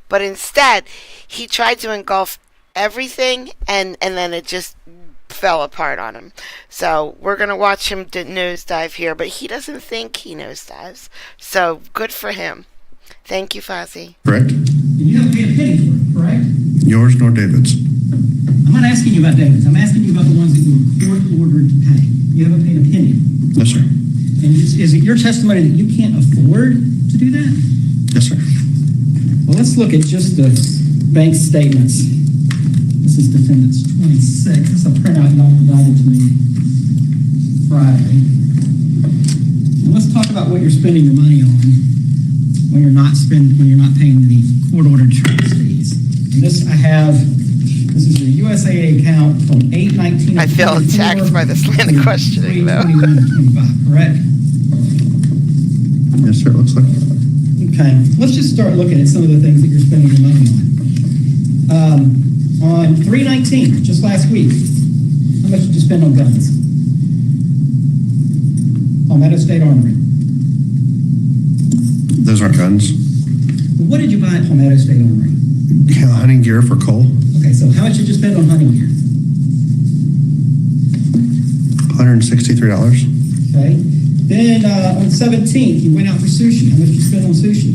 S1: But instead, he tried to engulf everything, and then it just fell apart on him. So we're going to watch him nosedive here, but he doesn't think he nosedives. So good for him. Thank you, Fozzie.
S2: Correct?
S6: You haven't paid a penny for it, correct?
S2: Yours nor David's.
S6: I'm not asking you about David's. I'm asking you about the ones that you were court-ordered to pay. You haven't paid a penny.
S2: Yes, sir.
S6: And is it your testimony that you can't afford to do that?
S2: Yes, sir.
S6: Well, let's look at just the bank statements. This is defendant's 26. This is a printout y'all provided to me Friday. And let's talk about what you're spending your money on when you're not paying the court-ordered insurance fees. And this is your USAA account from 8/19.
S1: I feel attacked by this line of questioning, though.
S6: 3/21/25, correct?
S2: Yes, sir. It looks like.
S6: Okay, let's just start looking at some of the things that you're spending your money on. On 3/19, just last week, how much did you spend on guns? Palmetto State Armory.
S2: Those aren't guns.
S6: What did you buy at Palmetto State Armory?
S2: Yeah, hunting gear for Cole.
S6: Okay, so how much did you spend on hunting gear?
S2: $163.
S6: Okay, then on 17th, you went out for sushi. How much did you spend on sushi?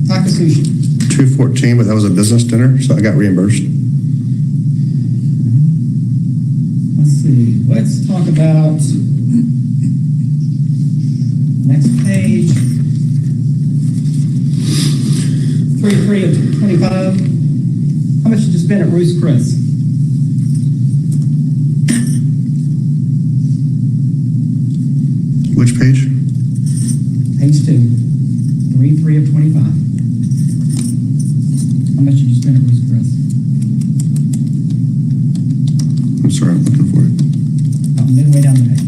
S6: Taka sushi.
S2: $214, but that was a business dinner, so I got reimbursed.
S6: Let's see. Let's talk about next page. 3/3/25. How much did you spend at Ruth's Chris?
S2: Which page?
S6: Page 2. 3/3/25. How much did you spend at Ruth's Chris?
S2: I'm sorry, I'm looking for it.
S6: Midway down the page.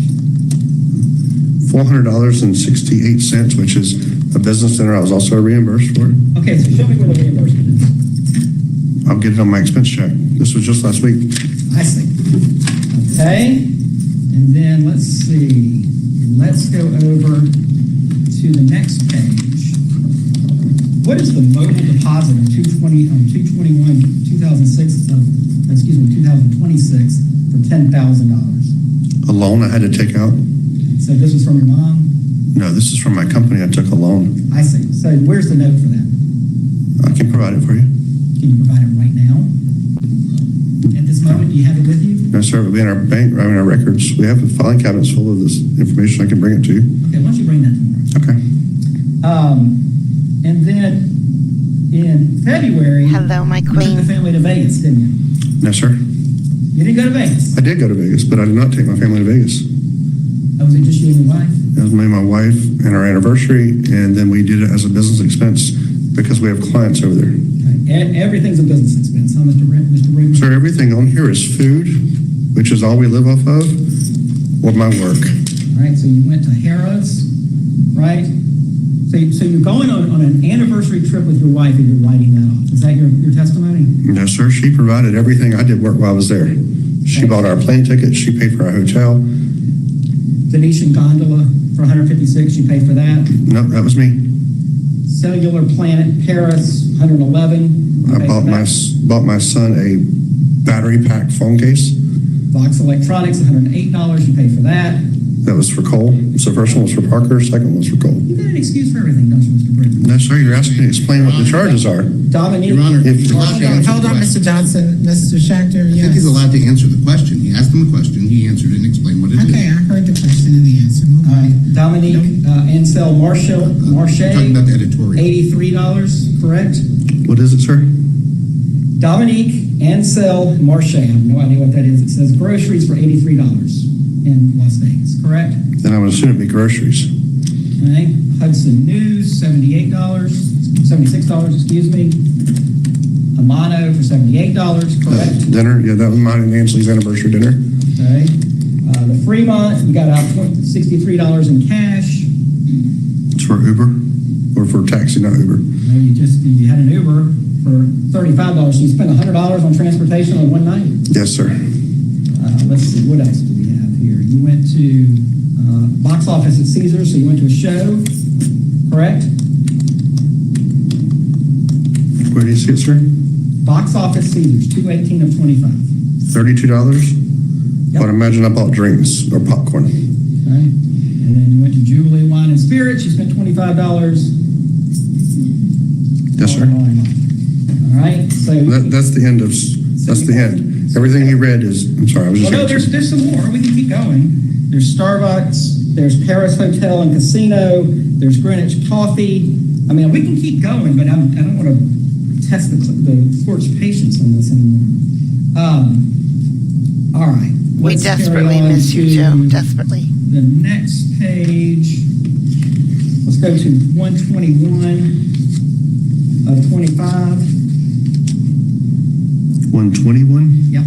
S2: $400.68, which is a business dinner. I was also reimbursed for it.
S6: Okay, so show me where the reimbursement is.
S2: I'll get it on my expense check. This was just last week.
S6: I see. Okay, and then let's see, let's go over to the next page. What is the mobile deposit of 2026 for $10,000?
S2: A loan I had to take out.
S6: So this was from your mom?
S2: No, this is from my company. I took a loan.
S6: I see. So where's the note for that?
S2: I can provide it for you.
S6: Can you provide it right now? At this moment, do you have it with you?
S2: No, sir. It'll be in our bank, right in our records. We have filing cabinets full of this information. I can bring it to you.
S6: Okay, why don't you bring that tomorrow?
S2: Okay.
S6: And then in February,
S1: Hello, my
S6: you took the
S1: queen.
S6: family to Vegas, didn't you?
S2: No, sir.
S6: You didn't go to Vegas?
S2: I did go to Vegas, but I did not take my family to Vegas.
S6: Oh, was it just you and your wife?
S2: It was me and my wife and our anniversary, and then we did it as a business expense because we have clients over there.
S6: Okay. And everything's a business expense, huh, Mr. Rigman?
S2: Sir, everything on here is food, which is all we live off of, or my work.
S6: All right, so you went to Harrah's, right? So you're going on an anniversary trip with your wife and you're writing that off. Is that your testimony?
S2: No, sir. She provided everything. I did work while I was there. She bought our plane tickets. She paid for our hotel.
S6: Venetian gondola for 156, you paid for that.
S2: No, that was me.
S6: Cellular Planet Paris, 111. you
S2: I
S6: paid for that.
S2: bought my son a battery pack phone case.
S6: Vox Electronics, $108, you paid for that.
S2: That was for Cole. So first one was for Parker. Second one was for Cole.
S6: You've got an excuse for everything, don't you, Mr. Britton?
S2: No, sir. You're asking me to explain what the charges are.
S6: Dominique?
S4: Your Honor,
S2: If-
S4: he's allowed to answer
S3: Hold
S4: the
S3: on,
S4: question.
S3: Mr. Johnson, Mr. Shachter,
S4: I think he's
S3: yes.
S4: allowed to answer the question. He asked him a question, he answered it and explained what it is.
S3: Okay, I heard the question and the answer. Move
S6: All
S3: on.
S6: right, Dominique Ansel Marche,
S4: Talking about the editorial.
S6: $83, correct?
S2: What is it, sir?
S6: Dominique Ansel Marche, I have no idea what that is. It says groceries for $83 in Las Vegas, correct?
S2: Then I would assume it'd be groceries.
S6: Okay, Hudson News, $76, excuse me. Amano for $78, correct?
S2: Dinner. Yeah, that was mine and Ansley's anniversary dinner.
S6: Okay. The Fremont, you got out $63 in cash.
S2: It's for Uber or for taxi, not Uber.
S6: You had an Uber for $35. So you spent $100 on transportation on one night.
S2: Yes, sir.
S6: Let's see, what else do we have here? You went to box office at Caesars, so you went to a show, correct?
S2: Where do you see it, sir?
S6: Box office Caesars, 218 of 25.
S2: $32.
S6: Yep.
S2: But imagine I bought drinks or popcorn.
S6: Okay. And then you went to Jubilee Wine and Spirits, you spent $25.
S2: Yes, sir.
S6: All right, so.
S2: That's the end of. That's the end. Everything he read is. I'm sorry. I was just.
S6: Well, no, there's some more. We can keep going. There's Starbucks. There's Paris Hotel and Casino. There's Greenwich Coffee. I mean, we can keep going, but I don't want to test the court's patience on this anymore. All right.
S1: We
S6: Let's carry
S1: desperately
S6: on
S1: miss you,
S6: to
S1: Joe. Desperately.
S6: The next page. Let's go to 121 of 25.
S2: 121.
S6: Yep.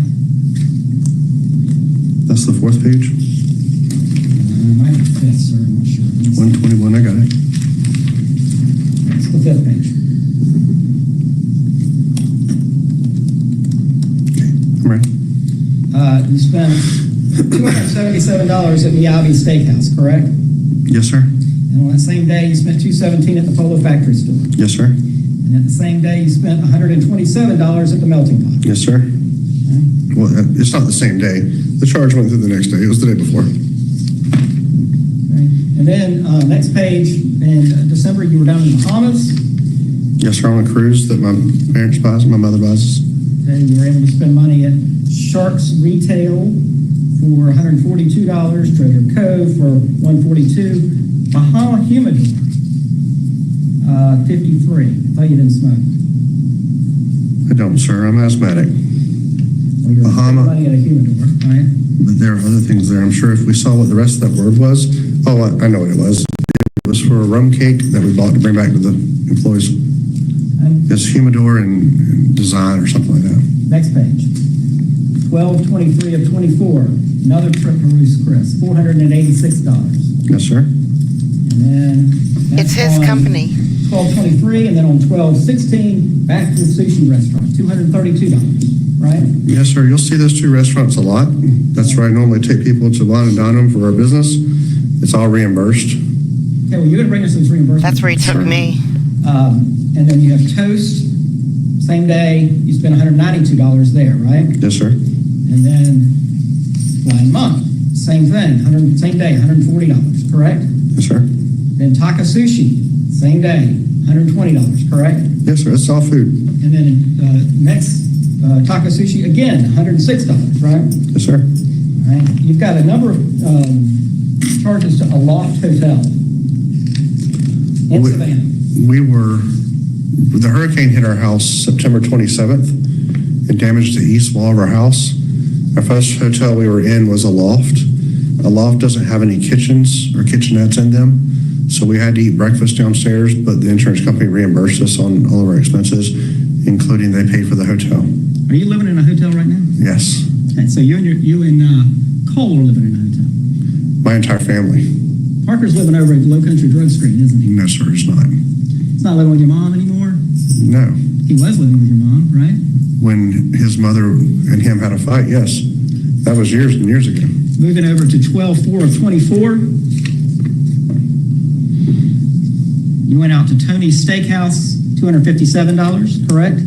S2: That's the fourth page.
S6: Might be fifth, sir. I'm not sure.
S2: 121. I got it.
S6: It's the fifth page.
S2: I'm ready.
S6: You spent $277 at Miyabi Steakhouse, correct?
S2: Yes, sir.
S6: And on that same day, you spent $217 at the Polo Factory store.
S2: Yes, sir.
S6: And at the same day, you spent $127 at the Melting Pot.
S2: Yes, sir. Well, it's not the same day. The charge went through the next day. It was the day before.
S6: Okay. And then next page, in December, you were down in the Bahamas.
S2: Yes, sir. On a cruise that my parents buys and my mother buys.
S6: And you were able to spend money at Sharks Retail for $142, Treasure Cove for $142, Bahama Humidor, $53. I thought you didn't smoke.
S2: I don't, sir. I'm asthmatic.
S6: Well, you're
S2: Bahama.
S6: spending money at a humidor, right?
S2: But there are other things there. I'm sure if we saw what the rest of that word was. Oh, I know what it was. It was for a rum cake that we bought to bring back to the employees.
S6: And
S2: It's humidor and design or something like that.
S6: next page. 12/23 of 24. Another trip to Ruth's Chris, $486.
S2: Yes, sir.
S6: And then
S1: It's his company.
S6: 12/23, and then on 12/16, back to the sushi restaurant, $232, right?
S2: Yes, sir. You'll see those two restaurants a lot. That's where I normally take people to wine and dine them for our business. It's all reimbursed.
S6: Okay, well, you're gonna bring us those reimbursements.
S1: That's where he took me.
S6: And then you have Toast, same day, you spent $192 there, right?
S2: Yes, sir.
S6: And then Flying Monk, same thing, same day, $140, correct?
S2: Yes, sir.
S6: Then Taka Sushi, same day, $120, correct?
S2: Yes, sir. It's all food.
S6: And then next, Taka Sushi, again, $106, right?
S2: Yes, sir.
S6: All right. You've got a number of charges to Aloft Hotel in Savannah.
S2: The hurricane hit our house September 27th. It damaged the east wall of our house. Our first hotel we were in was a loft. A loft doesn't have any kitchens or kitchenettes in them, so we had to eat breakfast downstairs, but the insurance company reimbursed us on all of our expenses, including they paid for the hotel.
S6: Are you living in a hotel right now?
S2: Yes,
S6: Okay, so you and Cole are living in a hotel.
S2: my entire family.
S6: Parker's living over at Low Country Drug Screen, isn't he?
S2: No, sir, it's not.
S6: He's not living with your mom anymore?
S2: No.
S6: He was living with your mom, right?
S2: When his mother and him had a fight, yes. That was years and years ago.
S6: Moving over to 12/4/24. You went out to Tony's Steakhouse, $257, correct?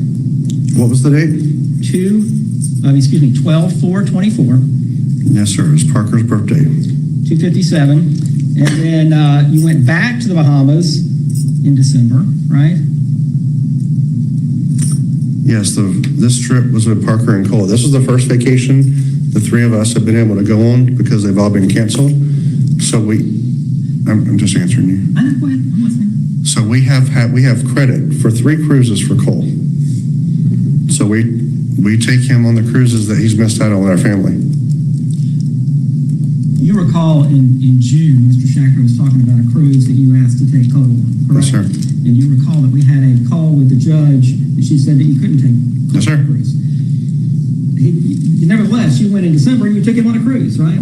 S2: What was the date?
S6: 12/4/24,
S2: Yes, sir. It was Parker's birthday.
S6: 257. And then you went back to the Bahamas in December, right?
S2: Yes, this trip was with Parker and Cole. This was the first vacation the three of us have been able to go on because they've all been canceled. So I'm just answering you.
S6: I know, go ahead, I'm listening.
S2: So we have credit for 3 cruises for Cole. So we take him on the cruises that he's missed out on with our family.
S6: You recall in June, Mr. Shacker was talking about a cruise that you asked to take Cole on,
S2: Yes,
S6: correct?
S2: sir.
S6: And you recall that we had a call with the judge, and she said that you couldn't take Cole
S2: Yes, sir.
S6: on a cruise. Nevertheless, you went in December and you took him on a cruise, right?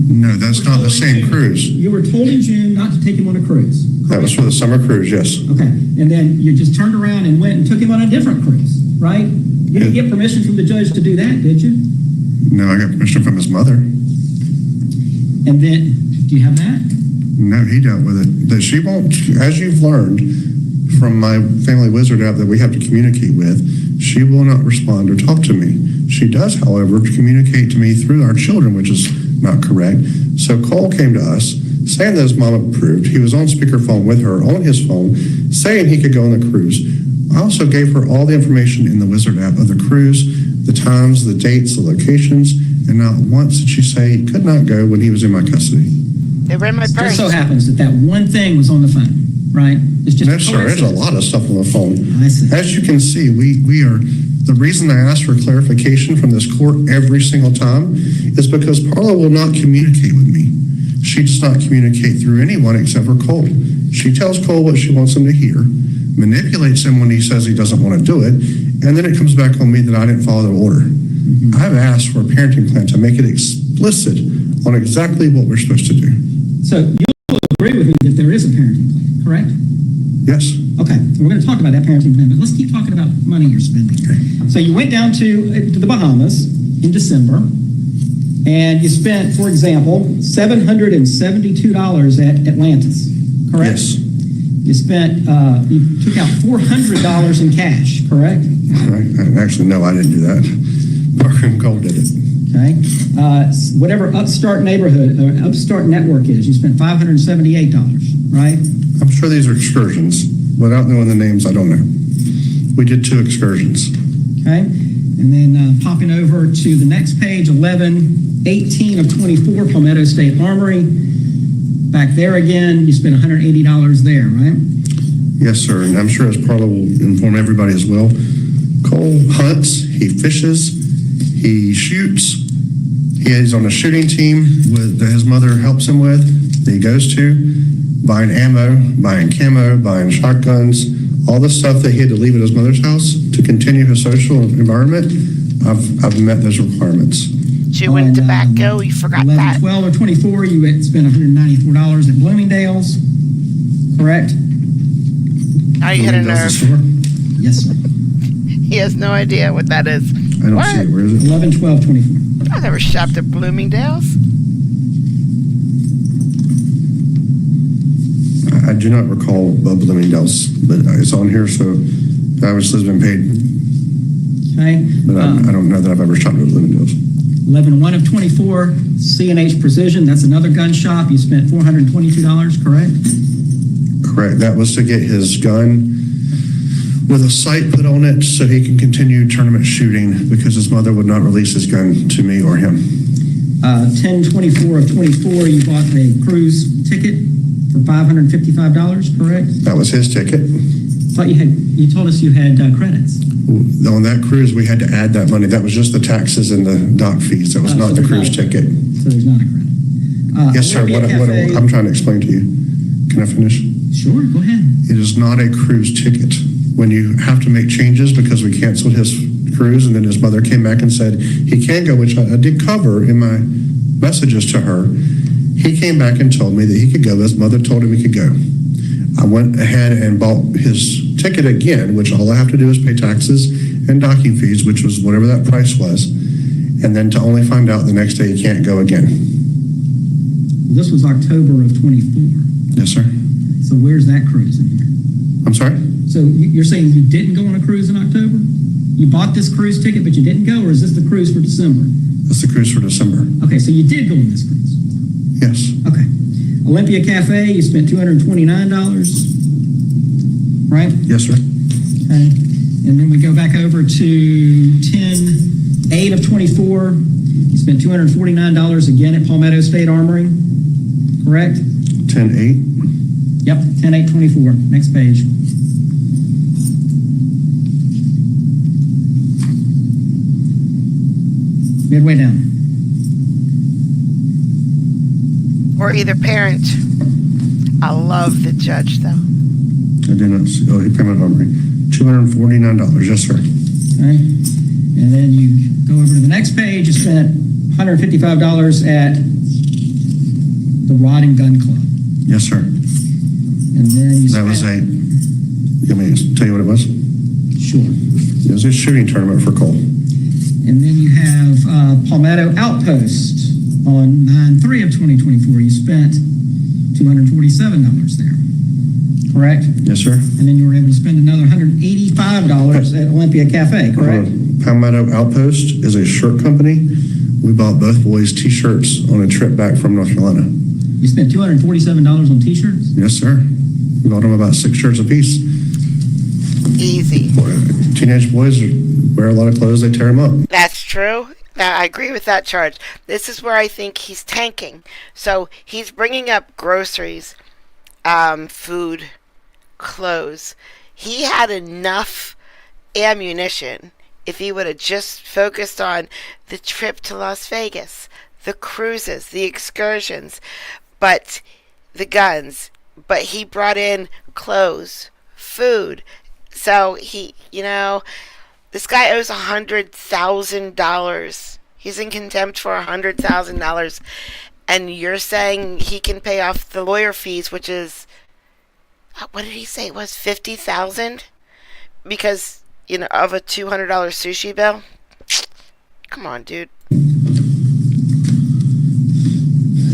S2: No, that's not the same cruise.
S6: You were told in June not to take him on a cruise.
S2: That was for the summer cruise, yes.
S6: Okay, and then you just turned around and went and took him on a different cruise, right? You didn't get permission from the judge to do that, did you?
S2: No, I got permission from his mother.
S6: And then, do you have that?
S2: No, he dealt with it. That she won't, as you've learned from my family wizard app that we have to communicate with, she will not respond or talk to me. She does, however, communicate to me through our children, which is not correct. So Cole came to us saying that his mom approved. He was on speakerphone with her on his phone saying he could go on the cruise. I also gave her all the information in the wizard app of the cruise, the times, the dates, the locations, and not once did she say he could not go when he was in my custody.
S1: They read my
S6: Just
S1: purse.
S6: so happens that one thing was on the phone, right? It's just
S2: No, sir, there's a lot of stuff on the phone.
S6: I see.
S2: As you can see, we are, the reason I ask for clarification from this court every single time is because Parla will not communicate with me. She does not communicate through anyone except for Cole. She tells Cole what she wants him to hear, manipulates him when he says he doesn't want to do it, and then it comes back on me that I didn't follow the order. I've asked for a parenting plan to make it explicit on exactly what we're supposed to do.
S6: So you'll agree with me that there is a parenting plan, correct?
S2: Yes.
S6: Okay, so we're going to talk about that parenting plan, but let's keep talking about money you're spending.
S2: Okay.
S6: So you went down to the Bahamas in December, and you spent, for example, $772 at Atlantis, correct?
S2: Yes.
S6: You spent, you took out $400 in cash, correct?
S2: Actually, no, I didn't do that. Parker and Cole did it.
S6: Okay. Whatever Upstart neighborhood or Upstart network is, you spent $578, right?
S2: I'm sure these are excursions. Without knowing the names, I don't know. We did 2 excursions.
S6: Okay. And then popping over to the next page, 11/18 of 24, Palmetto State Armory. Back there again, you spent $180 there, right?
S2: Yes, sir, and I'm sure as Parla will inform everybody as well. Cole hunts, he fishes, he shoots. He's on a shooting team that his mother helps him with, that he goes to, buying ammo, buying camo, buying shotguns, all the stuff that he had to leave at his mother's house to continue his social environment. I've met those requirements.
S1: Chewing tobacco, you forgot that.
S6: 11/12 or 24, you had spent $194 at Bloomingdale's. correct?
S1: Now you hit a
S2: Bloomingdale's the
S1: nerve.
S2: store?
S6: Yes, sir.
S1: He has no idea what that is.
S2: I don't
S1: What?
S2: see it. Where is it?
S6: 11/12/24.
S1: I never shopped at Bloomingdale's.
S2: I do not recall Bloomingdale's, but it's on here, so obviously it's been paid.
S6: Okay?
S2: But I don't know that I've ever shopped at Bloomingdale's.
S6: 11/1/24, C&H Precision, that's another gun shop. You spent $422, correct?
S2: Correct. That was to get his gun with a sight put on it so he can continue tournament shooting because his mother would not release his gun to me or him.
S6: 10/24/24, you bought a cruise ticket for $555, correct?
S2: That was his ticket.
S6: Thought you told us you had credits.
S2: On that cruise, we had to add that money. That was just the taxes and the dock fees. That was
S6: Oh,
S2: not
S6: so
S2: the
S6: there's
S2: cruise
S6: not a-
S2: ticket.
S6: So there's not a credit.
S2: Yes, sir.
S6: Olympia
S2: What
S6: Cafe-
S2: I'm trying to explain to you. Can I finish?
S6: Sure, go ahead.
S2: It is not a cruise ticket. When you have to make changes because we canceled his cruise and then his mother came back and said he can go, which I did cover in my messages to her. He came back and told me that he could go. His mother told him he could go. I went ahead and bought his ticket again, which all I have to do is pay taxes and docking fees, which was whatever that price was. And then to only find out the next day he can't go again.
S6: This was October of 24.
S2: Yes, sir.
S6: So where's that cruise in here?
S2: I'm sorry?
S6: So you're saying you didn't go on a cruise in October? You bought this cruise ticket, but you didn't go, or is this the cruise for December?
S2: That's the cruise for December.
S6: Okay, so you did go on this cruise.
S2: Yes.
S6: Okay. Olympia Cafe, you spent $229, right?
S2: Yes, sir.
S6: Okay. And then we go back over to 10/8/24. You spent $249 again at Palmetto State Armory, correct?
S2: 10/8.
S6: Yep, 10/8/24. Next page. Midway down.
S1: Or either parent. I love the judge, though.
S2: I did not see. Oh, he payment armory. $249. Yes, sir.
S6: Okay. And then you go over to the next page. You spent $155 at the Rod and Gun Club.
S2: Yes, sir.
S6: And then you
S2: That
S6: spent...
S2: was a, let me tell you what it was.
S6: Sure.
S2: It was a shooting tournament for Cole.
S6: And then you have Palmetto Outpost on 9/3/2024. You spent $247 there, correct?
S2: Yes, sir.
S6: And then you were able to spend another $185 at Olympia Cafe, correct?
S2: Palmetto Outpost is a shirt company. We bought both boys T-shirts on a trip back from North Carolina.
S6: You spent $247 on T-shirts?
S2: Yes, sir. We bought them about 6 shirts apiece.
S1: Easy.
S2: Teenage boys wear a lot of clothes. They tear them up.
S1: That's true. Now, I agree with that charge. This is where I think he's tanking. So he's bringing up groceries, food, clothes. He had enough ammunition if he would have just focused on the trip to Las Vegas, the cruises, the excursions, but the guns. But he brought in clothes, food. So he, this guy owes $100,000. He's in contempt for $100,000. And you're saying he can pay off the lawyer fees, which is, what did he say? It was $50,000? Because, of a $200 sushi bill? Come on, dude.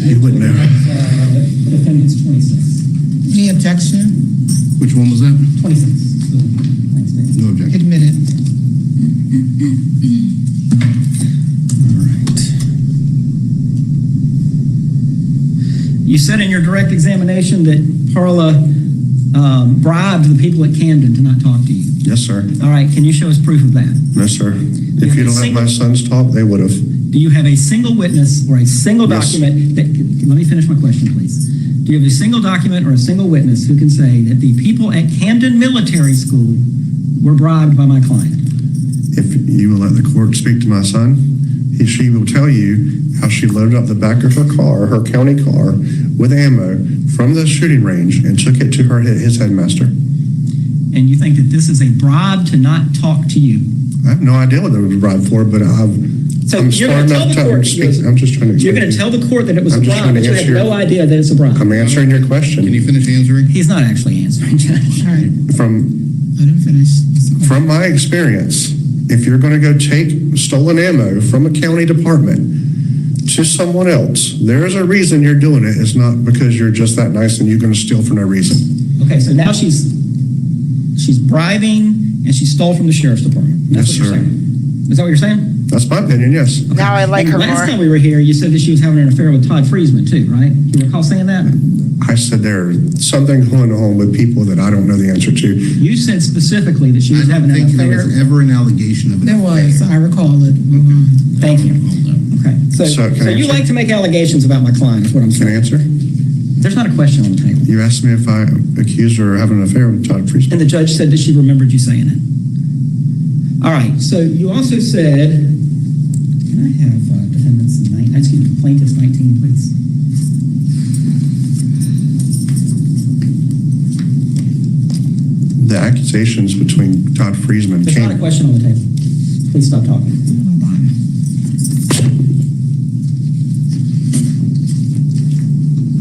S2: He wouldn't know.
S6: Defendant's 26.
S3: Any objection?
S4: Which one was that?
S6: 26. Thanks, Dave.
S4: No objection.
S3: Admit it. All right.
S6: You said in your direct examination that Parla bribed the people at Camden to not talk to you.
S2: Yes, sir.
S6: All right, can you show us proof of that?
S2: No, sir. If you'd have let my sons talk, they would have.
S6: Do you have a single witness or a single
S2: Yes.
S6: document that, let me finish my question, please. Do you have a single document or a single witness who can say that the people at Camden Military School were bribed by my client?
S2: If you will let the court speak to my son, she will tell you how she loaded up the back of her car, her county car, with ammo from the shooting range and took it to his headmaster.
S6: And you think that this is a bribe to not talk to you?
S2: I have no idea what they were bribed for, but
S6: So
S2: I'm
S6: you're
S2: smart
S6: going to tell
S2: enough
S6: the
S2: to
S6: court.
S2: speak. I'm just trying to
S6: You're going to
S2: explain.
S6: tell the court that it was a
S2: I'm just
S6: bribe,
S2: trying
S6: but
S2: to
S6: you have
S2: answer
S6: no
S2: your-
S6: idea that it's a bribe.
S2: I'm answering your question.
S4: Can you finish answering?
S6: He's not actually answering, Judge.
S3: All right, let him finish.
S2: From my experience, if you're going to go take stolen ammo from a county department to someone else, there is a reason you're doing it. It's not because you're just that nice and you're going to steal for no reason.
S6: Okay, so now she's bribing and she stole from the sheriff's department. That's
S2: Yes,
S6: what you're
S2: sir.
S6: saying. Is that what you're saying?
S2: That's my opinion, yes.
S1: Now I like
S6: And
S1: her
S6: last
S1: more.
S6: time we were here, you said that she was having an affair with Todd Friesman too, right? You recall saying that?
S2: I said there's something going on with people that I don't know the answer to.
S6: You said specifically that she
S4: I
S6: was
S4: don't
S6: having an
S4: think there
S6: affair.
S4: was ever an allegation of an
S3: There was,
S4: affair.
S3: I recall it.
S6: Thank you. Okay, so
S2: So can I
S6: you
S2: answer?
S6: like to make allegations about my client, is what I'm
S2: Can I
S6: saying.
S2: answer?
S6: There's not a question on the table.
S2: You asked me if I accused her of having an affair with Todd Friesman.
S6: And the judge said that she remembered you saying it. All right, so you also said, can I have plaintiffs 19, please?
S2: The accusations between Todd Friesman
S6: There's not a
S2: came.
S6: question on the table. Please stop talking.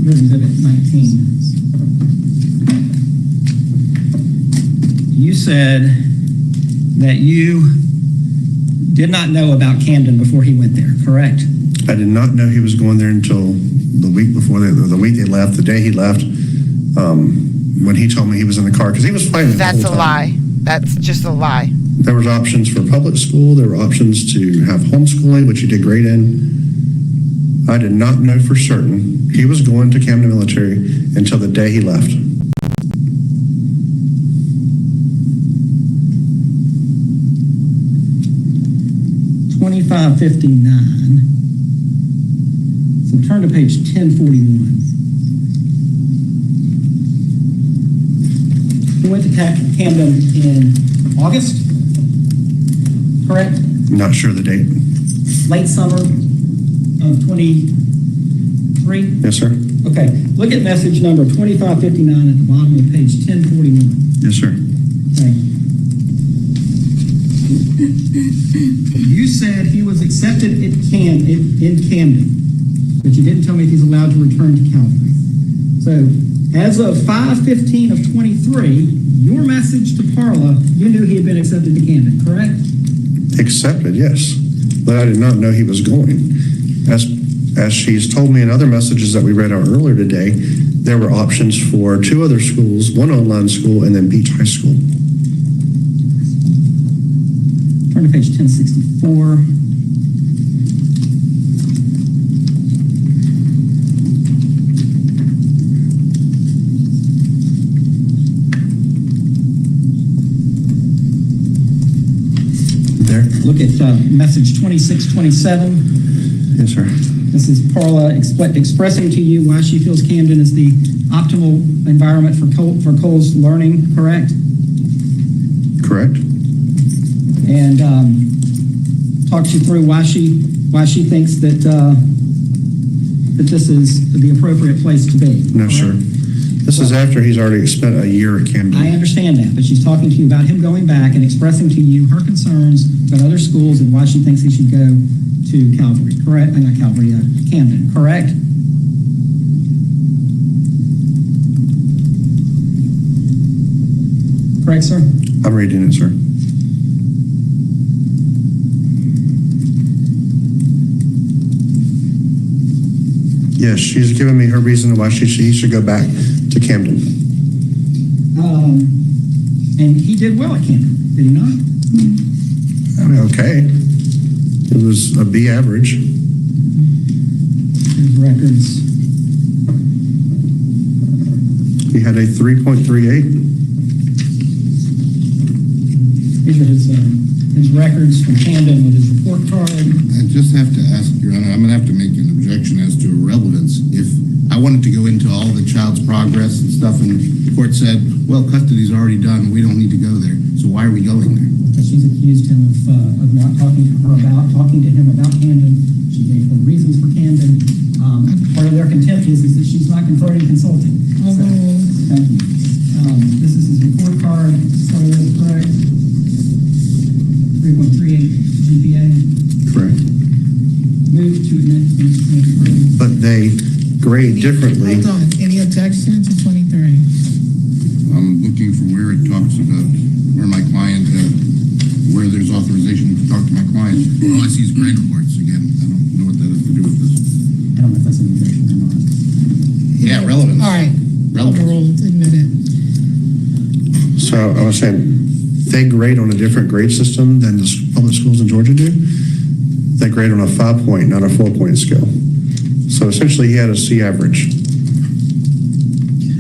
S6: You're exhibit 19. You said that you did not know about Camden before he went there, correct?
S2: I did not know he was going there until the week before, the week they left, the day he left, when he told me he was in the car, because he was fighting.
S1: That's a lie. That's just a lie.
S2: There was options for public school. There were options to have homeschooling, which he did great in. I did not know for certain he was going to Camden Military until the day he left.
S6: $25.59. So turn to page 1041. He went to Camden in August, correct?
S2: Not sure the date.
S6: Late summer of 23?
S2: Yes, sir.
S6: Okay, look at message number 2559 at the bottom of page 1041.
S2: Yes, sir.
S6: Okay. You said he was accepted in Camden, but you didn't tell me if he's allowed to return to Calgary. So, as of 5/15 of 23, your message to Parla, you knew he had been accepted to Camden, correct?
S2: Accepted, yes. But I did not know he was going. As she's told me in other messages that we read out earlier today, there were options for 2 other schools, one online school and then Beach High School.
S6: Turn to page 1064.
S2: There?
S6: Look at message 2627.
S2: Yes, sir.
S6: This is Parla expressing to you why she feels Camden is the optimal environment for Cole's learning, correct?
S2: Correct.
S6: And talks you through why she thinks that that this is the appropriate place to be.
S2: No,
S6: correct?
S2: sir. This is after he's already spent a year at Camden.
S6: I understand that, but she's talking to you about him going back and expressing to you her concerns about other schools and why she thinks he should go to Calvary, correct? Not Calvary, Camden, correct? Correct, sir?
S2: I'm reading it, sir. Yes, she's given me her reason why he should go back to Camden.
S6: And he did well at Camden, did he not?
S2: I mean, okay. It was a B average.
S6: His records.
S2: He had a 3.38.
S6: These are his records from Camden with his report card.
S4: I just have to ask, Your Honor, I'm going to have to make an objection as to irrelevance. If I wanted to go into all the child's progress and stuff, and the court said, well, custody's already done, we don't need to go there, so why are we going there?
S6: Because she's accused him of not talking to him about Camden. She gave her reasons for Camden. Part of their contempt is that she's not confronting consulting. So, thank you. This is his report card. So that is correct. 3.38 GPA.
S2: Correct.
S6: to admit to 23.
S2: but they grade differently.
S3: Hold on, any objection to 23?
S4: I'm looking for where it talks about, where my client, where there's authorization to talk to my client. All I see is grade reports again. I don't know what that has to do with this.
S6: I don't know if that's an objection or not.
S4: Yeah, relevance.
S3: All right.
S4: Relevance.
S3: Overruled, admitted.
S2: So I was saying, they grade on a different grade system than the public schools in Georgia do. They grade on a 5-point, not a 4-point scale. So essentially, he had a C average.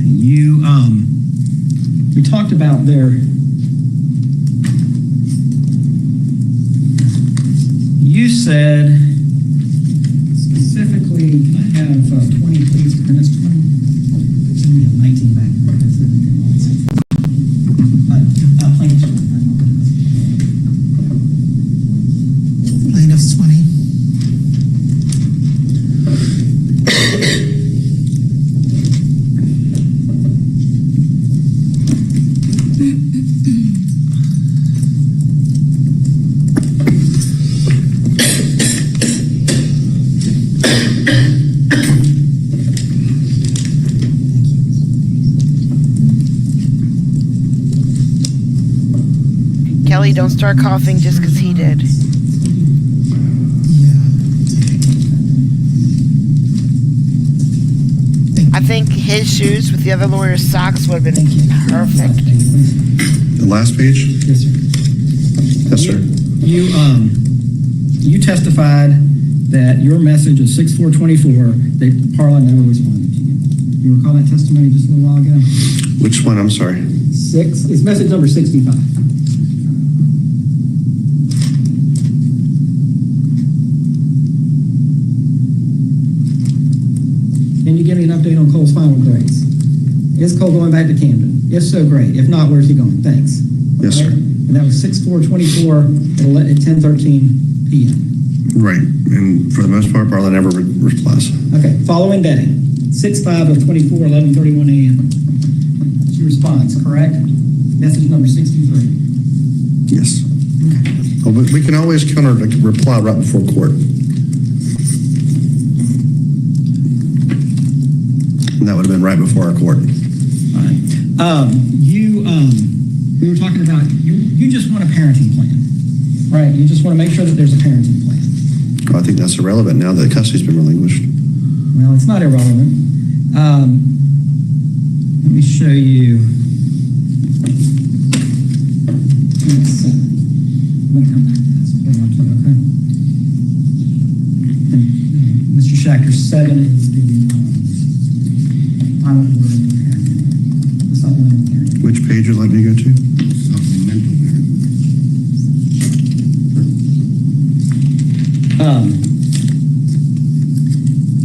S6: You, we talked about their, you said specifically, can I have 20, please? And it's 20. We have 19 back there. That's it. Plaintiff's.
S3: Plaintiff's 20.
S1: Kelly, don't start coughing just because he did. I think his shoes with the other lawyer's socks would have been perfect.
S2: The last page?
S6: Yes, sir.
S2: Yes, sir.
S6: You testified that your message of 6/4/24, Parla never responded to you. You recall that testimony just a little while ago?
S2: Which one? I'm sorry.
S6: It's message number 65. Can you give me an update on Cole's final grades? Is Cole going back to Camden? If so, great. If not, where's he going? Thanks.
S2: Yes, sir.
S6: And that was 6/4/24 at 10:13 p.m.
S2: Right. And for the most part, Barla never replies.
S6: Okay, following day, 6/5/24, 11:31 a.m. She responds, correct? Message number 63.
S2: Yes. Well, but we can always counter the reply right before court. And that would have been right before our court.
S6: All right. We were talking about, you just want a parenting plan, right? You just want to make sure that there's a parenting plan.
S2: Well, I think that's irrelevant now that custody's been relinquished.
S6: Well, it's not irrelevant. Let me show you. Let's come back to this. Hold on to it, okay? And, Mr. Schachter, 7 is the final word of the parenting. The supplemental parenting.
S2: Which page would you like me to go to?
S4: Supplemental there.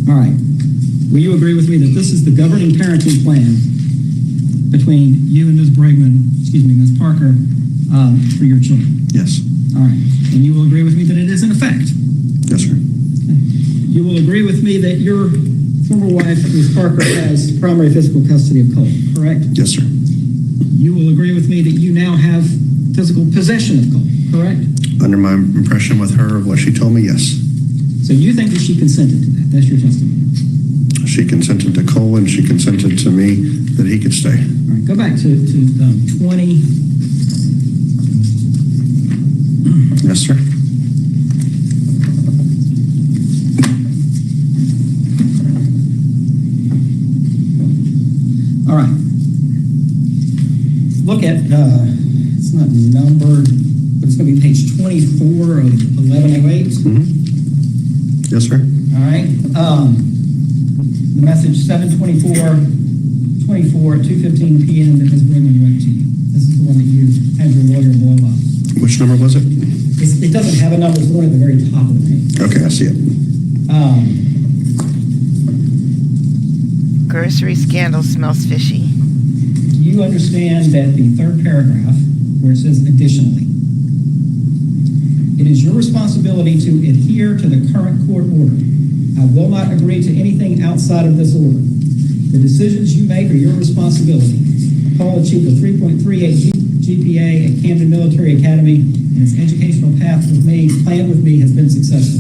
S6: All right. Will you agree with me that this is the governing parenting plan between you and Ms. Ms. Parker, for your children?
S2: Yes.
S6: All right. And you will agree with me that it is in effect?
S2: Yes, sir.
S6: You will agree with me that your former wife, Ms. Parker, has primary physical custody of Cole, correct?
S2: Yes, sir.
S6: You will agree with me that you now have physical possession of Cole, correct?
S2: Under my impression with her of what she told me, yes.
S6: So you think that she consented to that? That's your testimony.
S2: She consented to Cole and she consented to me that he could stay.
S6: All right, go back to 20.
S2: Yes, sir.
S6: All right. Look at, it's not numbered, but it's going to be page 24 of 1108.
S2: Yes, sir.
S6: All right. The message 7/24/24 at 2:15 p.m. that Ms. Brigham wrote to you. This is the one that you had your lawyer blow up.
S2: Which number was it?
S6: It doesn't have a number. It's the one at the very top of the page.
S2: Okay, I see it.
S1: Grocery scandal smells fishy.
S6: You understand that the third paragraph, where it says additionally, it is your responsibility to adhere to the current court order. I will not agree to anything outside of this order. The decisions you make are your responsibility. Paul achieved a 3.38 GPA at Camden Military Academy, and his educational path planned with me has been successful.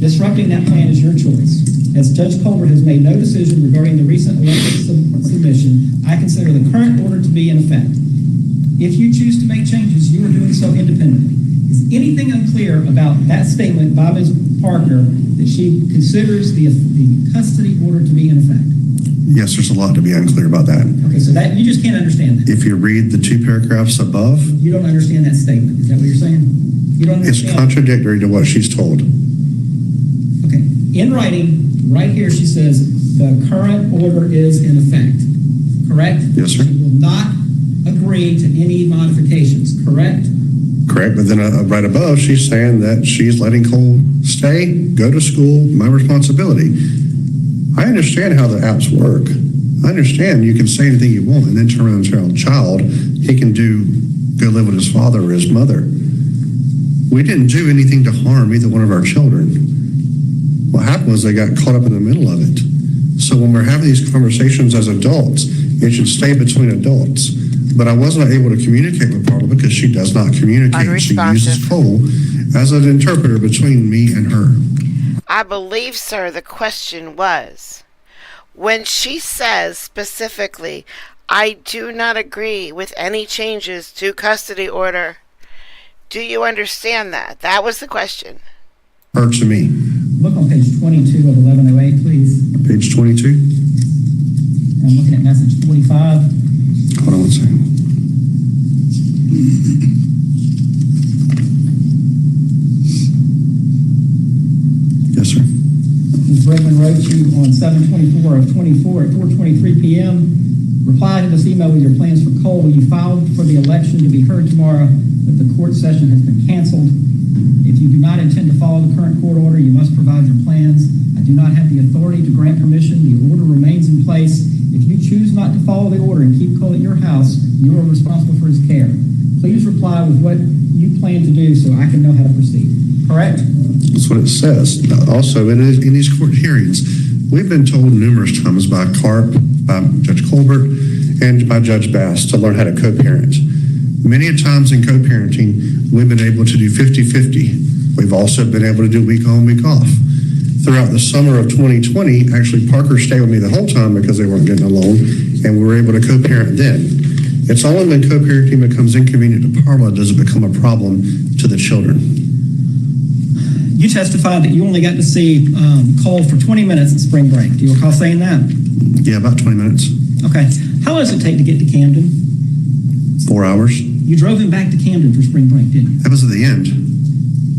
S6: Disrupting that plan is your choice. As Judge Colbert has made no decision regarding the recent election submission, I consider the current order to be in effect. If you choose to make changes, you are doing so independently. Is anything unclear about that statement by Ms. Parker that she considers the custody order to be in effect?
S2: Yes, there's a lot to be unclear about that.
S6: Okay, so that, you just can't understand that.
S2: If you read the 2 paragraphs above,
S6: You don't understand that statement. Is that what you're saying? You don't
S2: it's
S6: understand?
S2: contradictory to what she's told.
S6: Okay. In writing, right here, she says, the current order is in effect. Correct?
S2: Yes, sir.
S6: She will not agree to any modifications, correct?
S2: Correct, but then right above, she's saying that she's letting Cole stay, go to school, my responsibility. I understand how the apps work. I understand you can say anything you want and then turn around and tell a child he can go live with his father or his mother. We didn't do anything to harm either one of our children. What happened was they got caught up in the middle of it. So when we're having these conversations as adults, it should stay between adults. But I wasn't able to communicate with Paula because she does not communicate. She uses
S1: Unresponsive.
S2: Cole as an interpreter between me and her.
S1: I believe, sir, the question was, when she says specifically, I do not agree with any changes to custody order, do you understand that? That was the question.
S2: Her to me.
S6: Look on page 22 of 1108, please.
S2: Page 22.
S6: I'm looking at message 45.
S2: Hold on one second. Yes, sir.
S6: Ms. Bregman wrote you on 7/24 of 24 at 4:23 p.m. Reply to this email with your plans for Cole. You filed for the election to be heard tomorrow, but the court session has been canceled. If you do not intend to follow the current court order, you must provide your plans. I do not have the authority to grant permission. The order remains in place. If you choose not to follow the order and keep Cole at your house, you are responsible for his care. Please reply with what you plan to do so I can know how to proceed. Correct?
S2: That's what it says. Also, in these court hearings, we've been told numerous times by CARP, by Judge Colbert, and by Judge Bass to learn how to co-parent. Many a times in co-parenting, we've been able to do 50-50. We've also been able to do week on, week off. Throughout the summer of 2020, actually Parker stayed with me the whole time because they weren't getting along, and we were able to co-parent then. It's only when co-parenting becomes inconvenient to Parla does it become a problem to the children.
S6: You testified that you only got to see Cole for 20 minutes at spring break. Do you recall saying that?
S2: Yeah, about 20 minutes.
S6: Okay. How long does it take to get to Camden?
S2: 4 hours.
S6: You drove him back to Camden for spring break, didn't you?
S2: That was at the end.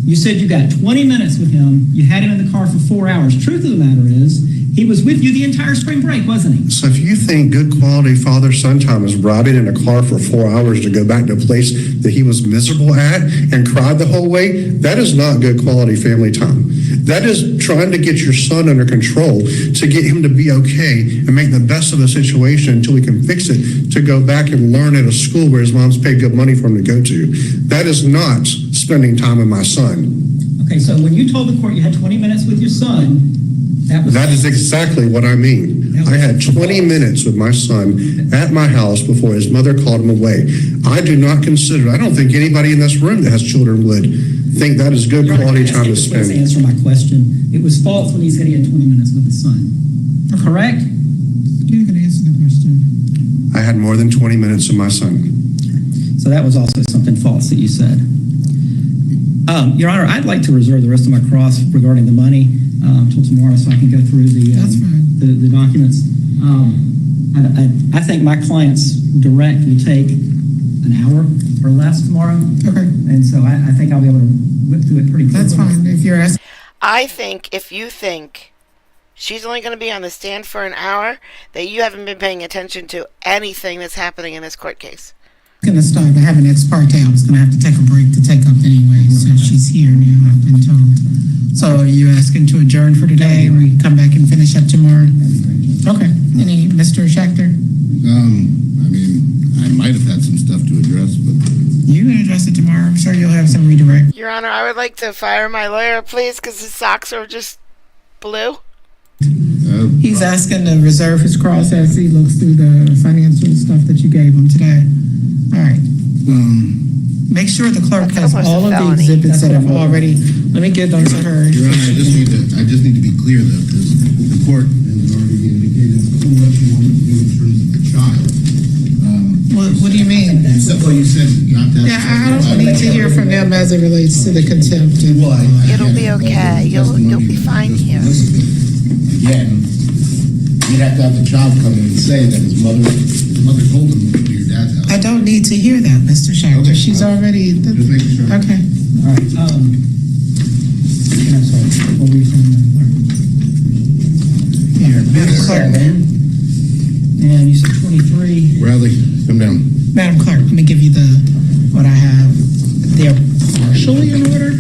S6: You said you got 20 minutes with him. You had him in the car for 4 hours. Truth of the matter is, he was with you the entire spring break, wasn't he?
S2: So if you think good quality father-son time is riding in a car for 4 hours to go back to a place that he was miserable at and cried the whole way, that is not good quality family time. That is trying to get your son under control, to get him to be okay and make the best of the situation until we can fix it, to go back and learn at a school where his mom's paid good money for him to go to. That is not spending time with my son.
S6: Okay, so when you told the court you had 20 minutes with your son,
S2: That is exactly what I mean. I had 20 minutes with my son at my house before his mother called him away. I do not consider, I don't think anybody in this room that has children would think that is good quality time to
S6: Please
S2: spend.
S6: answer my question. It was false when he said he had 20 minutes with his son. Correct?
S3: You can answer the question.
S2: I had more than 20 minutes with my son.
S6: So that was also something false that you said. Your Honor, I'd like to reserve the rest of my cross regarding the money until tomorrow so I can go through
S3: That's fine.
S6: the documents. I think my client's direct will take an hour or less tomorrow.
S3: Okay,
S6: And so I think I'll be able to whip through it pretty quickly.
S3: that's fine. If you're asking,
S1: I think if you think she's only going to be on the stand for an hour, that you haven't been paying attention to anything that's happening in this court case.
S3: going to start to have an ex parte, I was going to have to take a break to take up anyway, since she's here now, I've been told. So are you asking to adjourn for today, and we come back and finish up tomorrow? Okay. Any, Mr. Schachter?
S4: I mean, I might have had some stuff to address, but
S3: You can address it tomorrow. I'm sure you'll have some redirect.
S1: Your Honor, I would like to fire my lawyer, please, because his socks are just blue.
S3: He's asking to reserve his cross as he looks through the financial stuff that you gave him today. All right. Make sure the clerk
S1: That's
S3: has
S1: almost a
S3: all of the
S1: felony.
S3: exhibits that have already, let me get them to her.
S4: Your Honor, I just need to be clear though, because the court has already indicated what you want to do in terms of the child.
S3: What do you mean?
S4: You said you have to have.
S3: Yeah, I don't need to hear from them as it relates to the contempt. And-
S4: Well,
S1: It'll be okay. You'll be fine here.
S4: Again, you'd have to have the child come in and say that his mother told him to go to your dad's house.
S3: I don't need to hear that, Mr. Shacker.
S4: Okay.
S3: She's already,
S4: Just making sure.
S3: okay.
S6: All right, I'm sorry, what were you saying?
S3: Here, Madam Clerk.
S6: And you said 23.
S4: Bradley, come down.
S3: Madam Clerk, let me give you what I have. They're partially in order.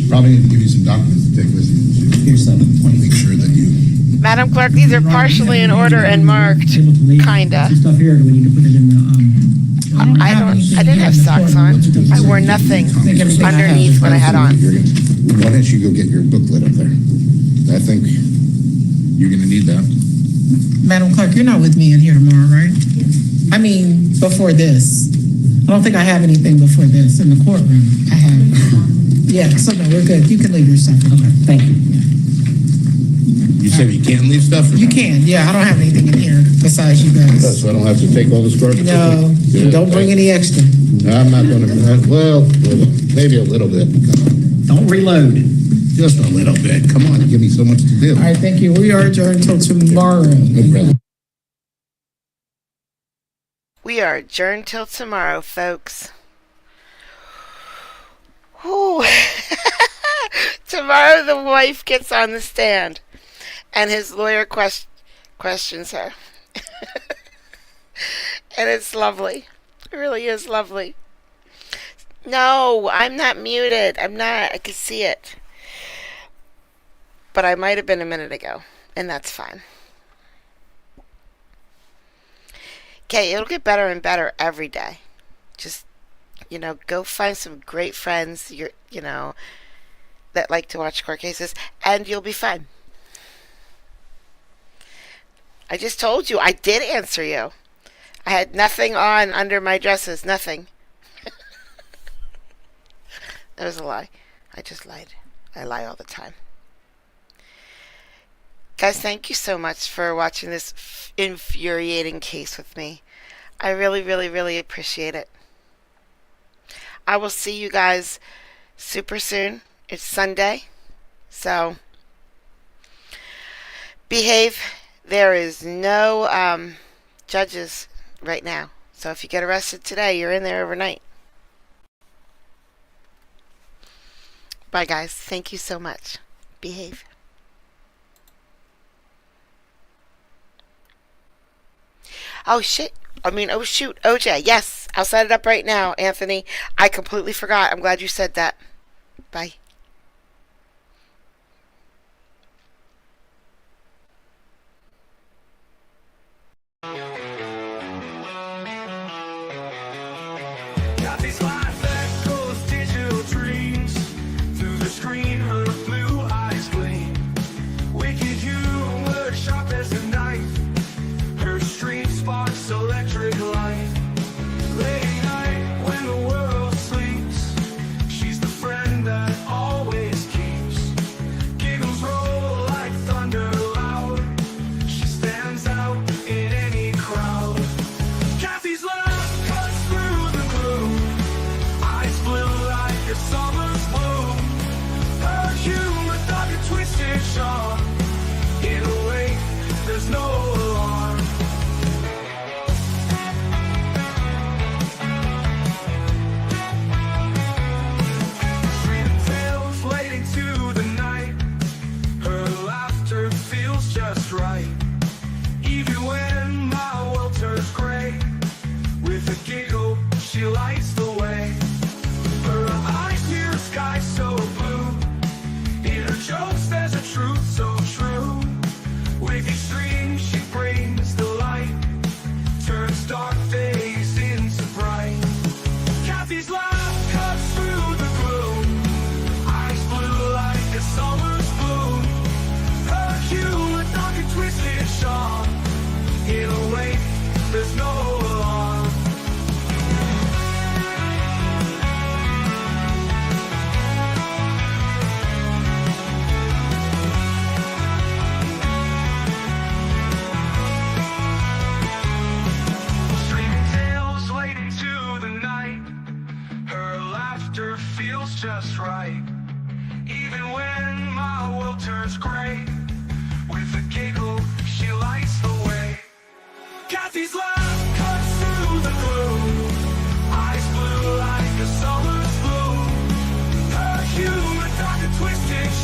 S4: Probably need to give you some documents to take with you.
S6: Here's some.
S4: Make sure that you.
S1: Madam Clerk, these are partially in order and marked.
S6: Able to leave
S1: Kinda.
S6: some stuff here, or do we need to put it in the,
S1: I didn't have socks on. I wore nothing underneath what I had on.
S4: Why don't you go get your booklet up there? I think you're gonna need that.
S3: Madam Clerk, you're not with me in here tomorrow, right? I mean, before this. I don't think I have anything before this in the courtroom. I have. Yeah, so no, we're good. You can leave your stuff.
S6: okay, thank you.
S4: You said you can't leave stuff?
S3: You can, yeah. I don't have anything in here besides you guys.
S4: So I don't have to take all this garbage?
S3: No,
S4: Good.
S3: don't bring any extra.
S4: I'm not gonna, well, maybe a little bit.
S6: Don't reload.
S4: Just a little bit. Come on, give me so much to do.
S3: All right, thank you. We are adjourned until tomorrow.
S4: No problem.
S1: We are adjourned till tomorrow, folks. Whew. Tomorrow the wife gets on the stand and his lawyer questions her. And it's lovely. It really is lovely. No, I'm not muted. I'm not. I can see it. But I might have been a minute ago, and that's fine. Okay, it'll get better and better every day. Just, go find some great friends, that like to watch court cases, and you'll be fine. I just told you, I did answer you. I had nothing on under my dresses, nothing. That was a lie. I just lied. I lie all the time. Guys, thank you so much for watching this infuriating case with me. I really, really, really appreciate it. I will see you guys super soon. It's Sunday, so behave. There is no judges right now. So if you get arrested today, you're in there overnight. Bye, guys. Thank you so much. Behave. Oh, shit. Oh, shoot. OJ. Yes. I'll set it up right now, Anthony. I completely forgot. I'm glad you said that. Bye.
S8: Got these life that goes digital dreams. Through the screen, her blue eyes gleam. Wicked humor, sharp as a knife. Her stream sparks electric light. Late night when the world sleeps. She's the friend that all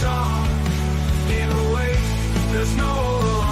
S8: song in a way there's no